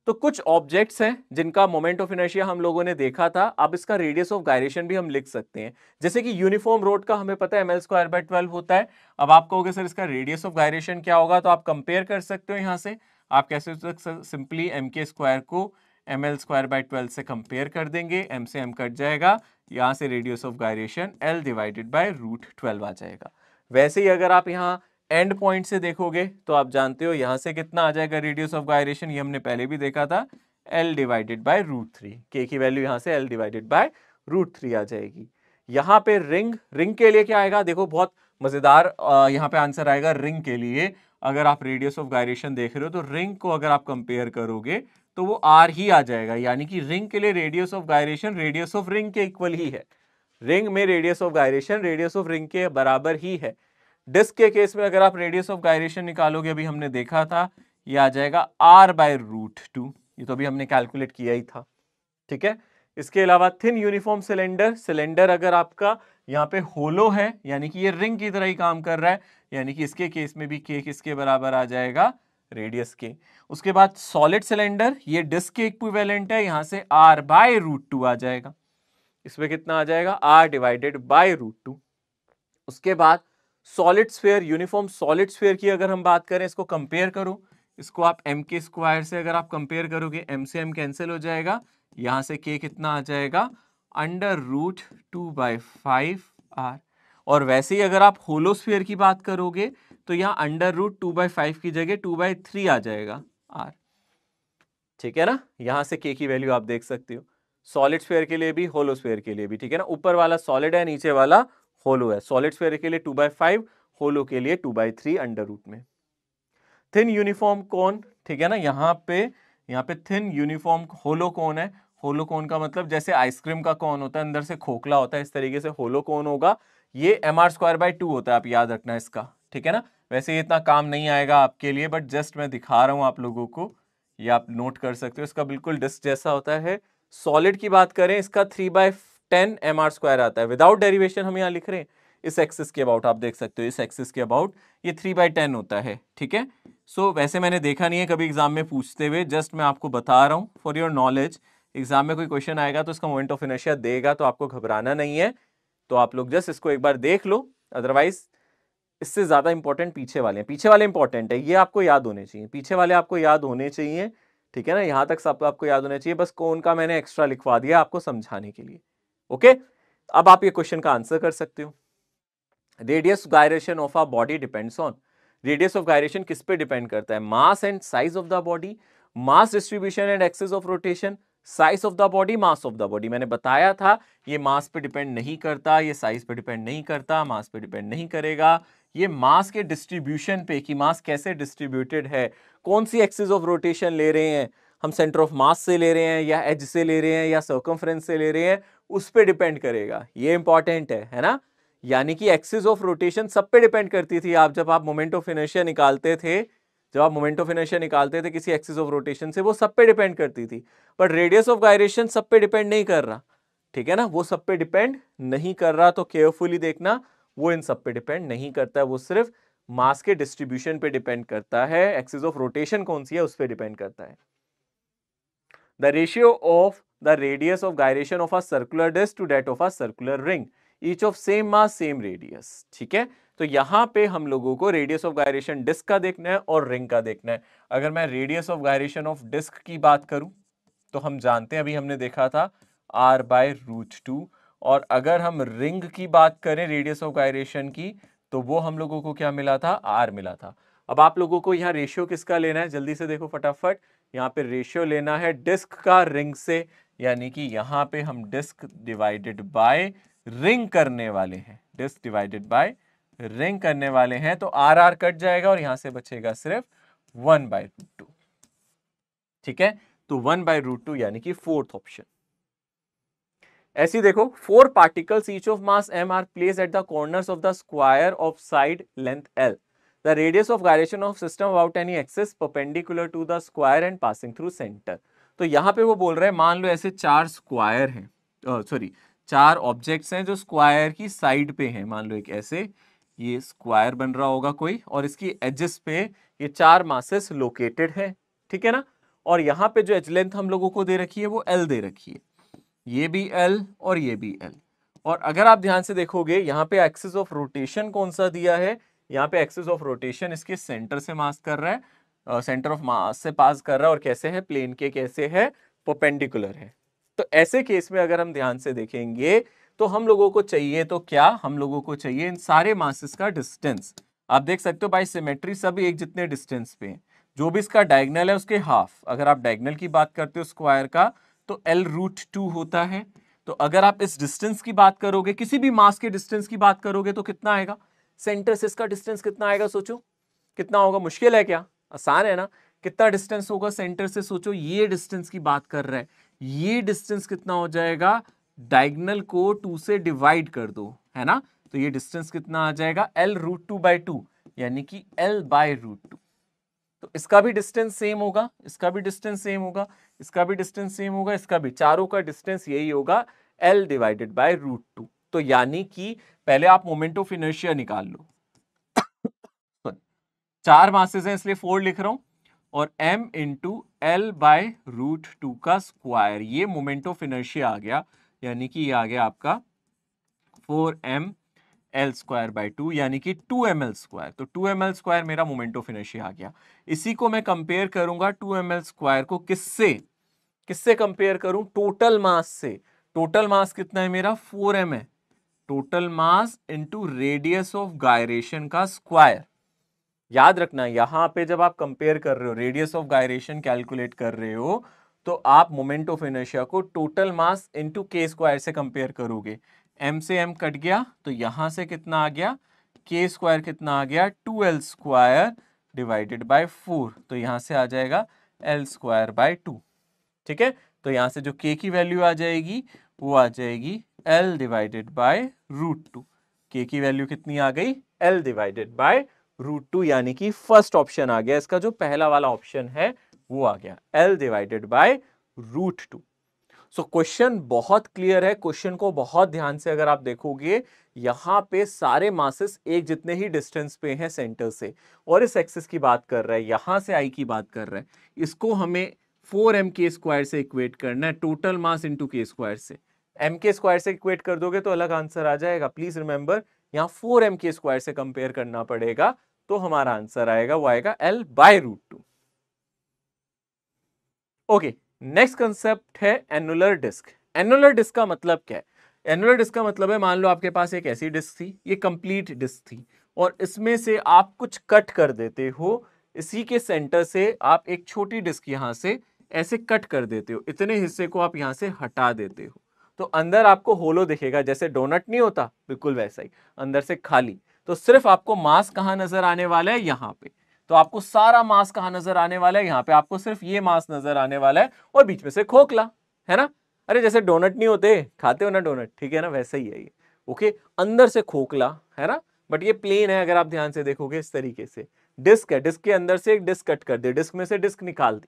Speaker 1: तो कुछ ऑब्जेक्ट्स हैं जिनका मोमेंट ऑफ इनर्शिया हम लोगों ने देखा था, अब इसका रेडियस ऑफ गायरेशन भी हम लिख सकते हैं। जैसे कि यूनिफॉर्म रोड का हमें पता है ml²/12 होता है। अब आप कहोगे सर इसका रेडियस ऑफ गायरेशन क्या होगा, तो आप कंपेयर कर सकते हो यहां से। आप कैसे सिंपली m के स्क्वायर को ml²/12 से कंपेयर कर देंगे, m से m कट जाएगा, यहां से रेडियस ऑफ गायरेशन l/√12 आ जाएगा। वैसे ही अगर आप यहाँ एंड पॉइंट से देखोगे तो आप जानते हो यहां से कितना आ जाएगा रेडियस ऑफ गायरेशन, ये हमने पहले भी देखा था, l/√3। k की वैल्यू यहां से l/√3 √3 आ जाएगी। यहाँ पे रिंग के लिए क्या आएगा, देखो बहुत मजेदार यहाँ पे आंसर आएगा रिंग के लिए। अगर आप रेडियस ऑफ गायरेशन देख रहे हो तो रिंग को अगर आप कंपेयर करोगे तो वो आर ही आ जाएगा, यानी कि रिंग के लिए radius of gyration radius of ring के इक्वल ही है। रिंग में radius of gyration radius of ring के बराबर ही है। डिस्क के केस में अगर आप रेडियस ऑफ गायरेशन निकालोगे, अभी हमने देखा था, ये आ जाएगा r/√2, ये तो अभी हमने कैलकुलेट किया ही था, ठीक है। इसके अलावा थिन यूनिफॉर्म सिलेंडर अगर आपका यहाँ पे होलो है, यानी कि ये रिंग की तरह ही काम कर रहा है, यानी कि इसके केस में भी k किसके बराबर आ जाएगा, रेडियस के। उसके बाद सॉलिड सिलेंडर, ये डिस्क के इक्विवेलेंट है, यहां से r/√2 आ जाएगा। इसमें कितना आ जाएगा, r/√2। उसके बाद solid sphere, uniform solid sphere की अगर हम बात करें, इसको कंपेयर करो, इसको आप m² से अगर आप कंपेयर करोगे, m से m कैंसिल हो जाएगा, यहां से k कितना आ जाएगा, √2/5r। और वैसे ही अगर आप होलो स्फीयर की बात करोगे तो यहाँ √2/5 की जगह 2/3 आ जाएगा r, ठीक है ना। यहां से k की वैल्यू आप देख सकते हो, सॉलिड स्फीयर के लिए भी होलो स्फीयर के लिए भी, ठीक है ना। ऊपर वाला सॉलिड है, नीचे वाला होलो है। सॉलिड स्फीयर के लिए 2/5, होलो के लिए 2/3 अंडर रूट में। थिन यूनिफॉर्म कोन, ठीक है ना, यहाँ पे थिन यूनिफॉर्म होलो कोन है। होलो कोन का मतलब जैसे आइसक्रीम का कोन होता है, अंदर से खोखला होता है, इस तरीके से होलो कोन होगा। ये mr²/2 होता है, आप याद रखना इसका, ठीक है ना। वैसे ये इतना काम नहीं आएगा आपके लिए, बट जस्ट मैं दिखा रहा हूं आप लोगों को, ये आप नोट कर सकते हो। इसका बिल्कुल डिस्क जैसा होता है। सॉलिड की बात करें, इसका 3/10 mr² आता है। विदाउट डेरिवेशन हम यहाँ लिख रहे हैं, इस एक्सिस के अबाउट आप देख सकते हो, इस एक्सिस के अबाउट ये 3/10 होता है, ठीक है। सो वैसे मैंने देखा नहीं है कभी एग्जाम में पूछते हुए, जस्ट मैं आपको बता रहा हूँ फॉर योर नॉलेज। एग्जाम में कोई क्वेश्चन आएगा तो इसका मोमेंट ऑफ इनर्शिया देगा, तो आपको घबराना नहीं है, तो आप लोग जस्ट इसको एक बार देख लो। अदरवाइज इससे ज्यादा इंपॉर्टेंट पीछे वाले हैं, पीछे वाले इंपॉर्टेंट है, ये आपको याद होने चाहिए, पीछे वाले आपको याद होने चाहिए, ठीक है ना। यहां तक सब आपको याद होना चाहिए, बस कोन का मैंने एक्स्ट्रा लिखवा दिया आपको समझाने के लिए, ओके। अब आप ये क्वेश्चन का आंसर कर सकते हो। Radius gyration of a body depends on, radius of gyration किस पे डिपेंड करता है, mass and size of the body, mass distribution and axis of rotation, size of the body, mass of the body. मैंने बताया था ये मास पे depend नहीं करता, ये साइज पे डिपेंड नहीं करता, मास पे डिपेंड नहीं करेगा, ये मास के डिस्ट्रीब्यूशन पे, कि मास कैसे डिस्ट्रीब्यूटेड है, कौन सी एक्सिस ऑफ रोटेशन ले रहे हैं हम, सेंटर ऑफ मास से ले रहे हैं या एज से ले रहे हैं या सर्कमफ्रेंस से ले रहे हैं, उस पे डिपेंड करेगा। ये इंपॉर्टेंट है ना। यानी कि एक्सिस ऑफ रोटेशन सब पे डिपेंड करती थी। आप जब आप मोमेंट ऑफ इनर्शिया निकालते थे, जब आप मोमेंट ऑफ इनर्शिया निकालते थे किसी एक्सिस ऑफ रोटेशन से, वो सब पे डिपेंड करती थी। पर रेडियस ऑफ गायरेशन सब पे डिपेंड नहीं कर रहा, ठीक है ना, वो सब पे डिपेंड नहीं कर रहा। तो केयरफुली देखना, वो इन सब पे डिपेंड नहीं करता है, वो सिर्फ मास के डिस्ट्रीब्यूशन पे डिपेंड करता है। एक्सिस ऑफ रोटेशन कौन सी है उस पे डिपेंड करता है। The ratio of the radius of gyration of a circular disc to that of a circular ring, each of same mass same radius, ठीक है। तो यहां पे हम लोगों को रेडियस ऑफ गायरेशन डिस्क का देखना है और रिंग का देखना है। अगर मैं radius of gyration of disc की बात करूं तो हम जानते हैं, अभी हमने देखा था r/√2, और अगर हम रिंग की बात करें रेडियस ऑफ गायरेशन की, तो वो हम लोगों को क्या मिला था, r मिला था। अब आप लोगों को यहाँ रेशियो किसका लेना है, जल्दी से देखो फटाफट, यहाँ पे रेशियो लेना है डिस्क का रिंग से, यानी कि यहाँ पे हम डिस्क डिवाइडेड बाय रिंग करने वाले हैं, डिस्क डिवाइडेड बाय रिंग करने वाले हैं, तो r कट जाएगा और यहां से बचेगा सिर्फ 1/√2, ठीक है। तो 1/√2 यानी कि फोर्थ ऑप्शन। ऐसी देखो, 4 particles each of mass m are placed at the corners of the square of side length L. The radius of gyration of system about any axis perpendicular to the square and passing through center. तो यहाँ पे वो बोल रहे हैं, मान लो ऐसे 4 square हैं, सॉरी 4 ऑब्जेक्ट्स हैं जो स्क्वायर की साइड पे हैं। मान लो एक ऐसे ये स्क्वायर बन रहा होगा कोई, और इसकी एजेस पे ये 4 मासेस लोकेटेड है, ठीक है ना। और यहाँ पे जो एज लेंथ हम लोगों को दे रखी है वो L दे रखी है, ये भी L और ये भी L। और अगर आप ध्यान से देखोगे यहाँ पे एक्सिस ऑफ रोटेशन कौन सा दिया है, यहाँ पे एक्सिस ऑफ रोटेशन इसके सेंटर से मास कर रहा है, सेंटर ऑफ मास से पास कर रहा है, और कैसे है, प्लेन के कैसे है, परपेंडिकुलर है। तो ऐसे केस में अगर हम ध्यान से देखेंगे तो हम लोगों को चाहिए, तो क्या हम लोगों को चाहिए, इन सारे मासेस का डिस्टेंस। आप देख सकते हो बाय सिमेट्री सब एक जितने डिस्टेंस पे हैं, जो भी इसका डायगोनल है उसके हाफ। अगर आप डायगोनल की बात करते हो स्क्वायर का, तो L√2 होता है, तो अगर आप इस डिस्टेंस की बात करोगे, किसी भी मास के डिस्टेंस की बात करोगे तो कितना आएगा, सेंटर से इसका डिस्टेंस कितना आएगा, सोचो कितना होगा, मुश्किल है क्या, आसान है ना। कितना डिस्टेंस होगा सेंटर से, सोचो ये डिस्टेंस की बात कर रहा है, ये डिस्टेंस कितना हो जाएगा, डायगोनल को 2 से डिवाइड कर दो, है ना, तो ये डिस्टेंस कितना आ जाएगा, L√2/2, यानी कि L/√2। तो इसका भी डिस्टेंस सेम होगा, इसका भी डिस्टेंस सेम होगा, इसका भी डिस्टेंस सेम होगा, इसका भी, चारों का डिस्टेंस यही होगा L/√2। तो यानी कि पहले आप मोमेंट ऑफ इनर्शिया निकाल लो। 4 मासेस हैं इसलिए 4 लिख रहा हूं, और m इंटू L/√2 का स्क्वायर, ये मोमेंट ऑफ इनर्शिया आ गया, यानी कि ये आ गया आपका 4mL²/2, यानी कि 2mL²। तो 2mL² मेरा मोमेंट ऑफ इनर्शिया आ गया। इसी को मैं कंपेयर करूंगा 2mL² को किससे, किससे कंपेयर करूं, टोटल मास से। टोटल मास कितना है मेरा, 4m है, total mass into radius of gyration का स्क्वायर। याद रखना यहां पे जब आप कंपेयर कर रहे हो, रेडियस ऑफ गायरेशन कैलकुलेट कर रहे हो, तो आप मोमेंट ऑफ इनर्शिया को टोटल मास इंटू k² से कंपेयर करोगे। m से m कट गया, तो यहां से कितना आ गया, k² कितना आ गया, 2l² डिवाइडेड बाय 4, तो यहां से आ जाएगा L²/2। ठीक है, तो यहां से जो k की वैल्यू आ जाएगी वो आ जाएगी L/√2। k की वैल्यू कितनी आ गई, L/√2, यानी कि फर्स्ट ऑप्शन आ गया इसका, जो पहला वाला ऑप्शन है वो आ गया L/√2। सो क्वेश्चन बहुत क्लियर है, क्वेश्चन को बहुत ध्यान से अगर आप देखोगे, यहां पे सारे मासेस एक जितने ही डिस्टेंस पे हैं सेंटर से, और इस एक्सिस की बात कर रहा है, यहां से आई की बात कर रहा है, इसको हमें 4mk² से इक्वेट करना है, टोटल मास इंटू k² से। mk² से इक्वेट कर दोगे तो अलग आंसर आ जाएगा, प्लीज रिमेंबर यहां 4mk² से कंपेयर करना पड़ेगा, तो हमारा आंसर आएगा वो आएगा L/√2। ओके, नेक्स्ट कंसेप्ट है एनुलर डिस्क। एनुलर डिस्क का मतलब क्या है, एनुलर डिस्क का मतलब है, मान लो आपके पास एक ऐसी डिस्क थी, ये कंप्लीट डिस्क थी, और इसमें से आप कुछ कट कर देते हो, इसी के सेंटर से आप एक छोटी डिस्क यहां से ऐसे कट कर देते हो, इतने हिस्से को आप यहां से हटा देते हो, तो अंदर आपको होलो दिखेगा, जैसे डोनट नहीं होता, बिल्कुल वैसा ही, अंदर से खाली। तो सिर्फ आपको मास कहां नजर आने वाला है, यहां पे, तो आपको सारा मास कहां नजर आने वाला है, यहां पे आपको सिर्फ ये मास नजर आने वाला है, और बीच में से खोखला, है ना, अरे जैसे डोनट नहीं होते, खाते हो ना डोनट, ठीक है ना, वैसा ही है ये। ओके, अंदर से खोखला है ना, बट ये प्लेन है, अगर आप ध्यान से देखोगे इस तरीके से। डिस्क है, डिस्क के अंदर से एक डिस्क कट कर दे, डिस्क में से डिस्क निकाल दी,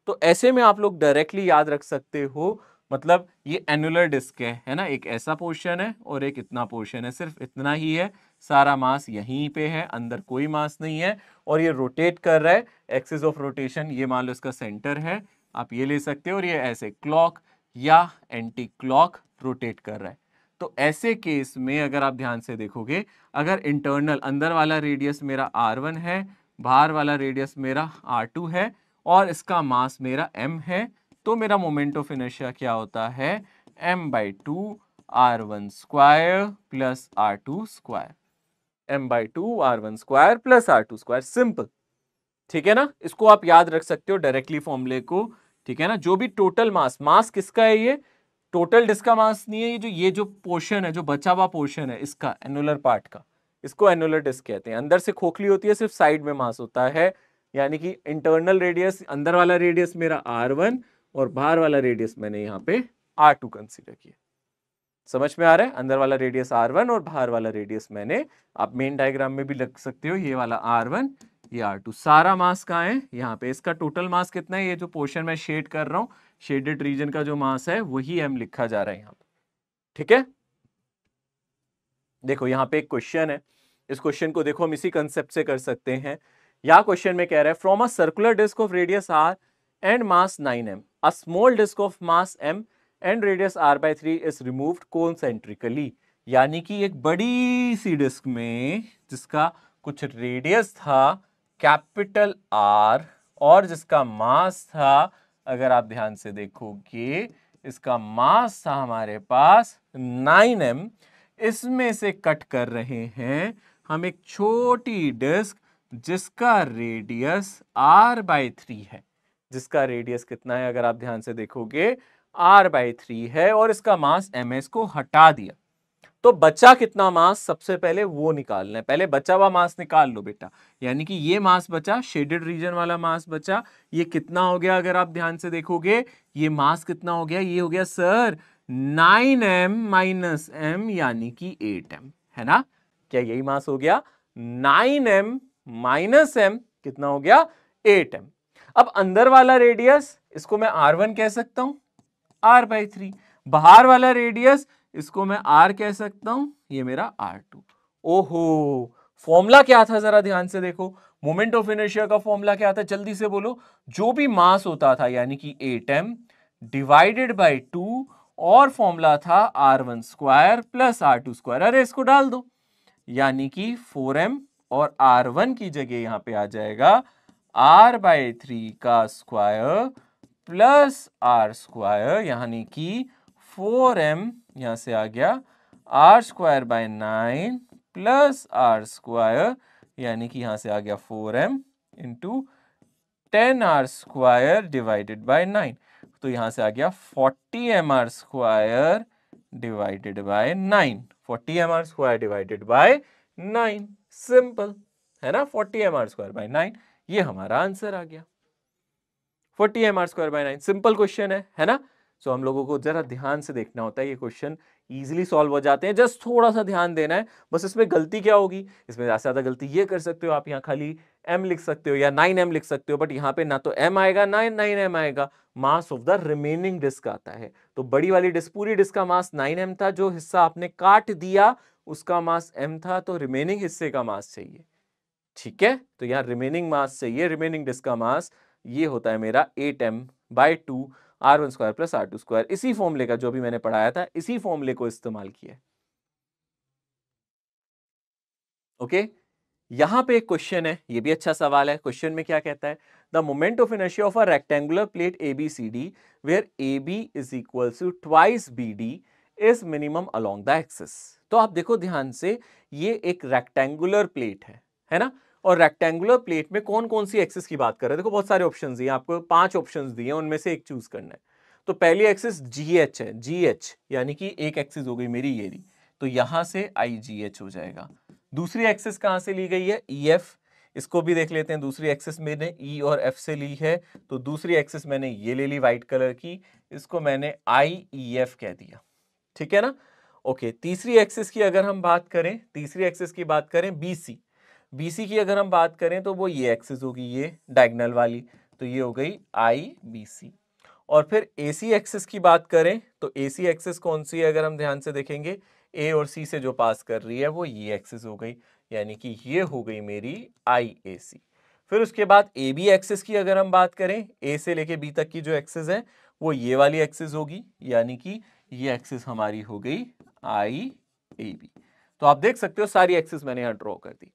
Speaker 1: तो ऐसे में आप लोग डायरेक्टली याद रख सकते हो, मतलब ये एनुलर डिस्क है ना, एक ऐसा पोर्शन है और एक इतना पोर्शन है, सिर्फ इतना ही है, सारा मास यहीं पे है, अंदर कोई मास नहीं है, और ये रोटेट कर रहा है, एक्सिस ऑफ रोटेशन ये मान लो इसका सेंटर है, आप ये ले सकते हो, और ये ऐसे क्लॉक या एंटी क्लॉक रोटेट कर रहा है। तो ऐसे केस में अगर आप ध्यान से देखोगे, अगर इंटरनल अंदर वाला रेडियस मेरा r1 है, बाहर वाला रेडियस मेरा r2 है, और इसका मास मेरा m है, तो मेरा मोमेंट ऑफ इनर्शिया क्या होता है, m/2 r1² plus r2², m/2 r1² plus r2², simple. ठीक है ना, इसको आप याद रख सकते हो डायरेक्टली फॉर्मूले को, ठीक है ना। जो भी टोटल मास, मास किसका है, ये टोटल डिस्क का मास नहीं है, ये जो पोर्शन है, जो बचा हुआ पोर्शन है इसका, एनुलर पार्ट का, इसको एनुलर डिस्क कहते हैं। अंदर से खोखली होती है, सिर्फ साइड में मास होता है, यानी कि इंटरनल रेडियस, अंदर वाला रेडियस मेरा r1 और बाहर वाला रेडियस मैंने यहाँ पे r2 कंसीडर किया। समझ में आ रहा है, अंदर वाला रेडियस r1 और बाहर वाला रेडियस मैंने, आप मेन डायग्राम में भी लग सकते हो, ये वाला r1 ये r2, सारा मास कहाँ है, यहाँ पे। इसका टोटल मास कितना है, ये जो पोर्शन मैं शेड कर रहा हूं, शेडेड रीजन का जो मास है वही m लिखा जा रहा है यहाँ पे, ठीक है। देखो यहाँ पे एक क्वेश्चन है, इस क्वेश्चन को देखो हम इसी कंसेप्ट से कर सकते हैं। या क्वेश्चन में कह रहा है, from a circular disc of radius r and mass 9m, a small disc of mass m and radius r/3 is removed concentrically. यानी कि एक बड़ी सी डिस्क में जिसका कुछ रेडियस था कैपिटल R और जिसका मास था, अगर आप ध्यान से देखोगे, इसका मास था हमारे पास 9m, इसमें से कट कर रहे हैं हम एक छोटी डिस्क जिसका रेडियस r/3 है। जिसका रेडियस कितना है, अगर आप ध्यान से देखोगे r/3 है और इसका मास ms को हटा दिया, तो बचा कितना मास, सबसे पहले वो निकालना है। पहले बचा हुआ मास निकाल लो बेटा, यानी कि ये मास बचा, शेडेड रीजन वाला मास बचा, ये कितना हो गया, अगर आप ध्यान से देखोगे ये मास कितना हो गया, ये हो गया सर 9m माइनस m यानी कि 8m, है ना। क्या यही मास हो गया, 9m माइनस m कितना हो गया, 8m। अब अंदर वाला रेडियस इसको मैं r1 कह सकता हूं, r/3, बाहर वाला रेडियस इसको मैं r कह सकता हूं, ये मेरा r2। ओहो, फॉर्मूला क्या था जरा ध्यान से देखो, मोमेंट ऑफ इनर्शिया का फॉर्मूला क्या था, जल्दी से बोलो। जो भी मास होता था यानी कि 8m डिवाइडेड बाय 2 और फॉर्मूला था r1 square plus r2 square. अरे इसको डाल दो, यानी कि 4m और r1 की जगह यहां पे आ जाएगा r/3 का स्क्वायर प्लस r स्क्वायर, यानी कि 4m यहां से आ गया r square by 9 plus r square, यानी कि यहां से आ गया 4m into 10r square divided by 9, तो यहां से आ गया 40mr square divided by 9, 40mr square divided by 9, simple है ना, 40mr स्क्वायर बाय 9, ये हमारा आंसर आ गया, 40mr square by 9। Simple question है ना। सो हम लोगों को जरा ध्यान से देखना होता है, ये क्वेश्चन इजीली सॉल्व हो जाते हैं, जस्ट थोड़ा सा ध्यान देना है बस। इसमें गलती क्या होगी, इसमें ज्यादा से ज्यादा गलती ये कर सकते हो आप, यहाँ खाली m लिख सकते हो या 9m लिख सकते हो, बट यहाँ पे ना तो m आएगा ना 9m आएगा, mass of the remaining disc आता है। तो बड़ी वाली डिस्क, पूरी डिस्क का मास 9m था, जो हिस्सा आपने काट दिया उसका मास m था, तो रिमेनिंग हिस्से का मास चाहिए, ठीक है। तो यहाँ रिमेनिंग मास चाहिए, रिमेनिंग डिस्क का मास ये होता है मेरा 8m/2 r1 square plus r2 square. इसी फॉर्मूले का जो भी मैंने पढ़ाया था, इसी फॉर्मूले को इस्तेमाल किया। ओके, यहां पे एक क्वेश्चन है, ये भी अच्छा सवाल है। क्वेश्चन में क्या कहता है, the moment of inertia of a rectangular plate ABCD where AB is equal to twice BD is minimum along the axis. तो आप देखो ध्यान से, ये एक रेक्टेंगुलर प्लेट है ना, और रेक्टेंगुलर प्लेट में कौन कौन सी एक्सिस की बात कर रहे हैं, देखो बहुत सारे ऑप्शंस दिए आपको, 5 ऑप्शंस दिए, उनमें से एक चूज करना है। तो पहली एक्सिस GH है, GH यानी कि एक एक्सिस हो गई मेरी ये रही, तो यहां से IGH हो जाएगा। दूसरी एक्सिस कहां से ली गई है, EF, इसको भी देख लेते हैं। दूसरी एक्सिस मैंने E और F से ली है, तो दूसरी एक्सिस मैंने ये ले ली व्हाइट कलर की, इसको मैंने IEF कह दिया, ठीक है ना। ओके, तीसरी एक्सिस की अगर हम बात करें, तीसरी एक्सिस की बात करें BC, BC की अगर हम बात करें तो वो ये एक्सिस होगी, ये डायगोनल वाली, तो ये हो गई IBC। और फिर AC एक्सिस की बात करें तो AC एक्सिस कौन सी है, अगर हम ध्यान से देखेंगे A और C से जो पास कर रही है वो ये एक्सिस हो गई, यानी कि ये हो गई मेरी IAC। फिर उसके बाद AB एक्सिस की अगर हम बात करें, A से लेके B तक की जो एक्सिस है वो ये वाली एक्सिस होगी, यानी कि ये एक्सिस हमारी हो गई IAB। तो आप देख सकते हो सारी एक्सिस मैंने यहाँ ड्रॉ कर दी।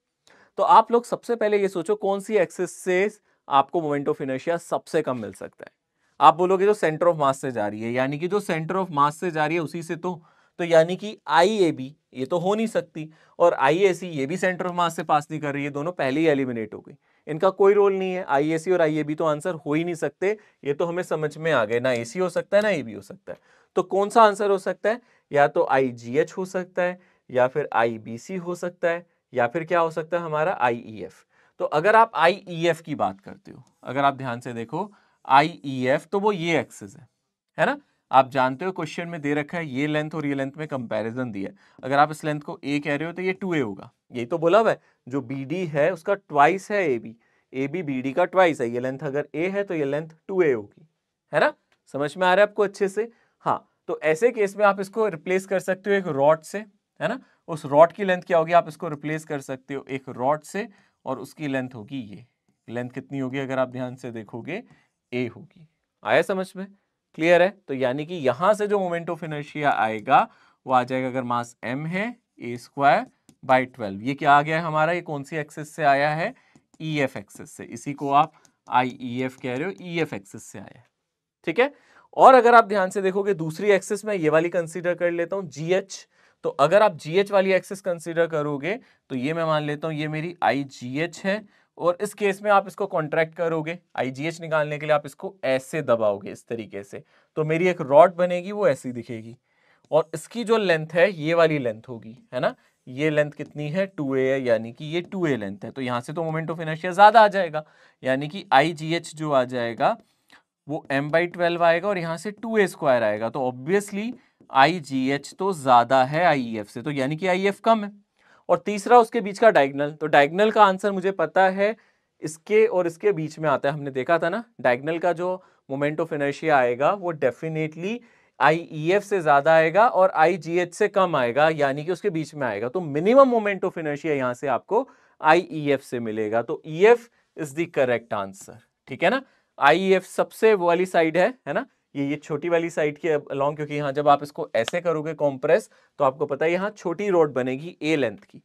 Speaker 1: तो आप लोग सबसे पहले ये सोचो कौन सी एक्सिस से आपको मोमेंट ऑफ इनर्शिया सबसे कम मिल सकता है। आप बोलोगे जो सेंटर ऑफ मास से जा रही है, यानी कि जो सेंटर ऑफ मास से जा रही है उसी से, तो यानी कि IAB ये तो हो नहीं सकती, और IAC ये भी सेंटर ऑफ मास से पास नहीं कर रही है, दोनों पहले ही एलिमिनेट हो गई, इनका कोई रोल नहीं है। IAC और IAB तो आंसर हो ही नहीं सकते, ये तो हमें समझ में आ गए, ना AC हो सकता है ना AB हो सकता है। तो कौन सा आंसर हो सकता है, या तो IGH हो सकता है, या फिर IBC हो सकता है, या फिर क्या हो सकता है हमारा IEF। तो अगर आप IEF की बात करते हो, अगर आप ध्यान से देखो IEF, तो वो ये एक्सिस है ना। आप जानते हो क्वेश्चन में दे रखा है ये लेंथ और ये लेंथ में कंपैरिजन दिया है, अगर आप इस लेंथ को A कह रहे हो तो ये 2A होगा, यही तो बोला हुआ है। जो BD है उसका ट्वाइस है AB, AB BD का ट्वाइस है, ये लेंथ अगर A है तो ये लेंथ 2A होगी, है ना। समझ में आ रहा है आपको अच्छे से। हाँ, तो ऐसे केस में आप इसको रिप्लेस कर सकते हो एक रॉड से, है ना। उस रॉड की लेंथ क्या होगी, आप इसको रिप्लेस कर सकते हो एक रॉड से, और उसकी लेंथ होगी ये लेंथ कितनी होगी, अगर आप ध्यान से देखोगे A होगी। आया समझ में, क्लियर है। तो यानी कि यहां से जो मोमेंट ऑफ इनर्शिया आएगा वो आ जाएगा, अगर मास m है a स्क्वायर बाई 12। ये क्या आ गया है हमारा, ये कौन सी एक्सिस से आया है, EF एक्सिस से, इसी को आप IEF कह रहे हो, EF एक्सिस से आया है, ठीक है। और अगर आप ध्यान से देखोगे दूसरी एक्सिस में ये वाली कंसीडर कर लेता हूं GH, तो अगर आप GH वाली एक्सिस कंसीडर करोगे तो ये मैं मान लेता हूं ये मेरी IGH है, और इस केस में आप इसको कॉन्ट्रैक्ट करोगे, IGH निकालने के लिए आप इसको ऐसे दबाओगे इस तरीके से, तो मेरी एक रॉड बनेगी, वो ऐसी दिखेगी और इसकी जो लेंथ है ये वाली लेंथ होगी, है ना। ये लेंथ कितनी है, 2a है, यानी कि ये 2a लेंथ है। तो यहां से तो मोमेंट ऑफ इनर्शिया ज्यादा आ जाएगा, यानी कि IGH जो आ जाएगा वो m/12 आएगा और यहां से 2a² आएगा। तो ऑब्वियसली IGH तो ज्यादा है IEF से, तो यानी कि IEF कम है। और तीसरा उसके बीच का डायगोनल, तो डायगोनल का आंसर मुझे पता है इसके और इसके बीच में आता है, हमने देखा था ना। डायगोनल का जो मोमेंट ऑफ इनर्शिया आएगा वो डेफिनेटली IEF से ज्यादा आएगा और IGH से कम आएगा, यानी कि उसके बीच में आएगा। तो मिनिमम मोमेंट ऑफ इनर्शिया यहां से आपको IEF से मिलेगा। तो EF is the correct answer, ठीक है ना। IEF सबसे वो वाली साइड है ना, ये छोटी वाली साइड के अलोंग, क्योंकि यहाँ जब आप इसको ऐसे करोगे कॉम्प्रेस तो आपको पता है यहाँ छोटी रोड बनेगी A लेंथ की।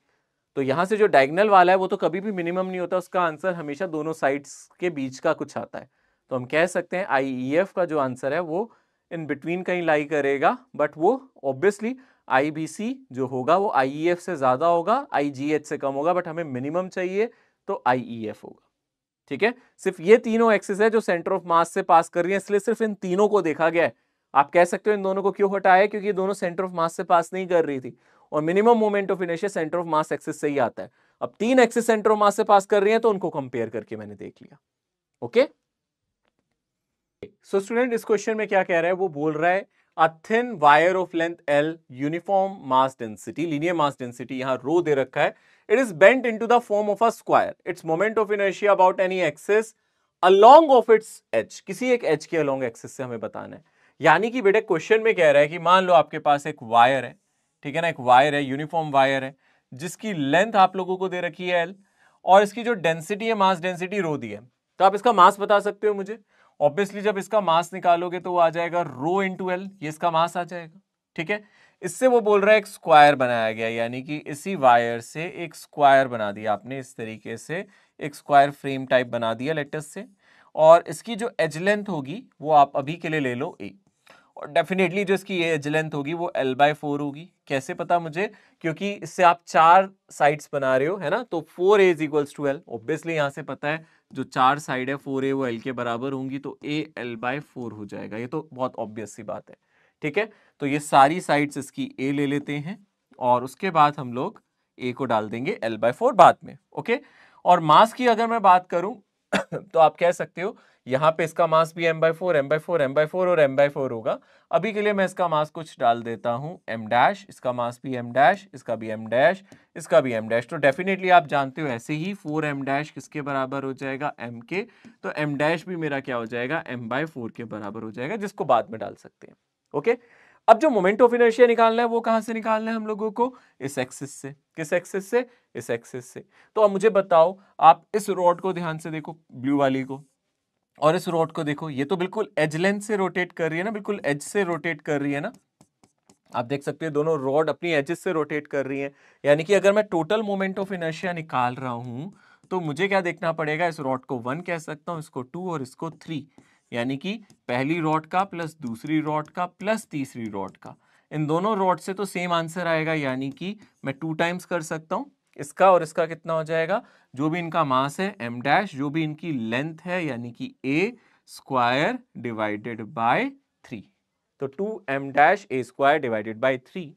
Speaker 1: तो यहाँ से जो डायगोनल वाला है वो तो कभी भी मिनिमम नहीं होता, उसका आंसर हमेशा दोनों साइड्स के बीच का कुछ आता है। तो हम कह सकते हैं IEF का जो आंसर है वो इन बिटवीन कहीं लाई करेगा, बट वो ऑब्वियसली IBC जो होगा वो IEF से ज्यादा होगा, IGH से कम होगा, बट हमें मिनिमम चाहिए तो IEF होगा, ठीक है। सिर्फ ये तीनों एक्सिस है जो सेंटर ऑफ मास से पास कर रही है, इसलिए सिर्फ इन तीनों को देखा गया है। आप कह सकते हो इन दोनों को क्यों हटाया, क्योंकि ये दोनों सेंटर ऑफ मास से पास नहीं कर रही थी और minimum moment of inertia centre of mass axis से ही आता है। अब तीन एक्सिस सेंटर ऑफ मास से पास कर रही हैं तो उनको कंपेयर करके मैंने देख लिया। ओके, सो स्टूडेंट इस क्वेश्चन में क्या कह रहा है, वो बोल रहा है a thin wire of length L, uniform mass density, linear mass density, यहां रो दे रखा है, it is bent into the form of a square, its moment of inertia about any axis along of its edge, किसी एक as के along axis से हमें बताना है। यानी कि बेटे क्वेश्चन में कह रहा है कि मान लो आपके पास एक वायर है, ठीक है ना, एक वायर है, यूनिफॉर्म वायर है, जिसकी लेंथ आप लोगों को दे रखी है L और इसकी जो डेंसिटी है, मास डेंसिटी रो दी है। तो आप इसका मास बता सकते हो मुझे। ऑब्वियसली जब इसका मास निकालोगे तो वो आ जाएगा रो इंटू एल, ये इसका मास आ जाएगा, ठीक है। इससे वो बोल रहा है एक स्क्वायर बनाया गया, यानी कि इसी वायर से एक स्क्वायर बना दिया आपने, इस तरीके से एक स्क्वायर फ्रेम टाइप बना दिया लेटस से, और इसकी जो एज लेंथ होगी वो आप अभी के लिए ले लो ए, और डेफिनेटली जो इसकी एज लेंथ होगी वो L/4 होगी। कैसे पता मुझे, क्योंकि इससे आप चार साइड्स बना रहे हो, है ना, तो 4a is equals to L, obviously यहां से पता है जो चार साइड है 4a वो L के बराबर होंगी, तो a L/4 हो जाएगा। ये तो बहुत ऑब्वियस सी बात है, ठीक है। तो ये सारी साइड्स इसकी a ले लेते हैं और उसके बाद हम लोग a को डाल देंगे L/4 बाद में, ओके। और मास की अगर मैं बात करूं तो आप कह सकते हो यहां पे इसका मास भी m/4 m/4 m/4 और m/4 होगा। अभी के लिए मैं इसका मास कुछ डाल देता हूं m', इसका मास भी m', इसका भी m', इसका भी m'। तो डेफिनेटली आप जानते हो ऐसे ही 4m' किसके बराबर हो जाएगा, m के, तो m' भी मेरा क्या हो जाएगा, m/4 के बराबर हो जाएगा, जिसको बाद में डाल सकते हैं, ओके। अब जो मोमेंट ऑफ इनर्शिया निकालना है वो कहां से निकालना है हम लोगों को, इस एक्सिस से। किस एक्सिस से, इस एक्सिस से। तो अब मुझे बताओ, आप इस रॉड को ध्यान से देखो, ब्लू वाली को, और इस रॉड को देखो, ये तो बिल्कुल एज लेंथ से रोटेट कर रही है ना, बिल्कुल एज से रोटेट कर रही है ना। आप देख सकते हैं दोनों रॉड अपनी एजेस से रोटेट कर रही हैं, यानी कि अगर मैं टोटल मोमेंट ऑफ इनर्शिया निकाल रहा हूं तो मुझे क्या देखना पड़ेगा, इस रॉड को 1 कह सकता हूं, इसको 2 और इसको 3, यानी कि पहली रॉड का प्लस दूसरी रॉड का प्लस तीसरी रॉड का। इन दोनों रॉड से तो सेम आंसर आएगा, यानी कि मैं 2 टाइम्स कर सकता हूं इसका, और इसका कितना हो जाएगा, जो भी इनका मास है m', जो भी इनकी लेंथ है यानी कि a² डिवाइडेड बाय 3, तो 2m'(a² divided by 3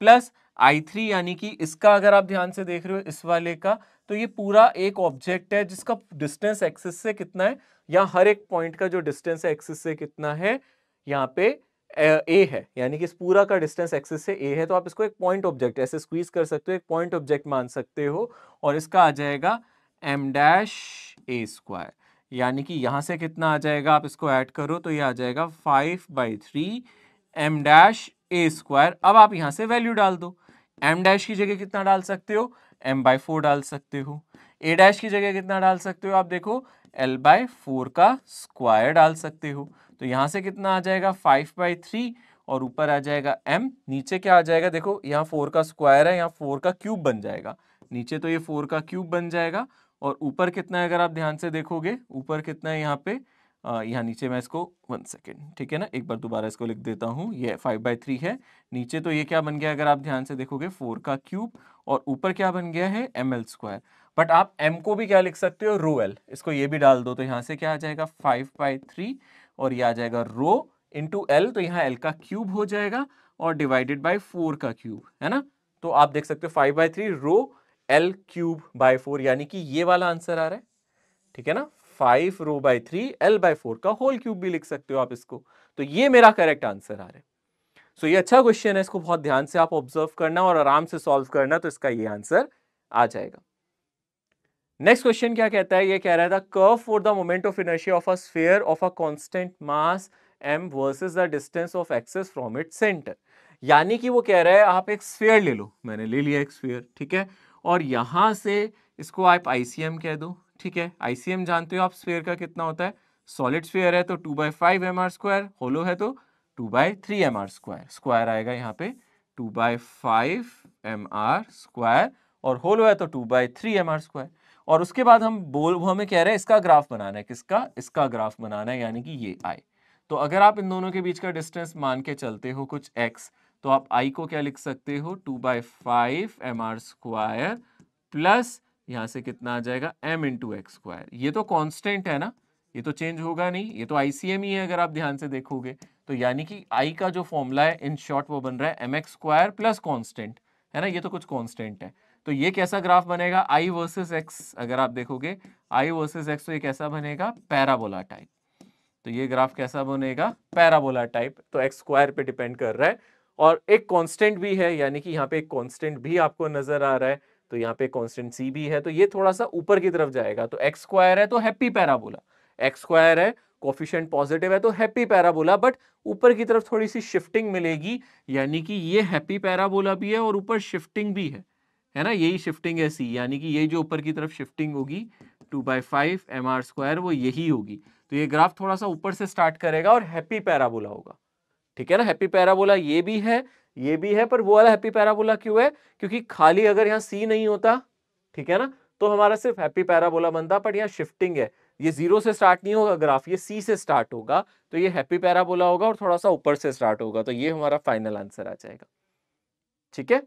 Speaker 1: plus I3, यानी कि इसका अगर आप ध्यान से देख रहे हो इस वाले का, तो ये पूरा एक ऑब्जेक्ट है जिसका डिस्टेंस एक्सिस से कितना है, यहाँ हर एक पॉइंट का जो डिस्टेंस है एक्सिस से कितना है, यहाँ पे a है, यानी कि इस पूरा का डिस्टेंस एक्सिस से a है। तो आप इसको एक पॉइंट ऑब्जेक्ट ऐसे स्क्वीज कर सकते हो, एक पॉइंट ऑब्जेक्ट मान सकते हो, और इसका आ जाएगा m'(a²), यानी कि यहां से कितना आ जाएगा, आप इसको ऐड करो तो ये आ जाएगा 5/3 m'(a²). अब आप यहां से वैल्यू डाल दो, m' की जगह कितना डाल सकते हो, m/4 डाल सकते हो, a' की जगह कितना डाल सकते हो, आप देखो L/4 का स्क्वायर डाल सकते हो। तो यहां से कितना आ जाएगा 5/3 और ऊपर आ जाएगा m, नीचे क्या आ जाएगा, देखो यहाँ 4 का स्क्वायर है, यहाँ 4 का क्यूब बन जाएगा, नीचे तो ये 4 का क्यूब बन जाएगा, और ऊपर कितना है अगर आप ध्यान से देखोगे, ऊपर कितना है यहाँ पे, यहाँ नीचे मैं इसको 1 सेकेंड, ठीक है ना, एक बार दोबारा इसको लिख देता हूँ, ये 5/3 है, नीचे तो ये क्या बन गया अगर आप ध्यान से देखोगे 4 का क्यूब, और ऊपर क्या बन गया है ml²। बट आप m को भी क्या लिख सकते हो, रो l, इसको ये भी डाल दो तो यहां से क्या आ जाएगा 5/3 और ये आ जाएगा रो इंटू l, तो यहाँ l का क्यूब हो जाएगा और डिवाइडेड बाय 4 का क्यूब, है ना। तो आप देख सकते हो 5/3 रो l क्यूब बाय 4, यानी कि ये वाला आंसर आ रहा है, ठीक है ना। 5 रो बाय 3 l बाय 4 का होल क्यूब भी लिख सकते हो आप इसको, तो ये मेरा करेक्ट आंसर आ रहा है। सो ये अच्छा क्वेश्चन है, इसको बहुत ध्यान से आप ऑब्जर्व करना और आराम से सॉल्व करना, तो इसका ये आंसर आ जाएगा। नेक्स्ट क्वेश्चन क्या कहता है, ये कह रहा था curve for the moment of inertia of a sphere of a constant mass m versus the distance of axis from its centre. यानी कि वो कह रहा है आप एक स्फीयर ले लो, मैंने ले लिया एक स्फीयर, ठीक है, और यहां से इसको आप आईसीएम कह दो, ठीक है। आईसीएम जानते हो आप स्फीयर का कितना होता है, सॉलिड स्फीयर है तो 2/5 mr², होलो है तो 2/3 mr², स्क्वायर आएगा यहाँ पे 2/5 mr², और होलो है तो 2/3 mr²। और उसके बाद वो हमें कह रहे हैं इसका ग्राफ बनाना है, किसका, इसका ग्राफ बनाना है, यानी कि ये i। तो अगर आप इन दोनों के बीच का डिस्टेंस मान के चलते हो कुछ x, तो आप i को क्या लिख सकते हो 2/5 mr² प्लस यहां से कितना आ जाएगा m इंटू x²। ये तो कांस्टेंट है ना, ये तो चेंज होगा नहीं, ये तो आईसीएम ही है अगर आप ध्यान से देखोगे। तो यानी कि i का जो फॉर्मूला है इन शॉर्ट वो बन रहा है mx² प्लस कांस्टेंट, है ना, ये तो कुछ कांस्टेंट है। तो ये कैसा ग्राफ बनेगा, i वर्सेस x, अगर आप देखोगे i वर्सेस x, तो ये कैसा बनेगा, पैराबोला टाइप। तो ये ग्राफ कैसा बनेगा, पैराबोला टाइप। तो x² पे डिपेंड कर रहा है और एक कांस्टेंट भी है, यानी कि यहाँ पे एक कांस्टेंट भी आपको नजर आ रहा है, तो यहाँ पे कांस्टेंट c भी है, तो ये थोड़ा सा ऊपर की तरफ जाएगा। तो x² है तो हैप्पी पैराबोला, x² है कोफिशिएंट पॉजिटिव है तो हैप्पी पैराबोला, बट ऊपर की तरफ थोड़ी सी शिफ्टिंग मिलेगी, यानी कि ये हैप्पी पैराबोला भी है और ऊपर शिफ्टिंग भी है ना, यही शिफ्टिंग है c, यानी कि ये जो ऊपर की तरफ शिफ्टिंग होगी 2/5 mr², वो यही होगी। तो ये ग्राफ थोड़ा सा ऊपर से स्टार्ट करेगा और हैप्पी पैराबोला होगा, ठीक है ना। हैप्पी पैराबोला ये भी है, ये भी है, पर वो वाला हैप्पी पैराबोला क्यों है, क्योंकि खाली अगर यहाँ सी नहीं होता, ठीक है ना, तो हमारा सिर्फ हैप्पी पैराबोला बनता, बट यहाँ शिफ्टिंग है, ये जीरो से स्टार्ट नहीं होगा ग्राफ, ये सी से स्टार्ट होगा, तो ये हैप्पी पैराबोला होगा और थोड़ा सा ऊपर से स्टार्ट होगा, तो ये हमारा फाइनल आंसर आ जाएगा, ठीक है।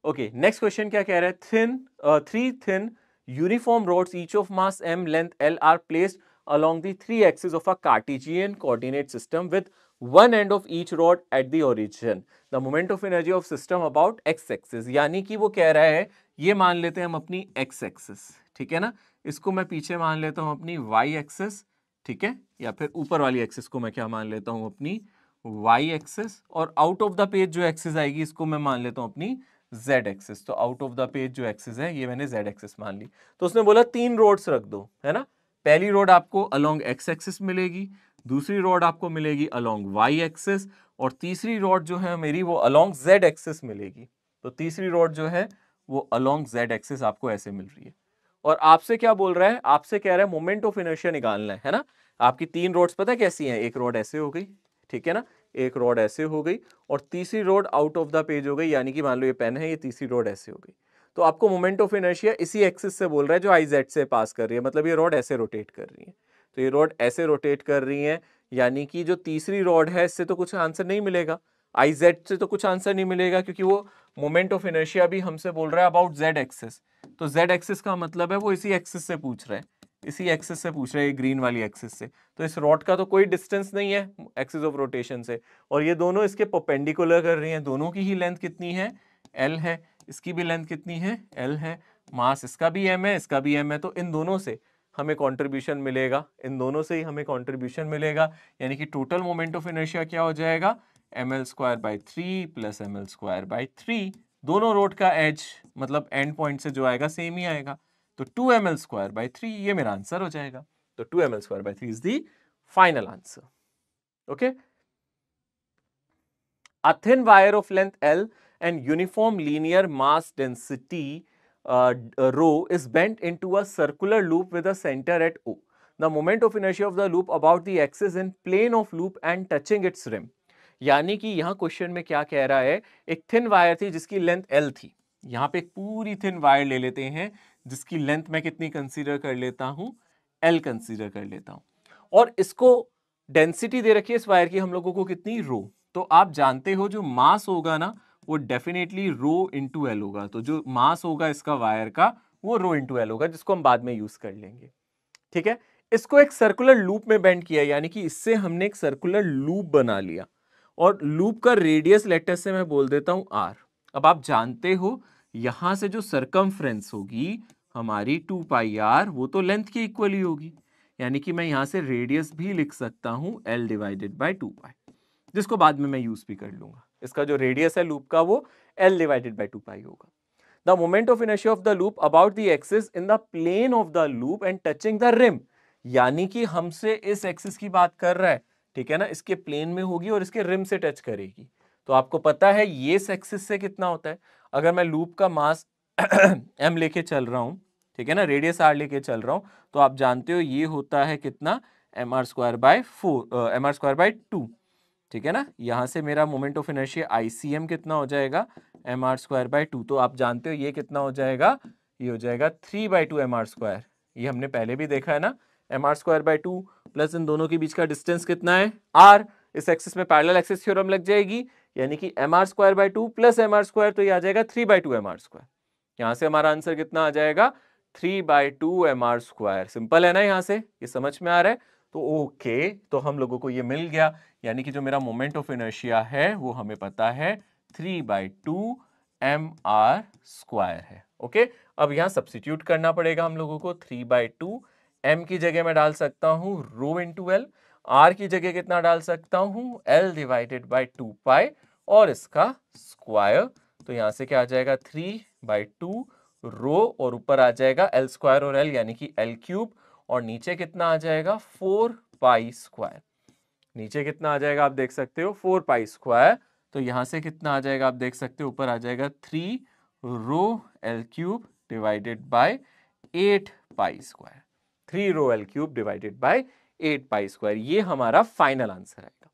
Speaker 1: ओके, नेक्स्ट क्वेश्चन क्या कह रहा है, three thin uniform rods each of mass m length l are placed along the three axes of a Cartesian coordinate system with one end of each rod at the origin. The moment of energy of system about x axis, यानी कि वो कह रहा है, ये मान लेते हैं हम अपनी x axis, ठीक है ना, इसको मैं पीछे मान लेता हूं अपनी y axis, ठीक है, या फिर ऊपर वाली एक्सिस को मैं क्या मान लेता हूं अपनी y एक्सिस, और आउट ऑफ द पेज जो एक्सिस आएगी इसको मैं मान लेता हूं अपनी z एक्सिस। तो आउट ऑफ द पेज जो एक्सिस है ये मैंने z एक्सिस मान ली। तो उसने बोला 3 रोड्स रख दो, है ना, पहली रोड आपको अलोंग x एक्सिस मिलेगी, दूसरी रोड आपको मिलेगी अलोंग y एक्सिस, और तीसरी रोड जो है मेरी वो अलोंग z एक्सिस मिलेगी। तो तीसरी रोड जो है वो अलोंग z एक्सिस आपको ऐसे मिल रही है, और आपसे क्या बोल रहा है, आपसे कह रहा है मोमेंट ऑफ इनर्शिया निकालना है ना। आपकी 3 रोड्स पता है कैसी हैं, एक रोड ऐसे हो गई, ठीक है ना, एक रोड ऐसे हो गई, और तीसरी road out of the page हो गई, यानी कि मान लो ये पेन है, ये तीसरी रोड ऐसे हो गई। तो आपको मोमेंट ऑफ इनर्शिया इसी एक्सिस से बोल रहा है जो आई जेड से पास कर रही है, मतलब ये रोड ऐसे रोटेट कर रही है, तो ये रोड ऐसे रोटेट कर रही है, यानी कि जो तीसरी रोड है इससे तो कुछ आंसर नहीं मिलेगा, आई जेड से तो कुछ आंसर नहीं मिलेगा, क्योंकि वो मोमेंट ऑफ इनर्शिया भी हमसे बोल रहा है अबाउट जेड एक्सिस। तो जेड एक्सिस का मतलब है वो इसी एक्सिस से पूछ रहा है, इसी एक्सिस से पूछ रहे हैं, ग्रीन वाली एक्सिस से। तो इस रॉड का तो कोई डिस्टेंस नहीं है एक्सिस ऑफ रोटेशन से, और ये दोनों इसके परपेंडिकुलर कर रही हैं, दोनों की ही लेंथ कितनी है, एल है, इसकी भी लेंथ कितनी है, एल है, मास इसका भी एम है, इसका भी एम है, तो इन दोनों से हमें कंट्रीब्यूशन मिलेगा, इन दोनों से ही हमें कंट्रीब्यूशन मिलेगा, यानी कि टोटल मोमेंट ऑफ इनर्शिया क्या हो जाएगा, ml²/3 प्लस ml²/3, दोनों रोड का एज मतलब एंड पॉइंट से जो आएगा सेम ही आएगा, तो 2ml²/3 ये मेरा आंसर हो जाएगा। तो 2ml²/3 is the final answer. Okay, a thin wire of length L and uniform linear mass density rho is bent into a circular loop with a center at O. The moment of inertia of the loop about the axis in plane of loop and touching its rim. यानी कि यहां question में क्या कह रहा है, एक thin wire थी जिसकी लेंथ L थी, यहां पे एक पूरी थिन वायर ले लेते हैं जिसकी लेंथ मैं कितनी कंसीडर कर लेता हूं, L कंसीडर कर लेता हूं, और इसको डेंसिटी दे रखी है इस वायर की हम लोगों को कितनी, रो। तो आप जानते हो जो मास होगा ना वो डेफिनेटली रो इंटू एल होगा। तो जो मास होगा इसका वायर का वो रो इंटू एल होगा, जिसको हम बाद में यूज कर लेंगे। ठीक है, इसको एक सर्कुलर लूप में बेंड किया, यानी कि इससे हमने एक सर्कुलर लूप बना लिया और लूप का रेडियस लेटर से मैं बोल देता हूं आर। अब आप जानते हो यहां से जो सरकमफ्रेंस होगी हमारी 2 पाई आर, वो तो लेंथ के इक्वल ही होगी, यानी कि मैं यहां से रेडियस भी लिख सकता हूं एल डिवाइडेड बाय 2 पाई, जिसको बाद में मैं यूज भी कर लूंगा। इसका जो रेडियस है लूप का वो एल डिवाइडेड बाय 2 पाई होगा। The moment of inertia of the loop about the axis in the plane of the loop and touching the rim, यानी कि हमसे इस एक्सिस की बात कर रहा है, ठीक है ना, इसके प्लेन में होगी और इसके रिम से टच करेगी। तो आपको पता है ये एक्सिस से कितना होता है। अगर मैं लूप का मास m लेके चल रहा हूं, ठीक है ना, रेडियस r लेके चल रहा हूं, तो आप जानते हो ये होता है कितना, mr square by 4, mr square by 2, ठीक है ना। यहां से मेरा मोमेंट ऑफ इनर्शिया ICM कितना हो जाएगा, mr स्क्वायर बाय 2। तो आप जानते हो ये कितना हो जाएगा, ये हो जाएगा 3/2 mr स्क्वायर। ये हमने पहले भी देखा है ना, mr स्क्वायर बाय 2 प्लस इन दोनों के बीच का डिस्टेंस कितना है r। इस एक्सिस में पैरेलल एक्सिस थ्योरम लग जाएगी, यानी कि mr square by 2 plus mr square, तो ये आ जाएगा 3/2 mr स्क्वायर। यहां से हमारा आंसर कितना आ जाएगा, 3/2 mr स्क्वायर। सिंपल है ना, यहां से ये समझ में आ रहा है। तो ओके, तो हम लोगों को ये मिल गया, यानी कि जो मेरा मोमेंट ऑफ इनर्शिया है वो हमें पता है 3/2 mr स्क्वायर है। ओके, अब यहां सब्स्टिट्यूट करना पड़ेगा हम लोगों को। 3/2 m की जगह मैं डाल सकता हूं रो इंटू एल, r की जगह कितना डाल सकता हूं, l डिवाइडेड बाय 2 पाई और इसका स्क्वायर। तो यहां से क्या आ जाएगा, 3/2 रो और ऊपर आ जाएगा l स्क्वायर और l, यानी कि l क्यूब, और नीचे कितना आ जाएगा 4 पाई स्क्वायर। नीचे कितना आ जाएगा आप देख सकते हो 4 पाई स्क्वायर। तो यहां से कितना आ जाएगा आप देख सकते हो, ऊपर आ जाएगा 3 rho L cube divided by 8 pi square. 3 rho L cube divided by 8 pi square, ये हमारा फाइनल आंसर आएगा।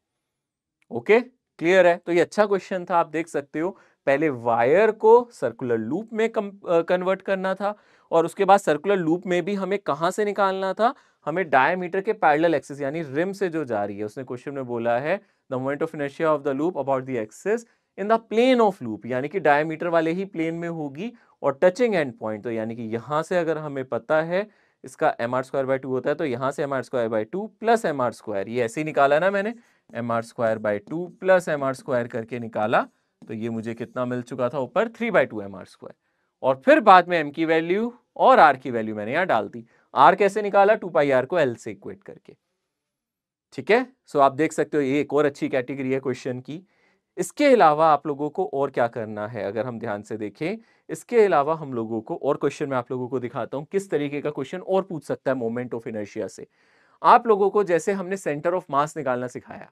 Speaker 1: ओके, क्लियर है। तो ये अच्छा क्वेश्चन था, आप देख सकते हो पहले वायर को सर्कुलर लूप में कन्वर्ट करना था और उसके बाद सर्कुलर लूप में भी हमें कहां से निकालना था, हमें डायमीटर के पैरेलल एक्सिस यानी रिम से जो जा रही है। उसने क्वेश्चन में बोला है the moment of inertia of the loop about the axis in the plane of loop, यानी कि डायमीटर वाले ही प्लेन में होगी और टचिंग एंड पॉइंट। तो यानी कि यहां से अगर हमें पता है इसका mr स्क्वायर बाय 2 होता है, तो यहां से mr square by 2 plus mr square, ये ऐसे ही निकाला ना मैंने, mr square by 2 plus mr square करके निकाला। तो ये मुझे कितना मिल चुका था ऊपर, 3/2 mr स्क्वायर। और फिर बाद में m की वैल्यू और r की वैल्यू मैंने यहां डाल दी। r कैसे निकाला, 2 पाई r को l से इक्वेट करके। ठीक है, सो आप देख सकते हो ये एक और अच्छी कैटेगरी है क्वेश्चन की। इसके अलावा आप लोगों को और क्या करना है, अगर हम ध्यान से देखें, इसके अलावा हम लोगों को और क्वेश्चन में आप लोगों को दिखाता हूं किस तरीके का क्वेश्चन और पूछ सकता है मोमेंट ऑफ इनर्शिया से। आप लोगों को जैसे हमने सेंटर ऑफ मास निकालना सिखाया,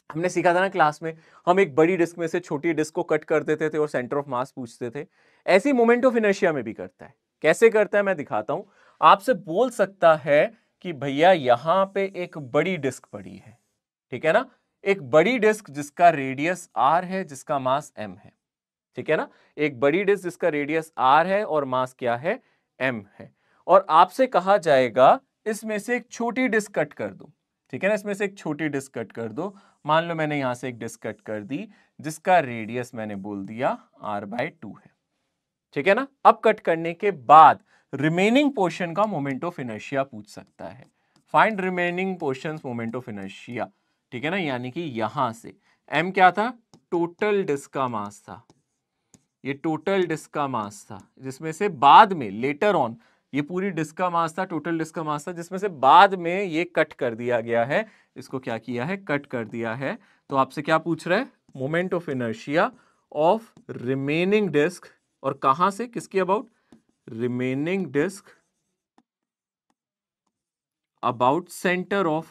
Speaker 1: हमने सीखा था ना क्लास में, हम एक बड़ी डिस्क में से छोटी डिस्क को कट कर देते थे और सेंटर ऑफ मास पूछते थे। ऐसी मोमेंट ऑफ इनर्शिया में भी करता है। कैसे करता है मैं दिखाता हूं। आपसे बोल सकता है कि भैया यहां पे एक बड़ी डिस्क पड़ी है, ठीक है ना, एक बड़ी डिस्क जिसका रेडियस r है, जिसका मास m है, ठीक है ना, एक बड़ी डिस्क जिसका रेडियस r है और मास क्या है, m है। और आपसे कहा जाएगा इसमें से एक छोटी डिस्क कट कर दो, ठीक है ना, इसमें से एक छोटी डिस्क कट कर दो। मान लो मैंने यहां से एक डिस्क कट कर दी जिसका रेडियस मैंने बोल दिया r/2 है, ठीक है ना। अब कट करने के बाद रिमेनिंग पोर्शन का मोमेंट ऑफ इनर्शिया पूछ सकता है। Find remaining portions moment of inertia, ठीक है ना, यानी कि यहां से m क्या था, टोटल डिस्क का मास था, ये टोटल डिस्क का मास था, जिसमें से बाद में लेटर ऑन ये पूरी डिस्क का मास था, टोटल डिस्क का मास था, जिसमें से बाद में ये कट कर दिया गया है। इसको क्या किया है, कट कर दिया है। तो आपसे क्या पूछ रहा है, moment of inertia of remaining disc, और कहां से, किसकी about, remaining disc about centre of,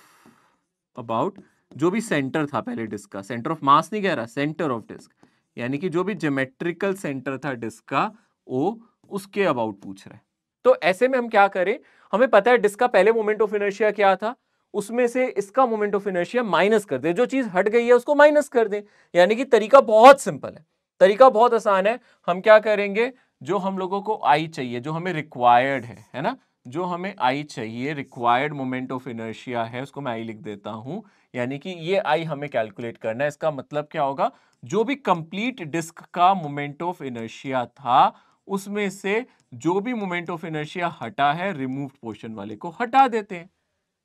Speaker 1: about जो भी सेंटर था पहले डिस्क का, सेंटर ऑफ मास नहीं कह रहा, सेंटर ऑफ डिस्क, यानी कि जो भी ज्योमेट्रिकल सेंटर था डिस्क का वो, उसके अबाउट पूछ रहा है। तो ऐसे में हम क्या करें, हमें पता है डिस्क का पहले मोमेंट ऑफ इनर्शिया क्या था, उसमें से इसका मोमेंट ऑफ इनर्शिया माइनस कर दे, जो चीज हट गई है उसको माइनस कर दे। यानी कि तरीका बहुत सिंपल है, तरीका बहुत आसान है। हम क्या करेंगे, जो हम लोगों को आई चाहिए, जो हमें रिक्वायर्ड है ना, जो हमें आई चाहिए, रिक्वायर्ड मोमेंट ऑफ इनर्शिया है, उसको मैं आई लिख देता हूं, यानी कि ये आई हमें कैलकुलेट करना है। इसका मतलब क्या होगा, जो भी कंप्लीट डिस्क का मोमेंट ऑफ इनर्शिया था उसमें से जो भी मोमेंट ऑफ इनर्शिया हटा है, रिमूव्ड पोर्शन वाले को हटा देते हैं,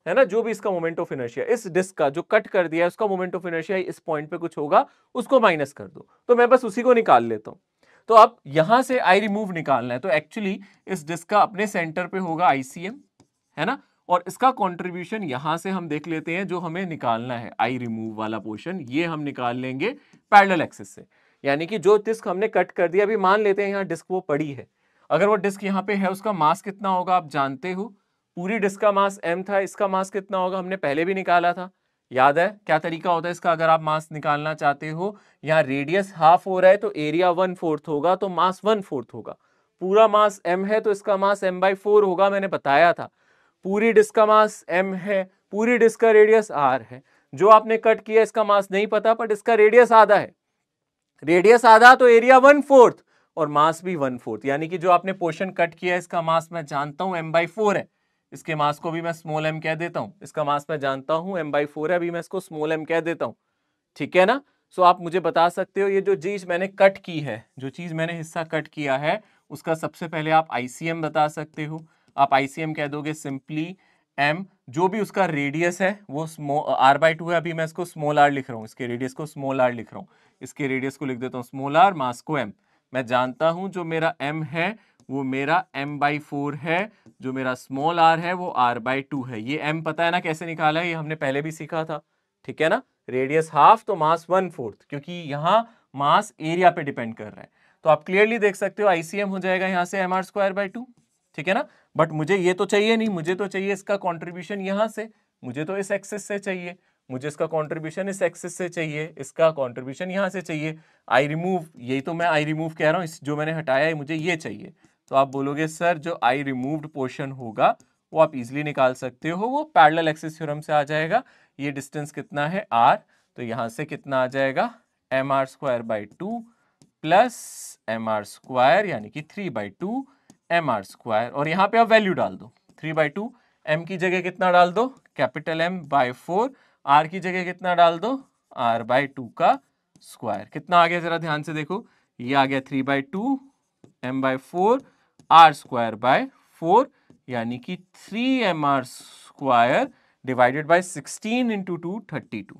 Speaker 1: है ना। जो भी इसका मोमेंट ऑफ इनर्शिया इस डिस्क का जो कट कर दिया है उसका मोमेंट ऑफ इनर्शिया इस पॉइंट पे कुछ होगा, उसको माइनस कर दो। तो मैं बस उसी को निकाल लेता हूं। तो अब यहां से आई रिमूव निकालना है, तो एक्चुअली इस डिस्क का अपने सेंटर पे होगा आईसीएम, है ना, और इसका कंट्रीब्यूशन यहां से हम देख लेते हैं, जो हमें निकालना है आई रिमूव वाला पोर्शन, ये हम निकाल लेंगे पैरेलल एक्सिस से। यानी कि जो डिस्क हमने कट कर दिया, अभी मान लेते हैं यहाँ डिस्क वो पड़ी है, अगर वो डिस्क यहाँ पे है, उसका मास कितना होगा आप जानते हो, पूरी डिस्क का मास m था, इसका मास कितना होगा हमने पहले भी निकाला था, याद है क्या तरीका होता है इसका। अगर आप मास निकालना चाहते हो, यहाँ रेडियस हाफ हो रहा है तो एरिया 1/4 होगा, तो मास 1/4 होगा। पूरा मास m है तो इसका मास m/4 होगा, मैंने बताया था। पूरी डिस्क का मास m है, पूरी डिस्क का रेडियस r है। जो आपने कट किया इसका मास नहीं पता, पर इसका रेडियस आधा है, रेडियस आधा तो एरिया 1/4 और मास भी 1/4, यानी कि जो आपने पोर्शन कट किया है इसका मास मैं जानता हूं m/4 है, इसके मास को भी मैं स्मॉल m कह देता हूं। इसका मास मैं जानता हूं m/4 है, अभी मैं इसको स्मॉल m कह देता हूं, ठीक है ना। सो आप मुझे बता सकते हो ये जो चीज मैंने कट की है, जो चीज मैंने हिस्सा कट किया है, उसका सबसे पहले आप आईसीएम बता सकते हो। आप आईसीएम कह दोगे सिंपली m, जो भी उसका रेडियस है वो r/2 है, अभी मैं इसको स्मॉल r लिख रहा हूँ, इसके रेडियस को स्मॉल r लिख रहा हूँ, इसके रेडियस को लिख देता हूँ स्मॉल r, मास को m। मैं जानता हूं जो मेरा m है वो मेरा m/4 है, जो मेरा स्मॉल r है वो r/2 है। ये m पता है ना कैसे निकाला है, ये हमने पहले भी सीखा था, ठीक है ना। रेडियस हाफ तो मास 1/4, क्योंकि यहाँ मास एरिया पे डिपेंड कर रहा है। तो आप क्लियरली देख सकते हो आईसीएम हो जाएगा यहाँ से mr²/2, ठीक है ना। बट मुझे ये तो चाहिए नहीं, मुझे तो चाहिए इसका कॉन्ट्रीब्यूशन यहाँ से, मुझे तो इस एक्सिस से चाहिए, मुझे इसका कंट्रीब्यूशन इस एक्सिस से चाहिए, इसका कंट्रीब्यूशन यहाँ से चाहिए। आई रिमूव, यही तो मैं आई रिमूव कह रहा हूँ, जो मैंने हटाया है मुझे ये चाहिए। तो आप बोलोगे सर जो आई रिमूव्ड पोर्शन होगा वो आप इजीली निकाल सकते हो, वो पैरेलल एक्सिस थ्योरम से आ जाएगा। ये डिस्टेंस कितना है r, तो यहाँ से कितना आ जाएगा mr²/2 प्लस mr² यानी कि 3/2 mr², और यहाँ पे आप वैल्यू डाल दो 3/2, m की जगह कितना डाल दो कैपिटल M/4, r की जगह कितना डाल दो r/2 का स्क्वायर। कितना आ गया जरा ध्यान से देखो, ये आ गया 3/2 m/4 r²/4, यानी कि 3mr² डिवाइडेड बाय 16 इंटू 2 32,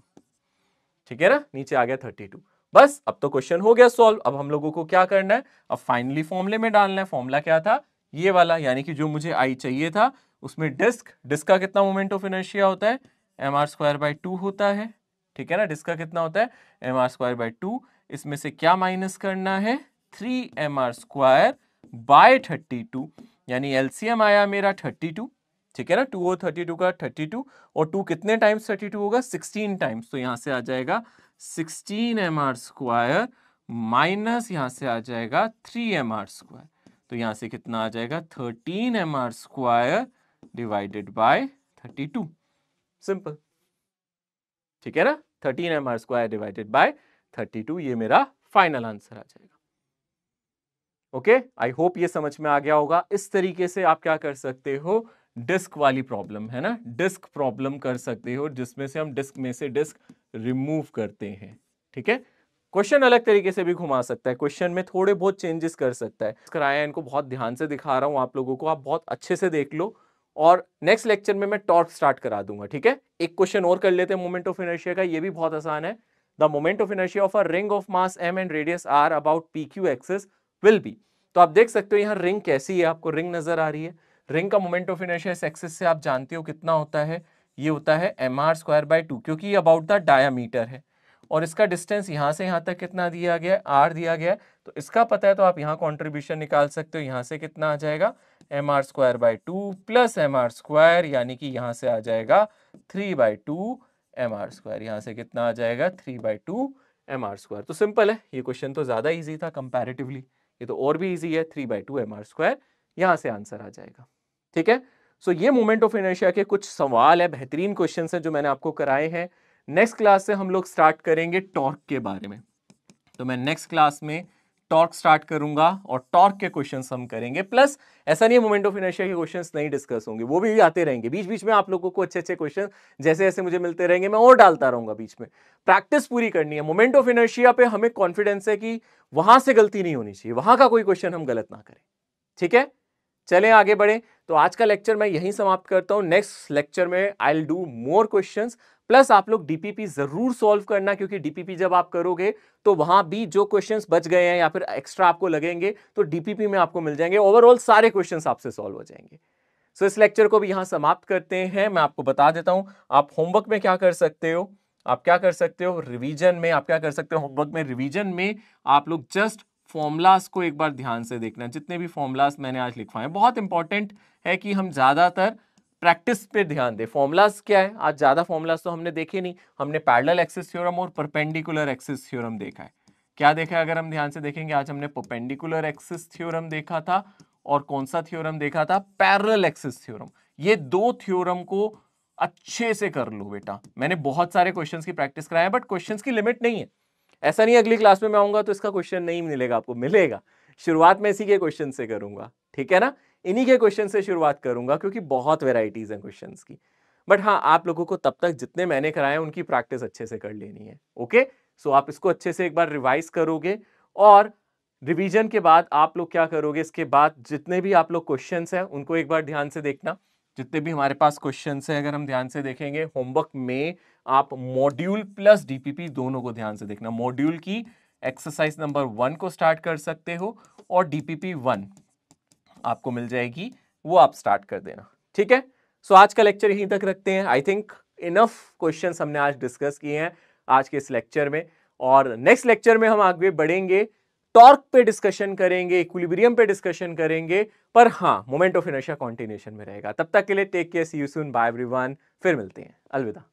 Speaker 1: ठीक है ना, नीचे आ गया 32। बस अब तो क्वेश्चन हो गया सॉल्व। अब हम लोगों को क्या करना है, अब फाइनली फॉर्मूले में डालना है। फॉर्मूला क्या था, ये वाला, यानी कि जो मुझे आई चाहिए था उसमें डिस्क का कितना मोमेंट ऑफ इनर्शिया होता है mr²/2 होता है, ठीक है ना। डिस्क का कितना होता है mr²/2, इसमें से क्या माइनस करना है 3mr²/32, यानी एलसीएम आया मेरा 32, ठीक है ना। 2 और 32 का 32, और 2 कितने टाइम्स 32 होगा 16 टाइम्स, तो यहां से आ जाएगा 16mr² माइनस यहां से आ जाएगा 3mr², तो यहां से कितना आ जाएगा 13mr² डिवाइडेड बाय 32, सिंपल, ठीक है ना। 13mr² डिवाइडेड बाय 32, ये मेरा फाइनल आंसर आ जाएगा। ओके, आई होप ये समझ में आ गया होगा। इस तरीके से आप क्या कर सकते हो, डिस्क वाली प्रॉब्लम है ना, डिस्क प्रॉब्लम कर सकते हो, जिसमें से हम डिस्क में से डिस्क रिमूव करते हैं, ठीक है। क्वेश्चन अलग तरीके से भी घुमा सकता है, क्वेश्चन में थोड़े बहुत चेंजेस कर सकता है। कराया इनको बहुत ध्यान से दिखा रहा हूं आप लोगों को, आप बहुत अच्छे से देख लो, और नेक्स्ट लेक्चर में मैं टॉर्क स्टार्ट करा दूंगा, ठीक है। एक क्वेश्चन और कर लेते हैं मोमेंट ऑफ इनर्शिया का, ये भी बहुत आसान है। The moment of inertia of a ring of mass m and radius r about PQ axis will be. तो आप देख सकते हो यहाँ रिंग कैसी है, आपको रिंग नजर आ रही है। रिंग का मोमेंट ऑफ इनर्शिया इस एक्सिस से आप जानते हो कितना होता है, ये होता है mr²/2, क्योंकि ये अबाउट द डायामीटर है, और इसका डिस्टेंस यहाँ से यहाँ तक कितना दिया गया है, r दिया गया है, तो इसका पता है, तो आप यहाँ कॉन्ट्रीब्यूशन निकाल सकते हो। यहाँ से कितना आ जाएगा mr²/2 प्लस mr², यानी कि यहाँ से आ जाएगा 3/2 mr², यहाँ से कितना आ जाएगा 3/2 mr²। तो सिंपल है, ये क्वेश्चन तो ज्यादा इजी था कंपैरेटिवली, ये तो और भी इजी है, 3/2 mr², यहाँ से आंसर आ जाएगा, ठीक है। सो ये मोमेंट ऑफ इनर्शिया के कुछ सवाल है, बेहतरीन क्वेश्चन है जो मैंने आपको कराए हैं। नेक्स्ट क्लास से हम लोग स्टार्ट करेंगे टॉर्क के बारे में, तो मैं नेक्स्ट क्लास में टॉर्क स्टार्ट करूंगा और टॉर्क के क्वेश्चंस हम करेंगे। प्लस ऐसा नहीं है मोमेंट ऑफ इनर्शिया के क्वेश्चंस नहीं डिस्कस होंगे, वो भी आते रहेंगे बीच बीच में। आप लोगों को अच्छे अच्छे क्वेश्चन जैसे जैसे मुझे मिलते रहेंगे मैं और डालता रहूंगा बीच में। प्रैक्टिस पूरी करनी है। मोमेंट ऑफ इनर्शिया पे हमें कॉन्फिडेंस है कि वहां से गलती नहीं होनी चाहिए, वहां का कोई क्वेश्चन हम गलत ना करें। ठीक है, चलें आगे बढ़े। तो आज का लेक्चर मैं यहीं समाप्त करता हूं। नेक्स्ट लेक्चर में I will do more questions. Plus आप लोग डीपीपी जरूर सॉल्व करना, क्योंकि डीपीपी जब आप करोगे तो वहां भी जो क्वेश्चंस बच गए हैं या फिर एक्स्ट्रा आपको लगेंगे तो डीपीपी में आपको मिल जाएंगे। ओवरऑल सारे क्वेश्चंस आपसे सॉल्व हो जाएंगे। सो इस लेक्चर को भी यहां समाप्त करते हैं। मैं आपको बता देता हूं आप होमवर्क में क्या कर सकते हो। आप क्या कर सकते हो रिवीजन में, आप क्या कर सकते हो होमवर्क में, रिवीजन में आप लोग जस्ट फॉर्मूलाज को एक बार ध्यान से देखना। जितने भी फॉर्मूलाज मैंने आज लिखवाए हैं, बहुत इंपॉर्टेंट है कि हम ज्यादातर प्रैक्टिस पे ध्यान दें। फॉर्मूलाज क्या है, आज ज्यादा फॉर्मूलाज तो हमने देखे नहीं। हमने पैरेलल एक्सिस थ्योरम और परपेंडिकुलर एक्सिस थ्योरम देखा है। क्या देखा है अगर हम ध्यान से देखेंगे, आज हमने परपेंडिकुलर एक्सिस थ्योरम देखा था और कौन सा थ्योरम देखा था, पैरेलल एक्सिस थ्योरम। ये दो थ्योरम को अच्छे से कर लो बेटा। मैंने बहुत सारे क्वेश्चंस की प्रैक्टिस कराया है, बट क्वेश्चंस की लिमिट नहीं है। ऐसा नहीं अगली क्लास में मैं आऊंगा तो इसका क्वेश्चन नहीं मिलेगा आपको, मिलेगा। शुरुआत में इसी के क्वेश्चन से करूंगा, ठीक है ना। इन्हीं के क्वेश्चन से शुरुआत करूंगा क्योंकि बहुत वेराइटीज हैं क्वेश्चंस की। बट हाँ, आप लोगों को तब तक जितने मैंने कराए उनकी प्रैक्टिस अच्छे से कर लेनी है। ओके, सो आप इसको अच्छे से एक बार रिवाइज करोगे और रिवीजन के बाद आप लोग क्या करोगे, इसके बाद जितने भी आप लोग क्वेश्चंस हैं उनको एक बार ध्यान से देखना। जितने भी हमारे पास क्वेश्चंस हैं अगर हम ध्यान से देखेंगे होमवर्क में, आप मॉड्यूल प्लस डीपीपी दोनों को ध्यान से देखना। मॉड्यूल की एक्सरसाइज नंबर 1 को स्टार्ट कर सकते हो और डीपीपी 1 आपको मिल जाएगी, वो आप स्टार्ट कर देना। ठीक है, सो आज का लेक्चर यहीं तक रखते हैं। आई थिंक इनफ क्वेश्चंस हमने आज डिस्कस किए हैं आज के इस लेक्चर में, और नेक्स्ट लेक्चर में हम आगे बढ़ेंगे, टॉर्क पे डिस्कशन करेंगे, इक्विलिब्रियम पे डिस्कशन करेंगे, पर हाँ मोमेंट ऑफ इनर्शिया कंटिन्यूएशन में रहेगा। तब तक के लिए take care, see you soon, bye everyone. फिर मिलते हैं, अलविदा।